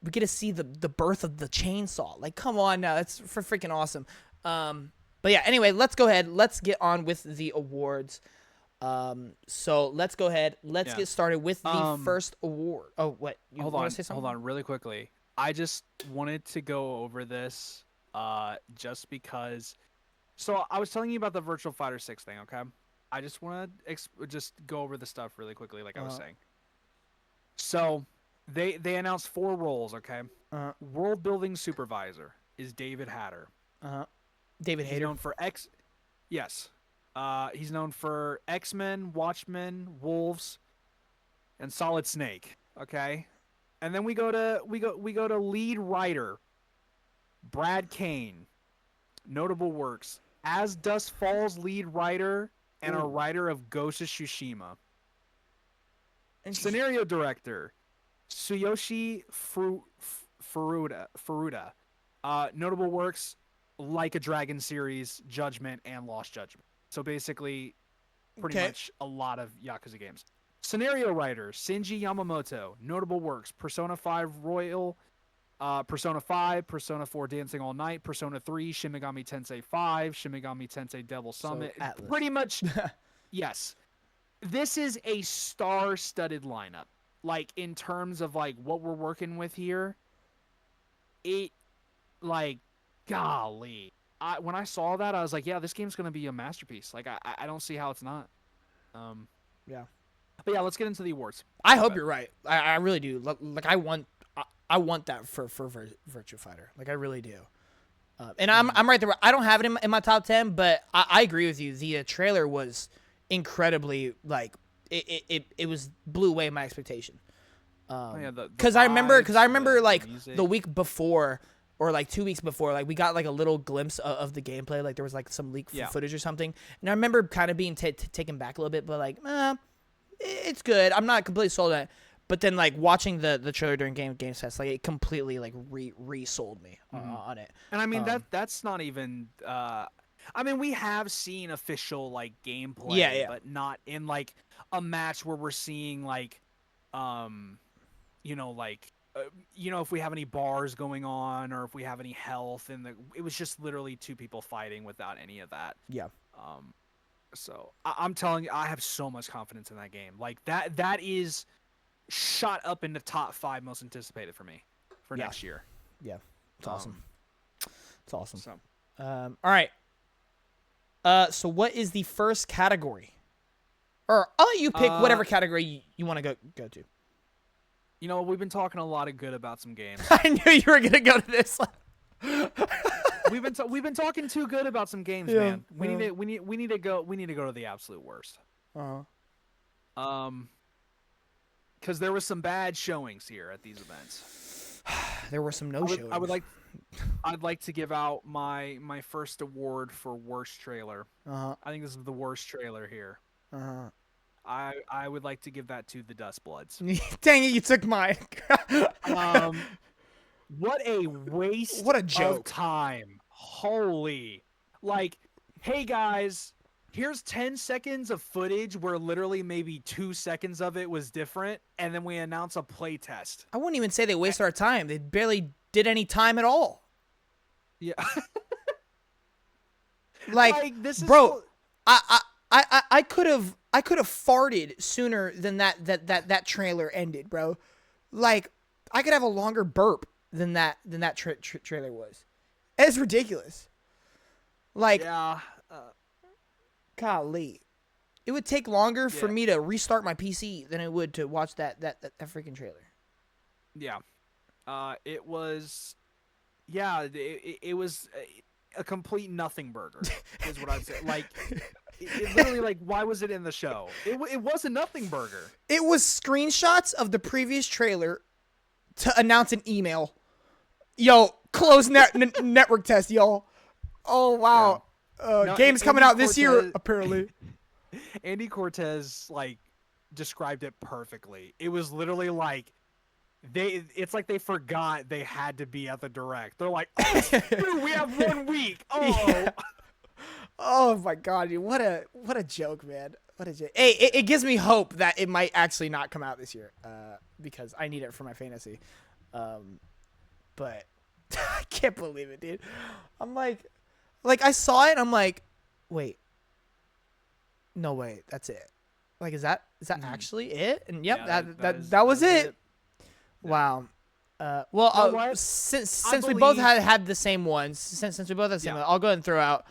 We get to see the birth of the chainsaw. Like, come on now. That's freaking awesome. But yeah, anyway, let's go ahead. Let's get on with the awards. So let's go ahead. Let's get started with the first award. Oh, what? You want to say something? Hold on, really quickly. I just wanted to go over this, just because. So I was telling you about the Virtual Fighter 6 thing, okay? I just want to just go over the stuff really quickly, like I was saying. So they announced 4 roles, okay? World Building Supervisor is David Hatter. David Hatter. He's known for Yes. He's known for X-Men, Watchmen, Wolves, and Solid Snake. Okay, and then we go to lead writer, Brad Kane. Notable works: As Dusk Falls lead writer and a writer of Ghost of Tsushima. And scenario director, Tsuyoshi Furuta. Notable works: Like a Dragon series, Judgment, and Lost Judgment. So basically, pretty much a lot of Yakuza games. Scenario writer, Shinji Yamamoto. Notable works: Persona 5 Royal, Persona 5, Persona 4 Dancing All Night, Persona 3, Shin Megami Tensei 5, Shin Megami Tensei Devil Summit. So pretty much, yes. This is a star-studded lineup. Like, in terms of, like, what we're working with here, it, like, golly. When I saw that, I was like, yeah, this game's going to be a masterpiece. Like, I don't see how it's not. Yeah. But yeah, let's get into the awards. I hope you're right. I really do. Like, I want that for Virtua Fighter. Like, I really do. And I'm right there. I don't have it in my top 10, but I agree with you. The trailer was incredibly, like, it was blew away my expectation. Because I remember like the week before, or like 2 weeks before, like we got like a little glimpse of the gameplay. Like there was like some leak footage or something, and I remember kind of being taken back a little bit, but like, it's good. I'm not completely sold on it, But then like watching the trailer during Game Test, like it completely like re-sold me on it. And I mean that's not even. I mean, we have seen official like gameplay, Yeah. but not in like a match where we're seeing like, if we have any bars going on or if we have any health, and it was just literally two people fighting without any of that. Yeah. So I'm telling you, I have so much confidence in that game. Like that is shot up in the top 5 most anticipated for me for next year. Yeah. It's awesome. It's awesome. So. All right. So what is the first category? Or I'll let you pick whatever category you want to go to. You know, we've been talking a lot of good about some games. I knew you were gonna go to this. we've been talking too good about some games, man. We need to go to the absolute worst. Because there was some bad showings here at these events. There were some no-shows. I'd like to give out my first award for worst trailer. I think this is the worst trailer here. I would like to give that to the Dust Bloods. Dang it, you took mine. What a waste! What a joke! Of time. Holy, like, hey guys, here's 10 seconds of footage where literally maybe 2 seconds of it was different, and then we announce a play test. I wouldn't even say they wasted our time. They barely did any time at all. Yeah. like this is bro, I could have farted sooner than that trailer ended, bro. Like I could have a longer burp than that trailer was. It's ridiculous. Like, yeah. Golly, it would take longer for me to restart my PC than it would to watch that freaking trailer. Yeah. It was. Yeah, it was a complete nothing burger, is what I'd say. Like, it literally, like, why was it in the show? It was a nothing burger. It was screenshots of the previous trailer to announce an email. Yo, close network test, y'all. Oh, wow. Yeah. No, game's coming out this year, apparently. Andy Cortez, like, described it perfectly. It was literally like, it's like they forgot they had to be at the direct. They're like, oh, dude, we have 1 week. Oh. Yeah. Oh my God, dude. What a joke, man. What a joke. Hey, it gives me hope that it might actually not come out this year, because I need it for my fantasy. But I can't believe it, dude. I'm like I saw it, I'm like, wait. No way, that's it. Like, is that actually it? And yep, yeah, that was it. Yeah. Wow. Since we both had the same ones, since we both had the same one, I'll go ahead and throw out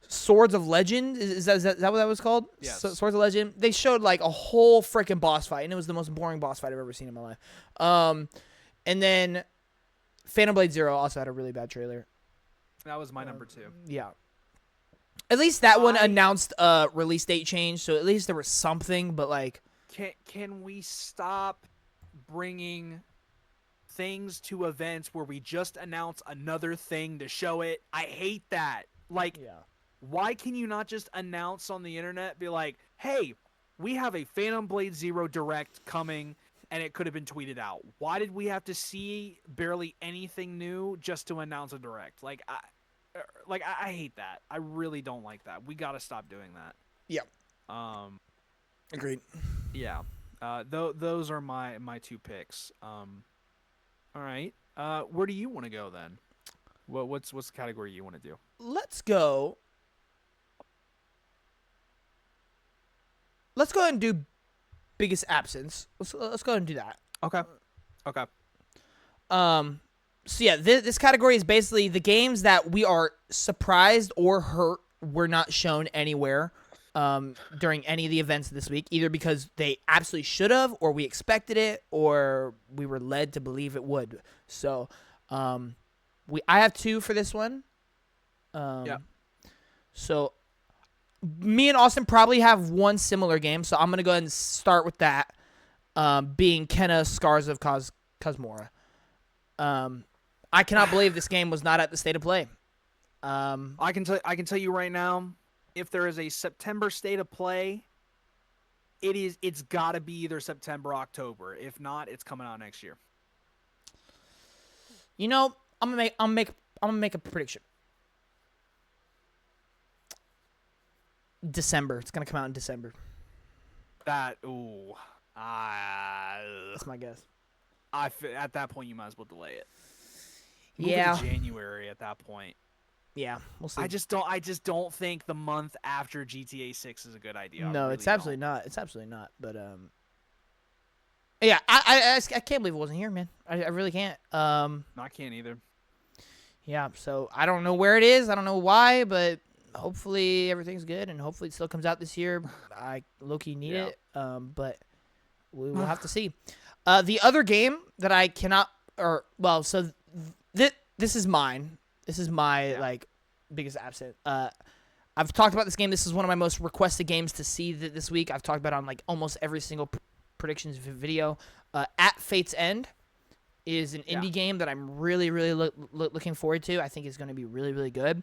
Swords of Legend. Is that what that was called? Yes. Swords of Legend. They showed like a whole freaking boss fight, and it was the most boring boss fight I've ever seen in my life. And then Phantom Blade Zero also had a really bad trailer. That was my number 2. Yeah. At least that one announced a release date change, so at least there was something. But like, can we stop bringing things to events where we just announce another thing to show it? I hate that. Like, why can you not just announce on the internet, be like, hey, we have a Phantom Blade Zero Direct coming, and it could have been tweeted out. Why did we have to see barely anything new just to announce a Direct? Like, I hate that. I really don't like that. We got to stop doing that. Yeah. Agreed. Yeah. Those are my 2 picks. All right. Where do you want to go then? What's the category you want to do? Let's go ahead and do biggest absence. Let's go ahead and do that. Okay. So yeah, this category is basically the games that we are surprised or hurt were not shown anywhere during any of the events this week, either because they absolutely should have, or we expected it, or we were led to believe it would. So I have 2 for this one. So me and Austin probably have one similar game, so I'm gonna go ahead and start with that, being Kenna Scars of Cosmora. I cannot believe this game was not at the State of Play. I can tell you right now, if there is a September State of Play, it's got to be either September, October. If not, it's coming out next year. You know, I'm gonna make a prediction. December. It's gonna come out in December. That's my guess. At that point, you might as well delay it. Move Yeah. it to January at that point. Yeah, we'll see. I just don't think the month after GTA 6 is a good idea. No, really it's absolutely not. It's absolutely not. But yeah, I can't believe it wasn't here, man. I really can't. I can't either. Yeah, so I don't know where it is. I don't know why, but hopefully everything's good, and hopefully it still comes out this year. I low-key need it, but we will have to see. The other game that I cannot, this is mine. This is my biggest absent. I've talked about this game. This is one of my most requested games to see this week. I've talked about it on almost every single predictions video. At Fate's End is an indie game that I'm really, really looking forward to. I think it's going to be really, really good.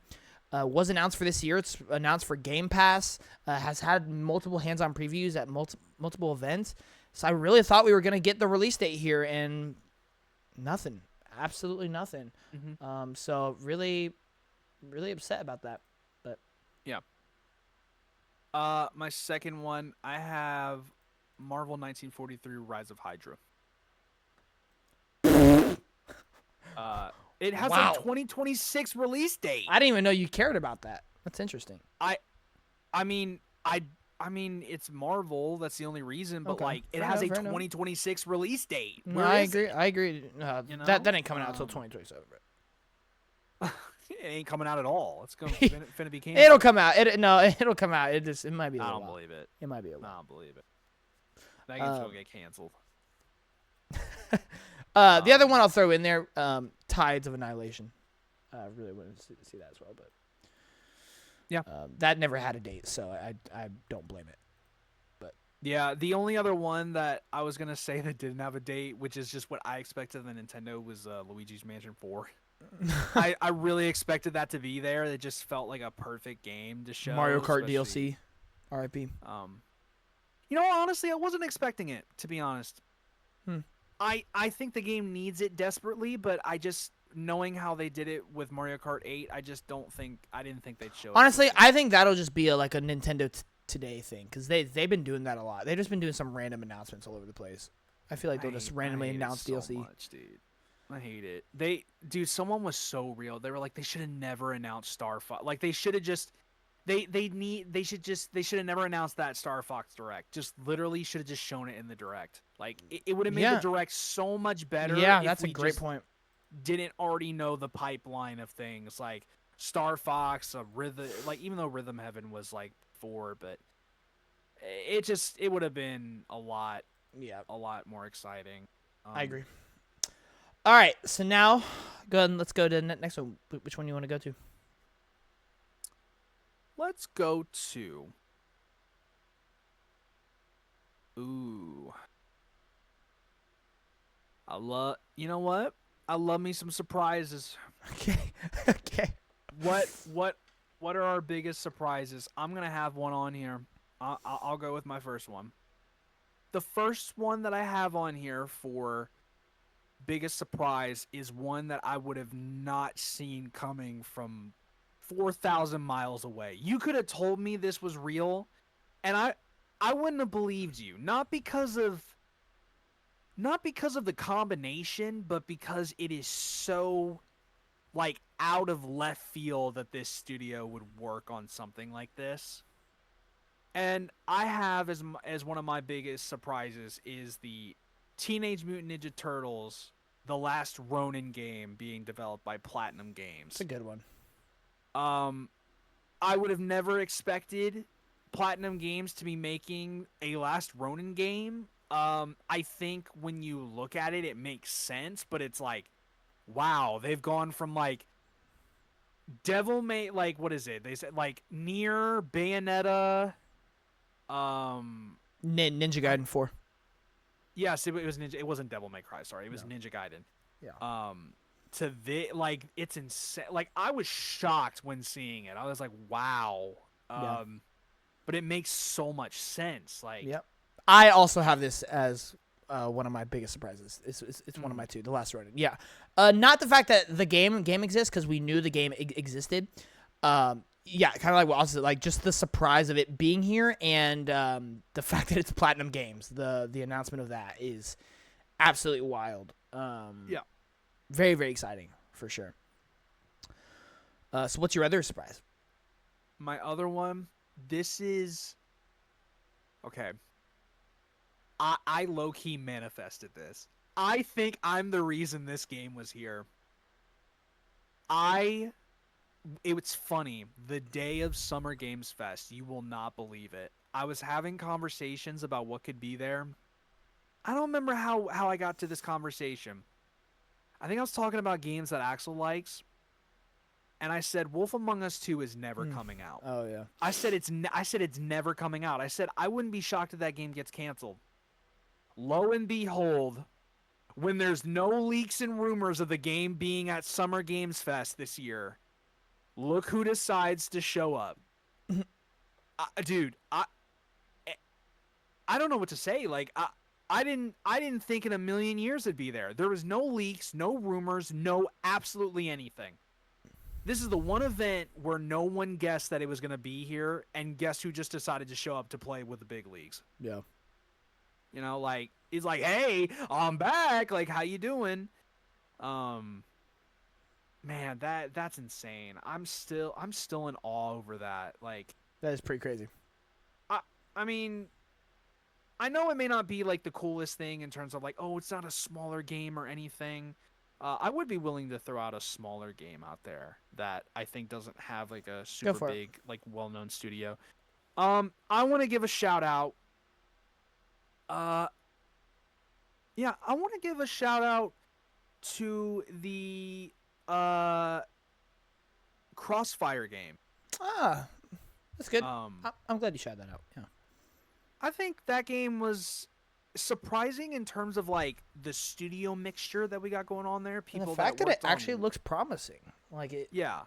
Was announced for this year. It's announced for Game Pass. Has had multiple hands-on previews at multiple events. So I really thought we were going to get the release date here, and nothing. Absolutely nothing. Mm-hmm. So really, really upset about that. But yeah. My second one, I have Marvel 1943: Rise of Hydra. It has a 2026 release date. I didn't even know you cared about that. That's interesting. I mean, it's Marvel. That's the only reason. But it has a 2026 release date. No, I agree. That ain't coming out until 2027. It ain't coming out at all. It's finna be canceled. It'll come out. It'll come out. It might be. I don't believe it. It might be a while. I don't believe it. That game's gonna get canceled. The other one I'll throw in there, Tides of Annihilation. I really wanted to see that as well, but yeah, that never had a date, so I don't blame it. But yeah, the only other one that I was gonna say that didn't have a date, which is just what I expected of the Nintendo, was Luigi's Mansion 4. I really expected that to be there. It just felt like a perfect game to show. Mario Kart DLC, RIP. Honestly, I wasn't expecting it, to be honest. I think the game needs it desperately, but I just, knowing how they did it with Mario Kart 8, I didn't think they'd show it. Honestly, I think that'll just be a Nintendo Today thing, because they've been doing that a lot. They've just been doing some random announcements all over the place. I feel like they'll just randomly announce DLC. So much, dude. I hate it. Someone was so real. They were like, they should have never announced Star Fox. Like, they should have just, they should have never announced that Star Fox Direct. Just literally should have just shown it in the Direct. Like, it would have made the Direct so much better. Yeah, that's a great point. Didn't already know the pipeline of things like Star Fox, Rhythm. Like, even though Rhythm Heaven was 4, but it would have been a lot more exciting. I agree. All right, so now go ahead and let's go to the next one. Which one you want to go to? Let's go to. Ooh. You know what? I love me some surprises. Okay. What are our biggest surprises? I'm gonna have one on here. I'll go with my first one. The first one that I have on here for biggest surprise is one that I would have not seen coming from 4,000 miles away. You could have told me this was real, and I wouldn't have believed you. Not because of the combination, but because it is so out of left field that this studio would work on something like this. And I have as one of my biggest surprises is the Teenage Mutant Ninja Turtles: The Last Ronin game being developed by Platinum Games. It's a good one. I would have never expected Platinum Games to be making a Last Ronin game. I think when you look at it, it makes sense, but it's wow, they've gone from Devil May, what is it? They said Nier, Bayonetta, Ninja Gaiden 4. Yes, it was Ninja. It wasn't Devil May Cry. Sorry, it was Ninja Gaiden. Yeah. To it's insane. I was shocked when seeing it. I was like, wow. But it makes so much sense. Yep. I also have this as one of my biggest surprises. It's one of my two. The Last Ronin. Yeah. Not the fact that the game exists because we knew the game existed. Yeah, kind of like what I was like, just the surprise of it being here and the fact that it's Platinum Games. The announcement of that is absolutely wild. Yeah. Very, very exciting for sure. So what's your other surprise? My other one, this is okay. I low-key manifested this. I think I'm the reason this game was here. It's funny. The day of Summer Games Fest, you will not believe it. I was having conversations about what could be there. I don't remember how I got to this conversation. I think I was talking about games that Axel likes, and I said Wolf Among Us 2 is never coming out. Oh yeah. I said it's never coming out. I said I wouldn't be shocked if that game gets canceled. Lo and behold, when there's no leaks and rumors of the game being at Summer Games Fest this year, look who decides to show up. Dude, I don't know what to say. Like I didn't think in a million years it'd be there. There was no leaks, no rumors, no absolutely anything. This is the one event where no one guessed that it was going to be here, and guess who just decided to show up to play with the big leagues? Yeah. You know, like he's like, "Hey, I'm back. Like, how you doing?" Man, that's insane. I'm still in awe over that. Like, That is pretty crazy. I mean, I know it may not be like the coolest thing in terms of like, oh, it's not a smaller game or anything. I would be willing to throw out a smaller game out there that I think doesn't have like a super big, like well-known studio. I want to give a shout out. Yeah, I want to give a shout out to the Crossfire game. Ah, that's good. Um, I'm glad you shouted that out. Yeah. I think that game was surprising in terms of like the studio mixture that we got going on there. And the fact that it actually looks promising, like it. Yeah.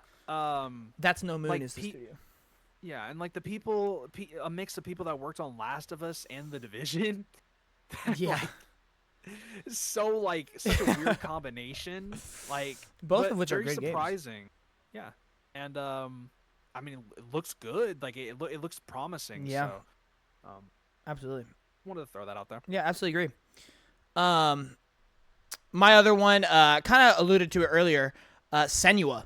That's No Moon like is the studio. Yeah, and like the people, a mix of people that worked on Last of Us and The Division. Yeah. So like such a weird combination. Like Both of which are very great games. surprising. Yeah, and I mean it looks good. Like it looks promising. Yeah. So, Absolutely. wanted to throw that out there. Yeah, absolutely agree. My other one, kind of alluded to it earlier, Senua.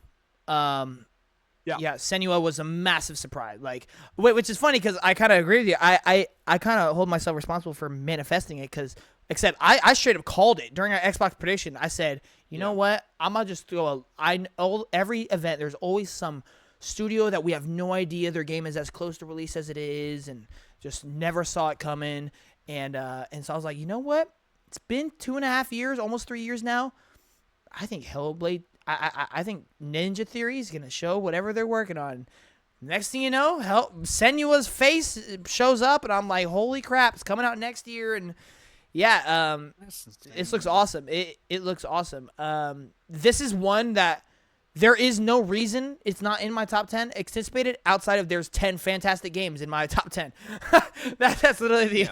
Yeah, Senua was a massive surprise. Like, which is funny because I kind of agree with you. I kind of hold myself responsible for manifesting it because, except I straight up called it during our Xbox prediction. I said, you know what? I'm gonna just throw every event. There's always some studio that we have no idea their game is as close to release as it is, and just never saw it coming. And so I was like, you know what? It's been 2.5 years, almost 3 years now. I think Hellblade. I think Ninja Theory is gonna show whatever they're working on. Next thing you know, Senua's face shows up, and I'm like, holy crap! It's coming out next year, and yeah, this looks awesome. It looks awesome. This is one that there is no reason it's not in my top 10 anticipated outside of there's 10 fantastic games in my top 10. That's literally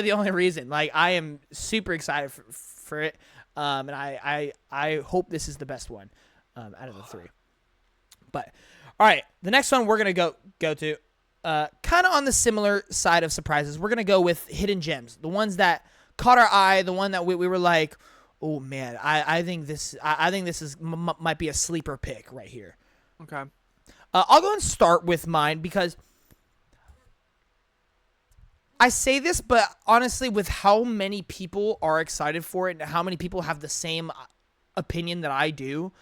the only reason. Like, I am super excited for it. And I hope this is the best one out of the three. But all right, the next one we're gonna go to kind of on the similar side of surprises. We're gonna go with hidden gems, the ones that caught our eye, the one that we were like, oh man, I think this is might be a sleeper pick right here. Okay. I'll go and start with mine because I say this, but honestly, with how many people are excited for it and how many people have the same opinion that I do,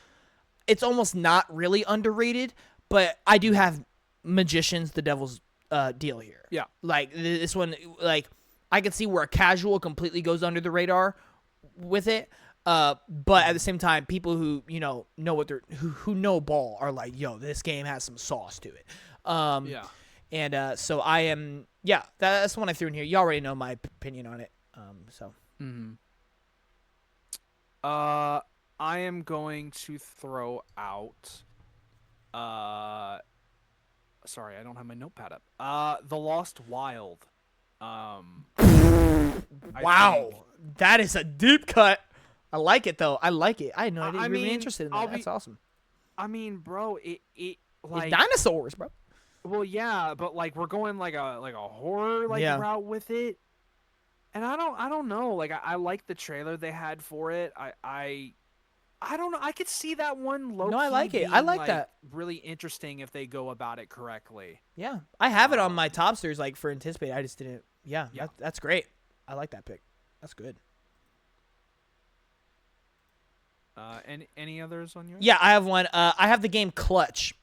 it's almost not really underrated. But I do have Magicians, the Devil's deal here. Yeah. Like this one, like I can see where a casual completely goes under the radar with it. But at the same time, people who know what they're who know ball are like, yo, this game has some sauce to it. Yeah. And so I am, that's the one I threw in here. You already know my opinion on it. So. Mm-hmm. I am going to throw out. Sorry, I don't have my notepad up. The Lost Wild. Wow, that is a deep cut. I like it though. I like it. I had no idea you were really interested in that. That's awesome. I mean, bro, it like It's dinosaurs, bro. well, yeah, but like we're going like a horror route with it, and I don't know. Like I like the trailer they had for it. I don't know. I could see that one low. No, I like it. Being, I like that. Really interesting if they go about it correctly. Yeah, I have it on my topsters like for anticipate. I just didn't. Yeah, Yeah. That's great. I like that pick. That's good. Any others on yours? Yeah, I have one. I have the game Clutch.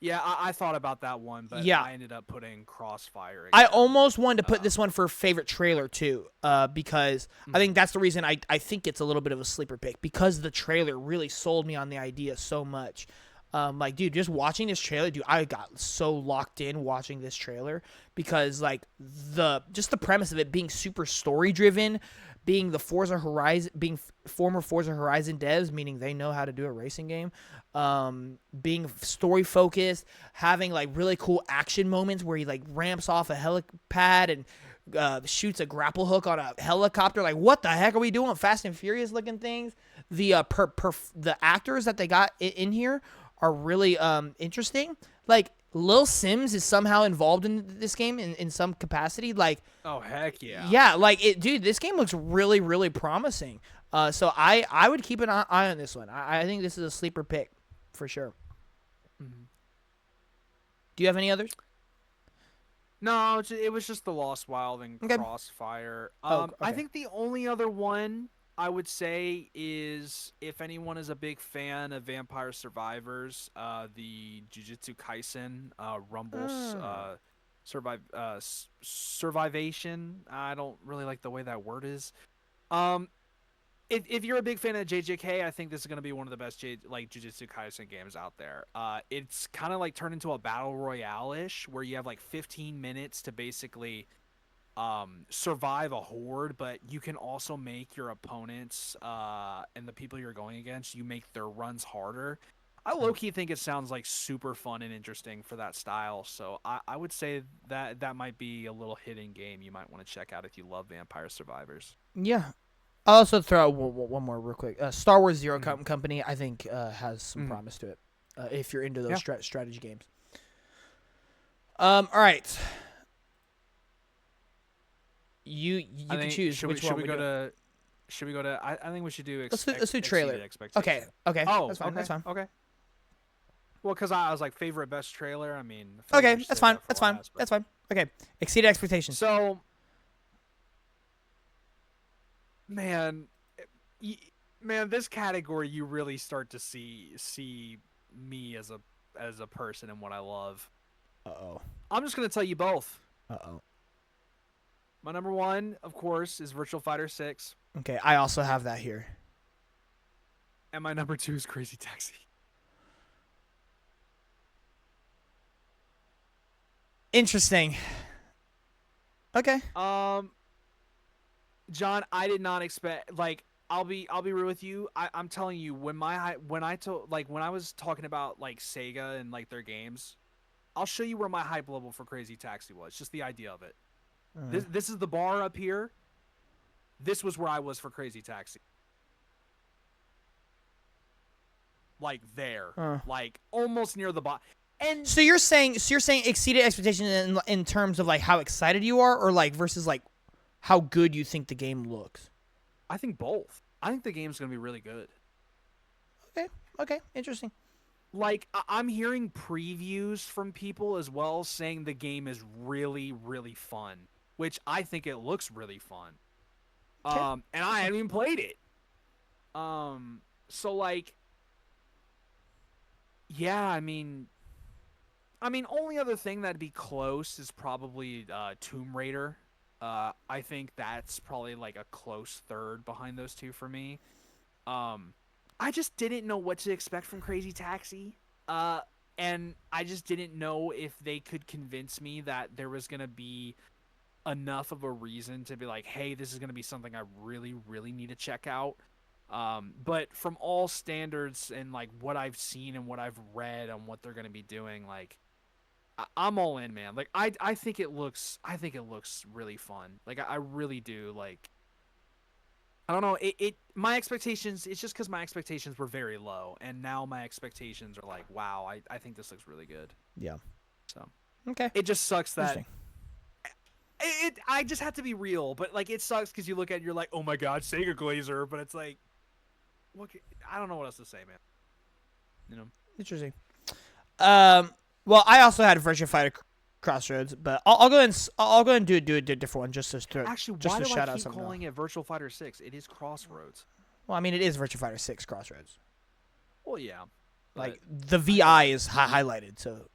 Yeah, I thought about that one, but Yeah. I ended up putting Crossfire. I Again. almost wanted to put this one for favorite trailer too, because I think that's the reason I think it's a little bit of a sleeper pick because the trailer really sold me on the idea so much. Like, dude, just watching this trailer, dude, I got so locked in watching this trailer because like the premise of it being super story driven, being the Forza Horizon, being former Forza Horizon devs, meaning they know how to do a racing game, being story focused, having like really cool action moments where he like ramps off a helipad and shoots a grapple hook on a helicopter. Like, what the heck are we doing? Fast and Furious looking things. The the actors that they got in here are really interesting. Like, Lil Sims is somehow involved in this game in some capacity. Like, oh heck yeah, yeah, like it, dude. This game looks really, really promising. So I would keep an eye on this one. I think this is a sleeper pick for sure. Mm-hmm. Do you have any others? No, it was just the Lost Wild and Crossfire. Okay. I think the only other one I would say is if anyone is a big fan of Vampire Survivors, the Jujutsu Kaisen Rumbles Survivation. I don't really like the way that word is. If you're a big fan of JJK, I think this is going to be one of the best Jujutsu Kaisen games out there. It's kind of like turned into a battle royale-ish where you have like 15 minutes to basically survive a horde, but you can also make your opponents and the people you're going against, you make their runs harder. I low-key think it sounds like super fun and interesting for that style, so I would say that might be a little hidden game you might want to check out if you love Vampire Survivors. Yeah. I'll also throw out one more real quick. Star Wars Zero Company, I think, has some promise to it if you're into those strategy games. All right. You can choose should which we, one. Should we go to? I think we should do. Let's do trailer. Okay. Oh, that's fine. Okay. That's fine. Okay. Well, because I was like favorite best trailer. I mean. Okay, that's fine. That's fine. That's fine. Okay, exceeded expectations. So, man, this category you really start to see me as a person and what I love. Uh-oh. I'm just gonna tell you both. Uh-oh. My number one, of course, is Virtual Fighter 6. Okay, I also have that here. And my number two is Crazy Taxi. Interesting. Okay. John, I did not expect, like, I'll be real with you. I'm telling you, when I was talking about like Sega and like their games, I'll show you where my hype level for Crazy Taxi was. Just the idea of it. This is the bar up here. This was where I was for Crazy Taxi. Like there, like almost near the bottom. And so you're saying exceeded expectations in terms of like how excited you are, or like versus like how good you think the game looks. I think both. I think the game's gonna be really good. Okay, interesting. Like, I'm hearing previews from people as well saying the game is really, really fun, which I think it looks really fun. And I haven't even played it. So like, yeah, I mean, only other thing that'd be close is probably Tomb Raider. I think that's probably like a close third behind those two for me. I just didn't know what to expect from Crazy Taxi. And I just didn't know if they could convince me that there was going to be enough of a reason to be like, hey, this is going to be something I really, really need to check out. But from all standards and like what I've seen and what I've read on what they're going to be doing, like, I'm all in, man. Like I think it looks really fun. Like I really do. Like I don't know. My expectations. It's just because my expectations were very low, and now my expectations are like, wow. I think this looks really good. Yeah. So Okay. it just sucks that Interesting. I just have to be real, but like it sucks because you look at it, you're like, oh my god, Sega Glazer, but it's like, what? I don't know what else to say, man. You know. Interesting. Well, I also had Virtua Fighter Crossroads, but I'll go and do a different one just to Actually, just why to do shout I out keep something. calling it Virtual Fighter 6? It is Crossroads. Well, I mean, it is Virtua Fighter 6 Crossroads. Well, yeah. Like the VI is highlighted, so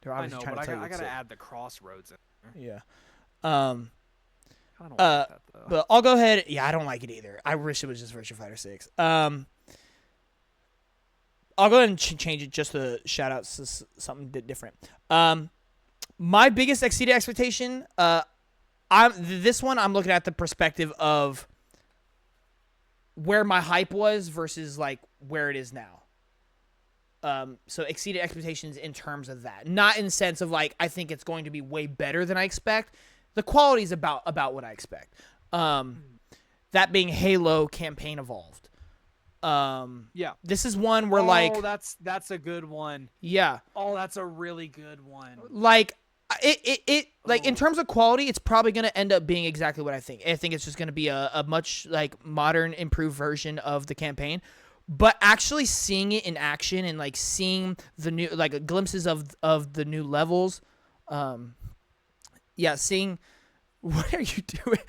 they're I obviously know, trying but to tell I you it's gotta it. add the Crossroads in there. Yeah. I don't like that though. But I'll go ahead. Yeah, I don't like it either. I wish it was just Virtua Fighter 6. I'll go ahead and change it just to shout out something different. My biggest exceeded expectation. This one I'm looking at the perspective of where my hype was versus like where it is now. So exceeded expectations in terms of that, not in the sense of like I think it's going to be way better than I expect. The quality is about what I expect. That being Halo Campaign Evolved. Yeah. This is one where like that's a good one. yeah. Oh, that's a really good one. Like it like in Oh. terms of quality, it's probably gonna end up being exactly what I think. I think it's just gonna be a much like modern, improved version of the campaign. But actually seeing it in action and like seeing the new like glimpses of the new levels, yeah, seeing what are you doing?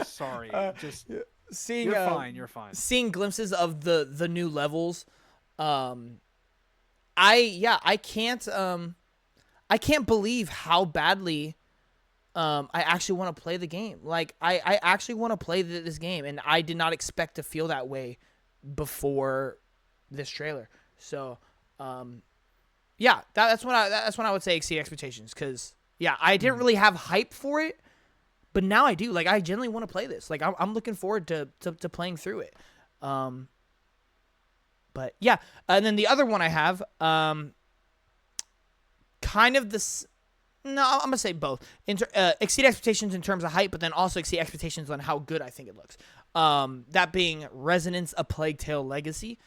Sorry, just Seeing you're fine. You're fine. seeing glimpses of the new levels, I can't believe how badly I actually want to play the game. Like I actually want to play this game, and I did not expect to feel that way before this trailer. So, yeah, that's when I would say exceed expectations, because yeah, I didn't really have hype for it, but now I do. Like I genuinely want to play this. Like I'm looking forward to playing through it. But yeah, and then the other one I have, kind of this. No, I'm gonna say both. Exceed expectations in terms of hype, but then also exceed expectations on how good I think it looks. That being Resonance: A Plague Tale Legacy.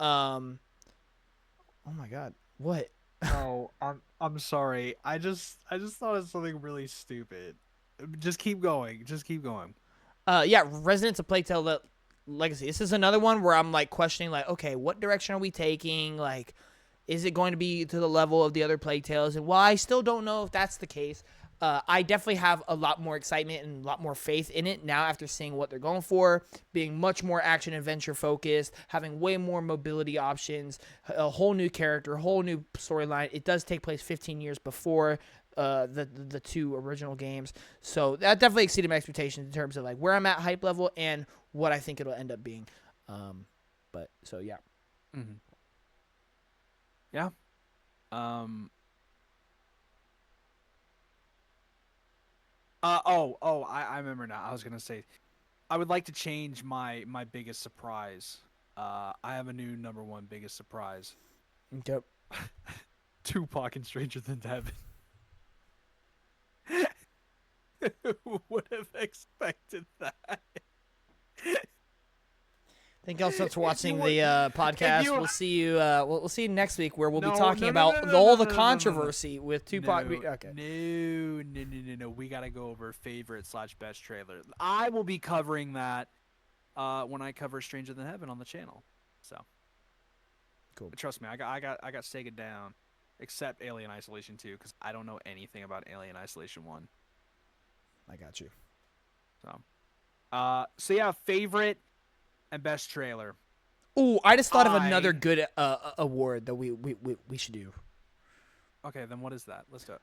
Oh my God, what? Oh, I'm sorry. I just thought of something really stupid. Just keep going. Just keep going. Yeah, Resonance: A Plague Tale Legacy. This is another one where I'm like questioning, like, okay, what direction are we taking? Like, is it going to be to the level of the other Plague Tales? And while I still don't know if that's the case, I definitely have a lot more excitement and a lot more faith in it now after seeing what they're going for, being much more action-adventure focused, having way more mobility options, a whole new character, a whole new storyline. It does take place 15 years before the two original games. So that definitely exceeded my expectations in terms of like where I'm at hype level and what I think it'll end up being. But so, yeah. Mm-hmm. Yeah. I remember now. I was gonna say, I would like to change my biggest surprise. I have a new number one biggest surprise. Yep. Tupac and Stranger Than Heaven. Who would have expected that? Thank you all so much for watching want- the podcast. you- We'll see you. We'll see you next week, where we'll be No, talking no, about no, no, all no, the no, no, no, no. controversy with Tupac. No, Okay. no. We gotta go over favorite / best trailer. I will be covering that when I cover Stranger Than Heaven on the channel. So Cool. But trust me, I got Sega down, except Alien Isolation 2, because I don't know anything about Alien Isolation 1. I got you. So yeah, favorite and best trailer. Ooh, I just thought of another good award that we should do. Okay, then what is that? Let's do it.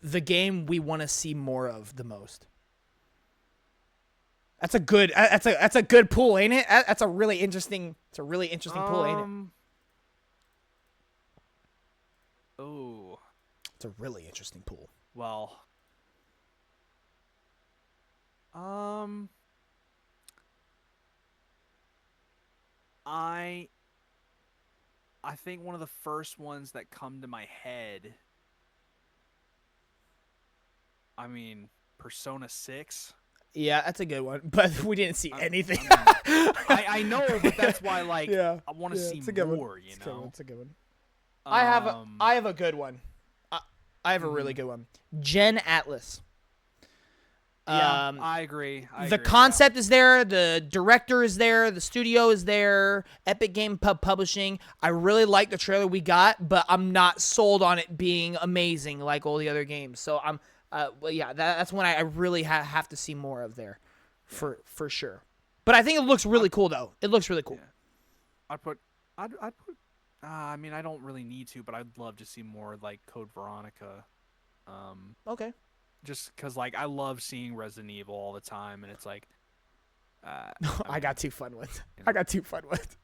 The game we want to see more of the most. That's a good. That's a good pool, ain't it? That's a really interesting. It's a really interesting pool, ain't it? Oh. It's a really interesting pool. Well. I think one of the first ones that come to my head. I mean, Persona 6. Yeah, that's a good one, but we didn't see anything. I know, but that's why Yeah, I want to see it's a good more. one. You It's a good one. know. It's a good one. I have a good one. I have a really Mhm. good one. Gen Atlas. Yeah, I agree. The concept is there, the director is there, the studio is there, Epic Game Publishing. I really like the trailer we got, but I'm not sold on it being amazing like all the other games. So I'm, well, yeah, that's when I really have to see more of there, for sure. But I think it looks really cool though. It looks really cool. Yeah. I'd put. I mean, I don't really need to, but I'd love to see more like Code Veronica. Okay. Just because I love seeing Resident Evil all the time, and it's like. I got two fun ones. You know. I got two fun ones.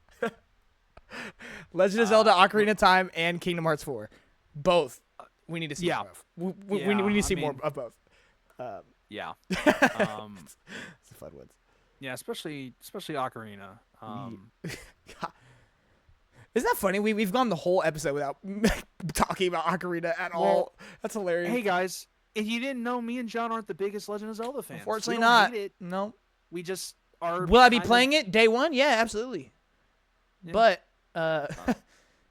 Legend of Zelda: Ocarina of Time and Kingdom Hearts 4. Both. We need to see more of. We need to see more of both. Yeah. It's the fun ones. Yeah, especially Ocarina. Isn't that funny? We've gone the whole episode without talking about Ocarina at all. That's hilarious. Hey guys, if you didn't know, me and John aren't the biggest Legend of Zelda fans. Unfortunately we don't not. hate it. No. We just are. Will I be playing it day one? Yeah, absolutely. Yeah. But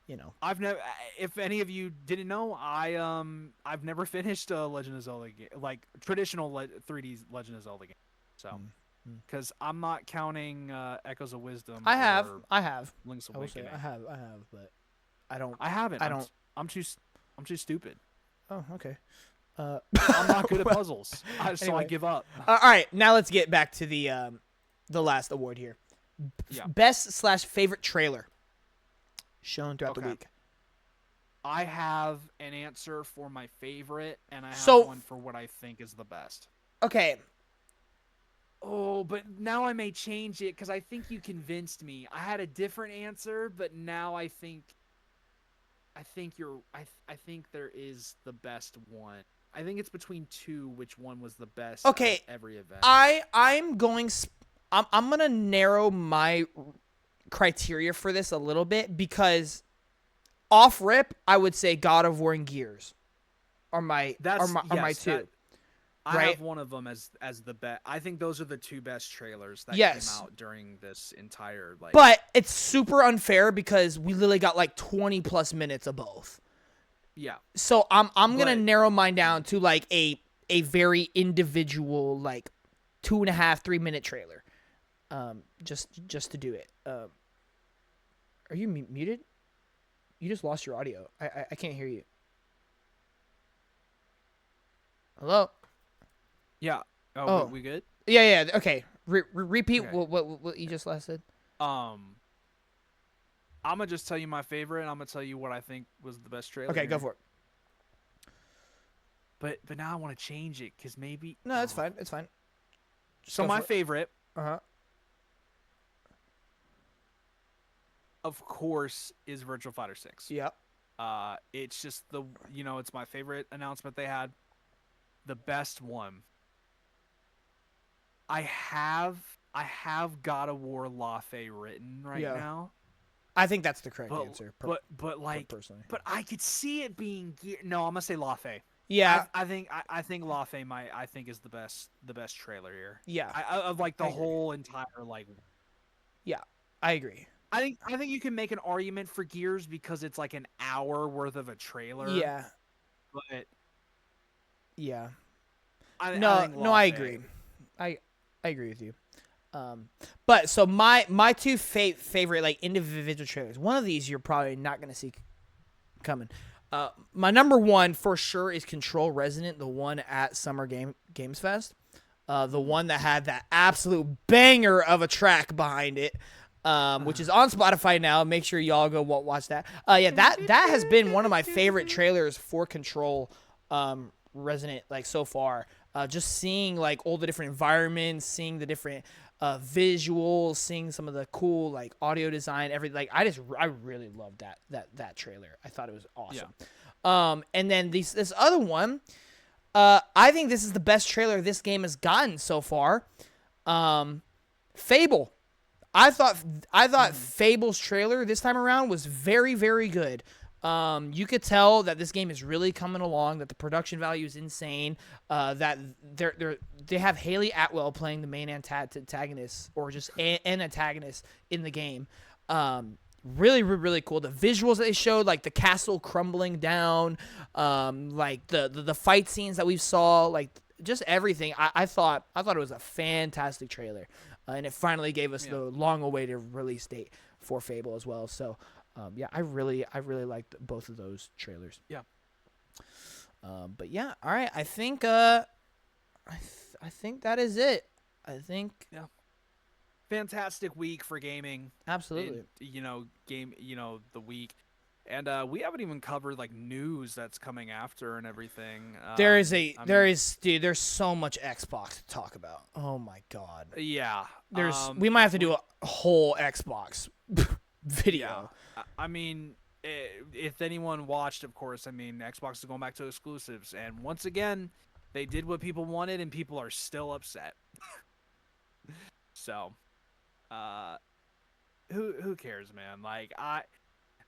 you know, I've never. If any of you didn't know, I've never finished a Legend of Zelda game, like traditional 3D Legend of Zelda game. So, because I'm not counting Echoes of Wisdom. I have Link's I will say Awakening. I have, but I don't. I haven't. I don't. I'm too stupid. Oh, okay. I'm not good at puzzles, so anyway. I give up. All right, now let's get back to the last award here. Yeah. Best/favorite trailer shown throughout the week. I have an answer for my favorite, and I have So- one for what I think is the best. Okay. Oh, but now I may change it because I think you convinced me. I had a different answer, but now I think there is the best one. I think it's between two. Which one was the best? Okay, out of every event. I'm gonna narrow my criteria for this a little bit because off rip I would say God of War and Gears are my two. I right? have one of them as the best. I think those are the two best trailers that Yes. came out during this entire But it's super unfair because we literally got like 20 plus minutes of both. Yeah. So I'm gonna But- narrow mine down to like a very individual like 2.5 3-minute trailer, just to do it. Are you muted? You just lost your audio. I can't hear you. Hello. Yeah. Oh. We good? Yeah. Okay. Repeat Okay. what you just last said. I'm gonna just tell you my favorite, and I'm gonna tell you what I think was the best trailer. Okay, go for it. But now I want to change it because maybe. No, that's fine. It's fine. Just So go my for it. favorite, Uh-huh. of course, is Virtual Fighter 6. Yep. It's just it's my favorite announcement they had. The best one. I have God of War Lafe written right Yeah. now. I think that's the correct But answer. Personally. but I could see it being no. I'm gonna say Lafe. Yeah. I think Lafe I think is the best trailer here. Yeah. Of like the I agree. whole entire Yeah. I agree. I think you can make an argument for Gears because it's like an hour worth of a trailer. Yeah. But Yeah. I think I Lafe- agree. I agree with you. But so my two favorite like individual trailers. One of these you're probably not gonna see coming. My number one for sure is Control Resonant, the one at Summer Games Fest. The one that had that absolute banger of a track behind it. Which is on Spotify now. Make sure y'all go watch that. Yeah, that has been one of my favorite trailers for Control Resonant like so far. Just seeing like all the different environments, seeing the different visuals, seeing some of the cool like audio design, everything. Like I really loved that trailer. I thought it was awesome. Yeah. And then this other one, I think this is the best trailer this game has gotten so far. Fable. I thought Fable's trailer this time around was very, very good. You could tell that this game is really coming along, that the production value is insane, that they have Haley Atwell playing the main antagonist or just an antagonist in the game. Really, really cool. The visuals that they showed, like the castle crumbling down, like the fight scenes that we saw, like just everything. I thought it was a fantastic trailer, and it finally gave us the long-awaited release date for Fable as well. So, yeah, I really liked both of those trailers. Yeah. But yeah, all right. I think I think that is it. I think. Yeah. Fantastic week for gaming. Absolutely. The week. And we haven't even covered like news that's coming after and everything. There's so much Xbox to talk about. Oh my god. Yeah. We might have to do a whole Xbox video. Yeah. I mean, if anyone watched, of course, I mean, Xbox is going back to exclusives, and once again, they did what people wanted, and people are still upset. So, who cares, man? Like,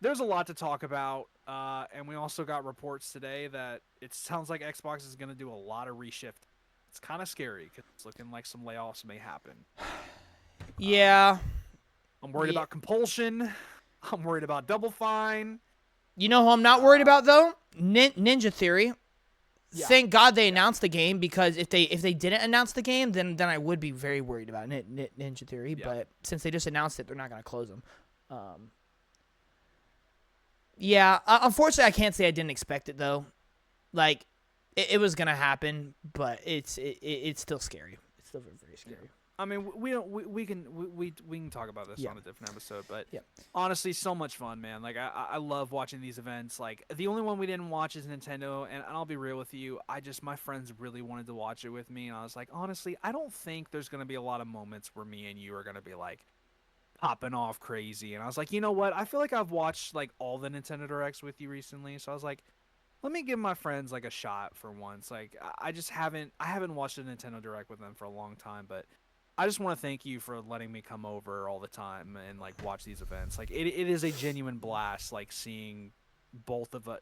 there's a lot to talk about, and we also got reports today that it sounds like Xbox is going to do a lot of reshift. It's kind of scary because it's looking like some layoffs may happen. Yeah. I'm worried about compulsion. I'm worried about Double Fine. You know who I'm not worried about though? Ninja Theory. Yeah. Thank God they announced the game, because if they didn't announce the game, then I would be very worried about Ninja Theory. Yeah. But since they just announced it, they're not going to close them. Yeah, unfortunately, I can't say I didn't expect it though. Like, it was going to happen, but it's still scary. It's still very, very scary. Yeah. I mean, we can talk about this on a different episode, but honestly, so much fun, man. Like, I love watching these events. Like, the only one we didn't watch is Nintendo, and I'll be real with you, my friends really wanted to watch it with me, and I was like, honestly, I don't think there's gonna be a lot of moments where me and you are gonna be like popping off crazy. And I was like, you know what? I feel like I've watched like all the Nintendo Directs with you recently, so I was like, let me give my friends like a shot for once. Like, I haven't watched a Nintendo Direct with them for a long time, but I just want to thank you for letting me come over all the time and like watch these events. Like, it is a genuine blast, like seeing both of us,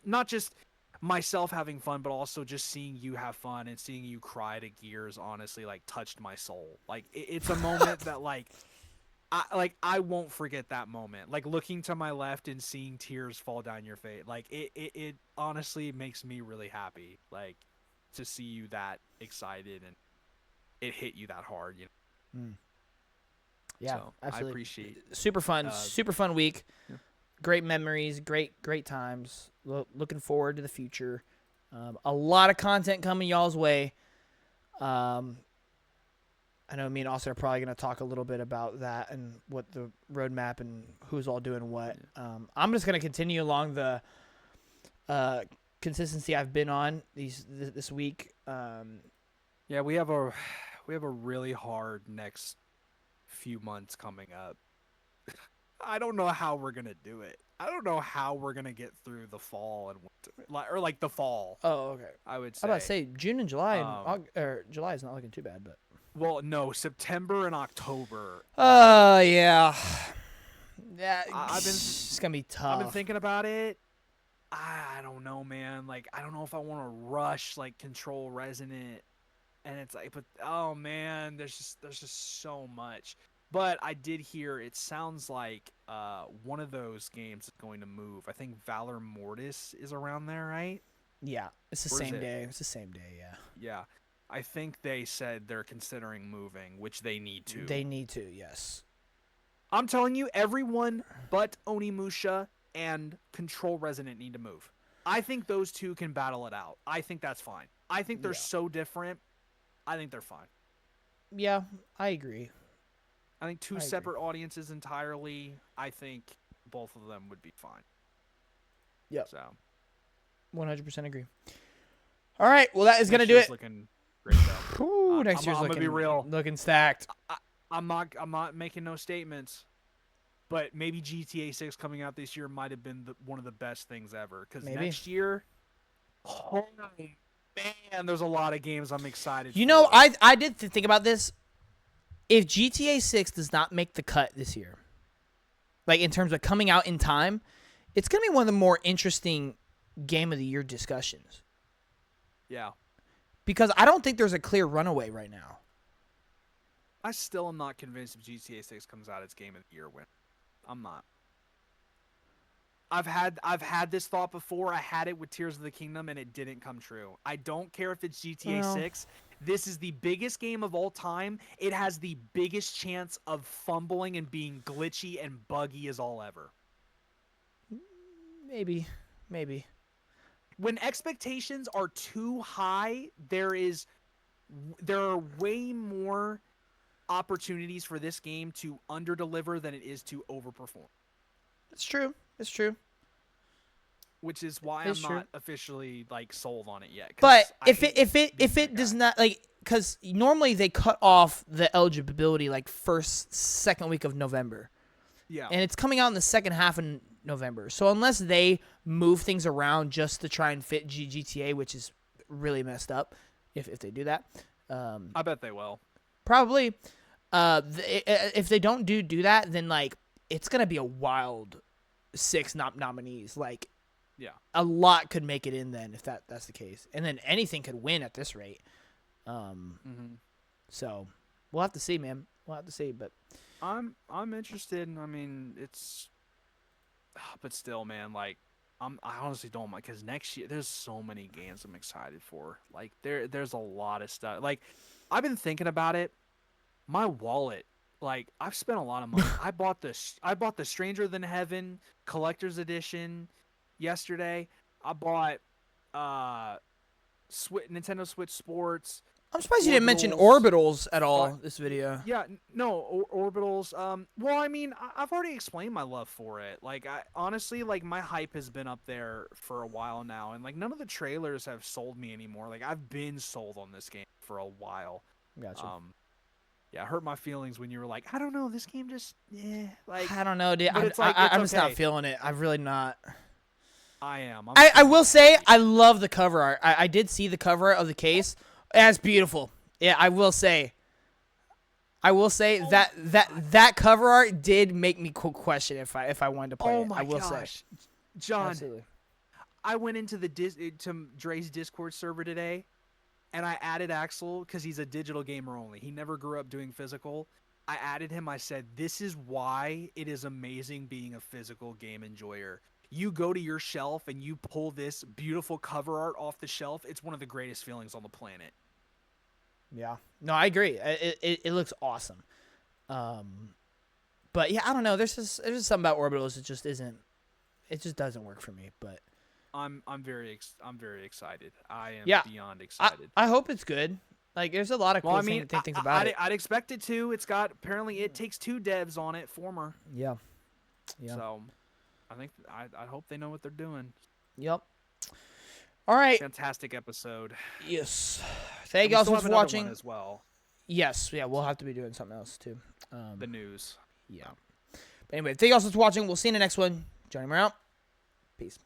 not just myself having fun, but also just seeing you have fun and seeing you cry to Gears, honestly, like touched my soul. Like, it's a moment that I won't forget that moment. Like, looking to my left and seeing tears fall down your face. Like, it honestly makes me really happy, like, to see you that excited and it hit you that hard, Yeah, so absolutely. I appreciate super fun week. Yeah. Great memories, great times. Looking forward to the future. A lot of content coming y'all's way. I know me and Austin are probably going to talk a little bit about that and what the roadmap and who's all doing what. I'm just going to continue along the consistency I've been on this week. Yeah, we have a really hard next few months coming up. I don't know how we're gonna do it. I don't know how we're gonna get through the fall and winter, or like the fall. Oh, okay. I would say. I was about to say June and July, or July is not looking too bad, but. Well, no, September and October. Yeah. Yeah, it's gonna be tough. I've been thinking about it. I don't know, man. Like, I don't know if I want to rush like Control Resonant. And it's like, but oh man, there's just so much. But I did hear it sounds like one of those games is going to move. I think Valor Mortis is around there, right? Yeah, it's the same day. It's the same day, yeah. Yeah, I think they said they're considering moving, which they need to. They need to, yes. I'm telling you, everyone but Onimusha and Control Resonant need to move. I think those two can battle it out. I think that's fine. I think they're so different. I think they're fine. Yeah, I agree. I think two separate audiences entirely. I think both of them would be fine. Yeah. So, 100% agree. All right. Well, that is gonna do it. Looking great though. Ooh, next year's I'm looking, gonna be real. Looking stacked. I'm not making no statements, but maybe GTA 6 coming out this year might have been one of the best things ever. Because next year, oh man, there's a lot of games I'm excited. You know, I did think about this. if GTA 6 does not make the cut this year, like in terms of coming out in time, it's going to be one of the more interesting game of the year discussions. Yeah. Because I don't think there's a clear runaway right now. I still am not convinced if GTA 6 comes out, it's game of the year win. I'm not. I've had this thought before. I had it with Tears of the Kingdom, and it didn't come true. I don't care if it's GTA 6. This is the biggest game of all time. It has the biggest chance of fumbling and being glitchy and buggy as all ever. Maybe. When expectations are too high, there are way more opportunities for this game to underdeliver than it is to overperform. It's true. Which is why I'm not officially like sold on it yet. But if it does not, like, because normally they cut off the eligibility like second week of November. Yeah. And it's coming out in the second half of November. So unless they move things around just to try and fit GTA, which is really messed up, if they do that. I bet they will. Probably. If they don't do that, then like it's gonna be a wild 6 nominees. Like, yeah, a lot could make it in then if that's the case, and then anything could win at this rate. So we'll have to see, man. We'll have to see, but I'm interested. I mean, but still, man. Like, I honestly don't mind because next year there's so many games I'm excited for. Like, there's a lot of stuff. Like, I've been thinking about it. My wallet, like, I've spent a lot of money. I bought the Stranger Than Heaven Collector's Edition yesterday. I bought Nintendo Switch Sports. I'm surprised you didn't mention Orbitals at all this video. Yeah, no, Orbitals. Well, I mean, I've already explained my love for it. Like, honestly, like, my hype has been up there for a while now, and like, none of the trailers have sold me anymore. Like, I've been sold on this game for a while. Gotcha. Yeah, it hurt my feelings when you were like, I don't know, this game just, like. I don't know, dude. I'm just not feeling it. I'm really not. I am. I will say I love the cover art. I did see the cover of the case. That's beautiful. Yeah, I will say that cover art did make me question if I wanted to play it. I will say. John, absolutely. I went into to Dre's Discord server today, and I added Axew because he's a digital gamer only. He never grew up doing physical. I added him. I said, this is why it is amazing being a physical game enjoyer. You go to your shelf and you pull this beautiful cover art off the shelf. It's one of the greatest feelings on the planet. Yeah. No, I agree. It looks awesome. But yeah, I don't know. There's just something about Orbitals. It just doesn't work for me. But I'm very excited. I am beyond excited. I hope it's good. Like, there's a lot of cool things about it. I'd expect it to. It's got apparently It Takes Two devs on it, former. Yeah. So, I hope they know what they're doing. Yep. All right. Fantastic episode. Yes. Thank you all so much for watching as well. Yes. Yeah, we'll have to be doing something else too. The news. Yeah. But anyway, thank you all so much for watching. We'll see you in the next one. Johnnymmer out. Peace.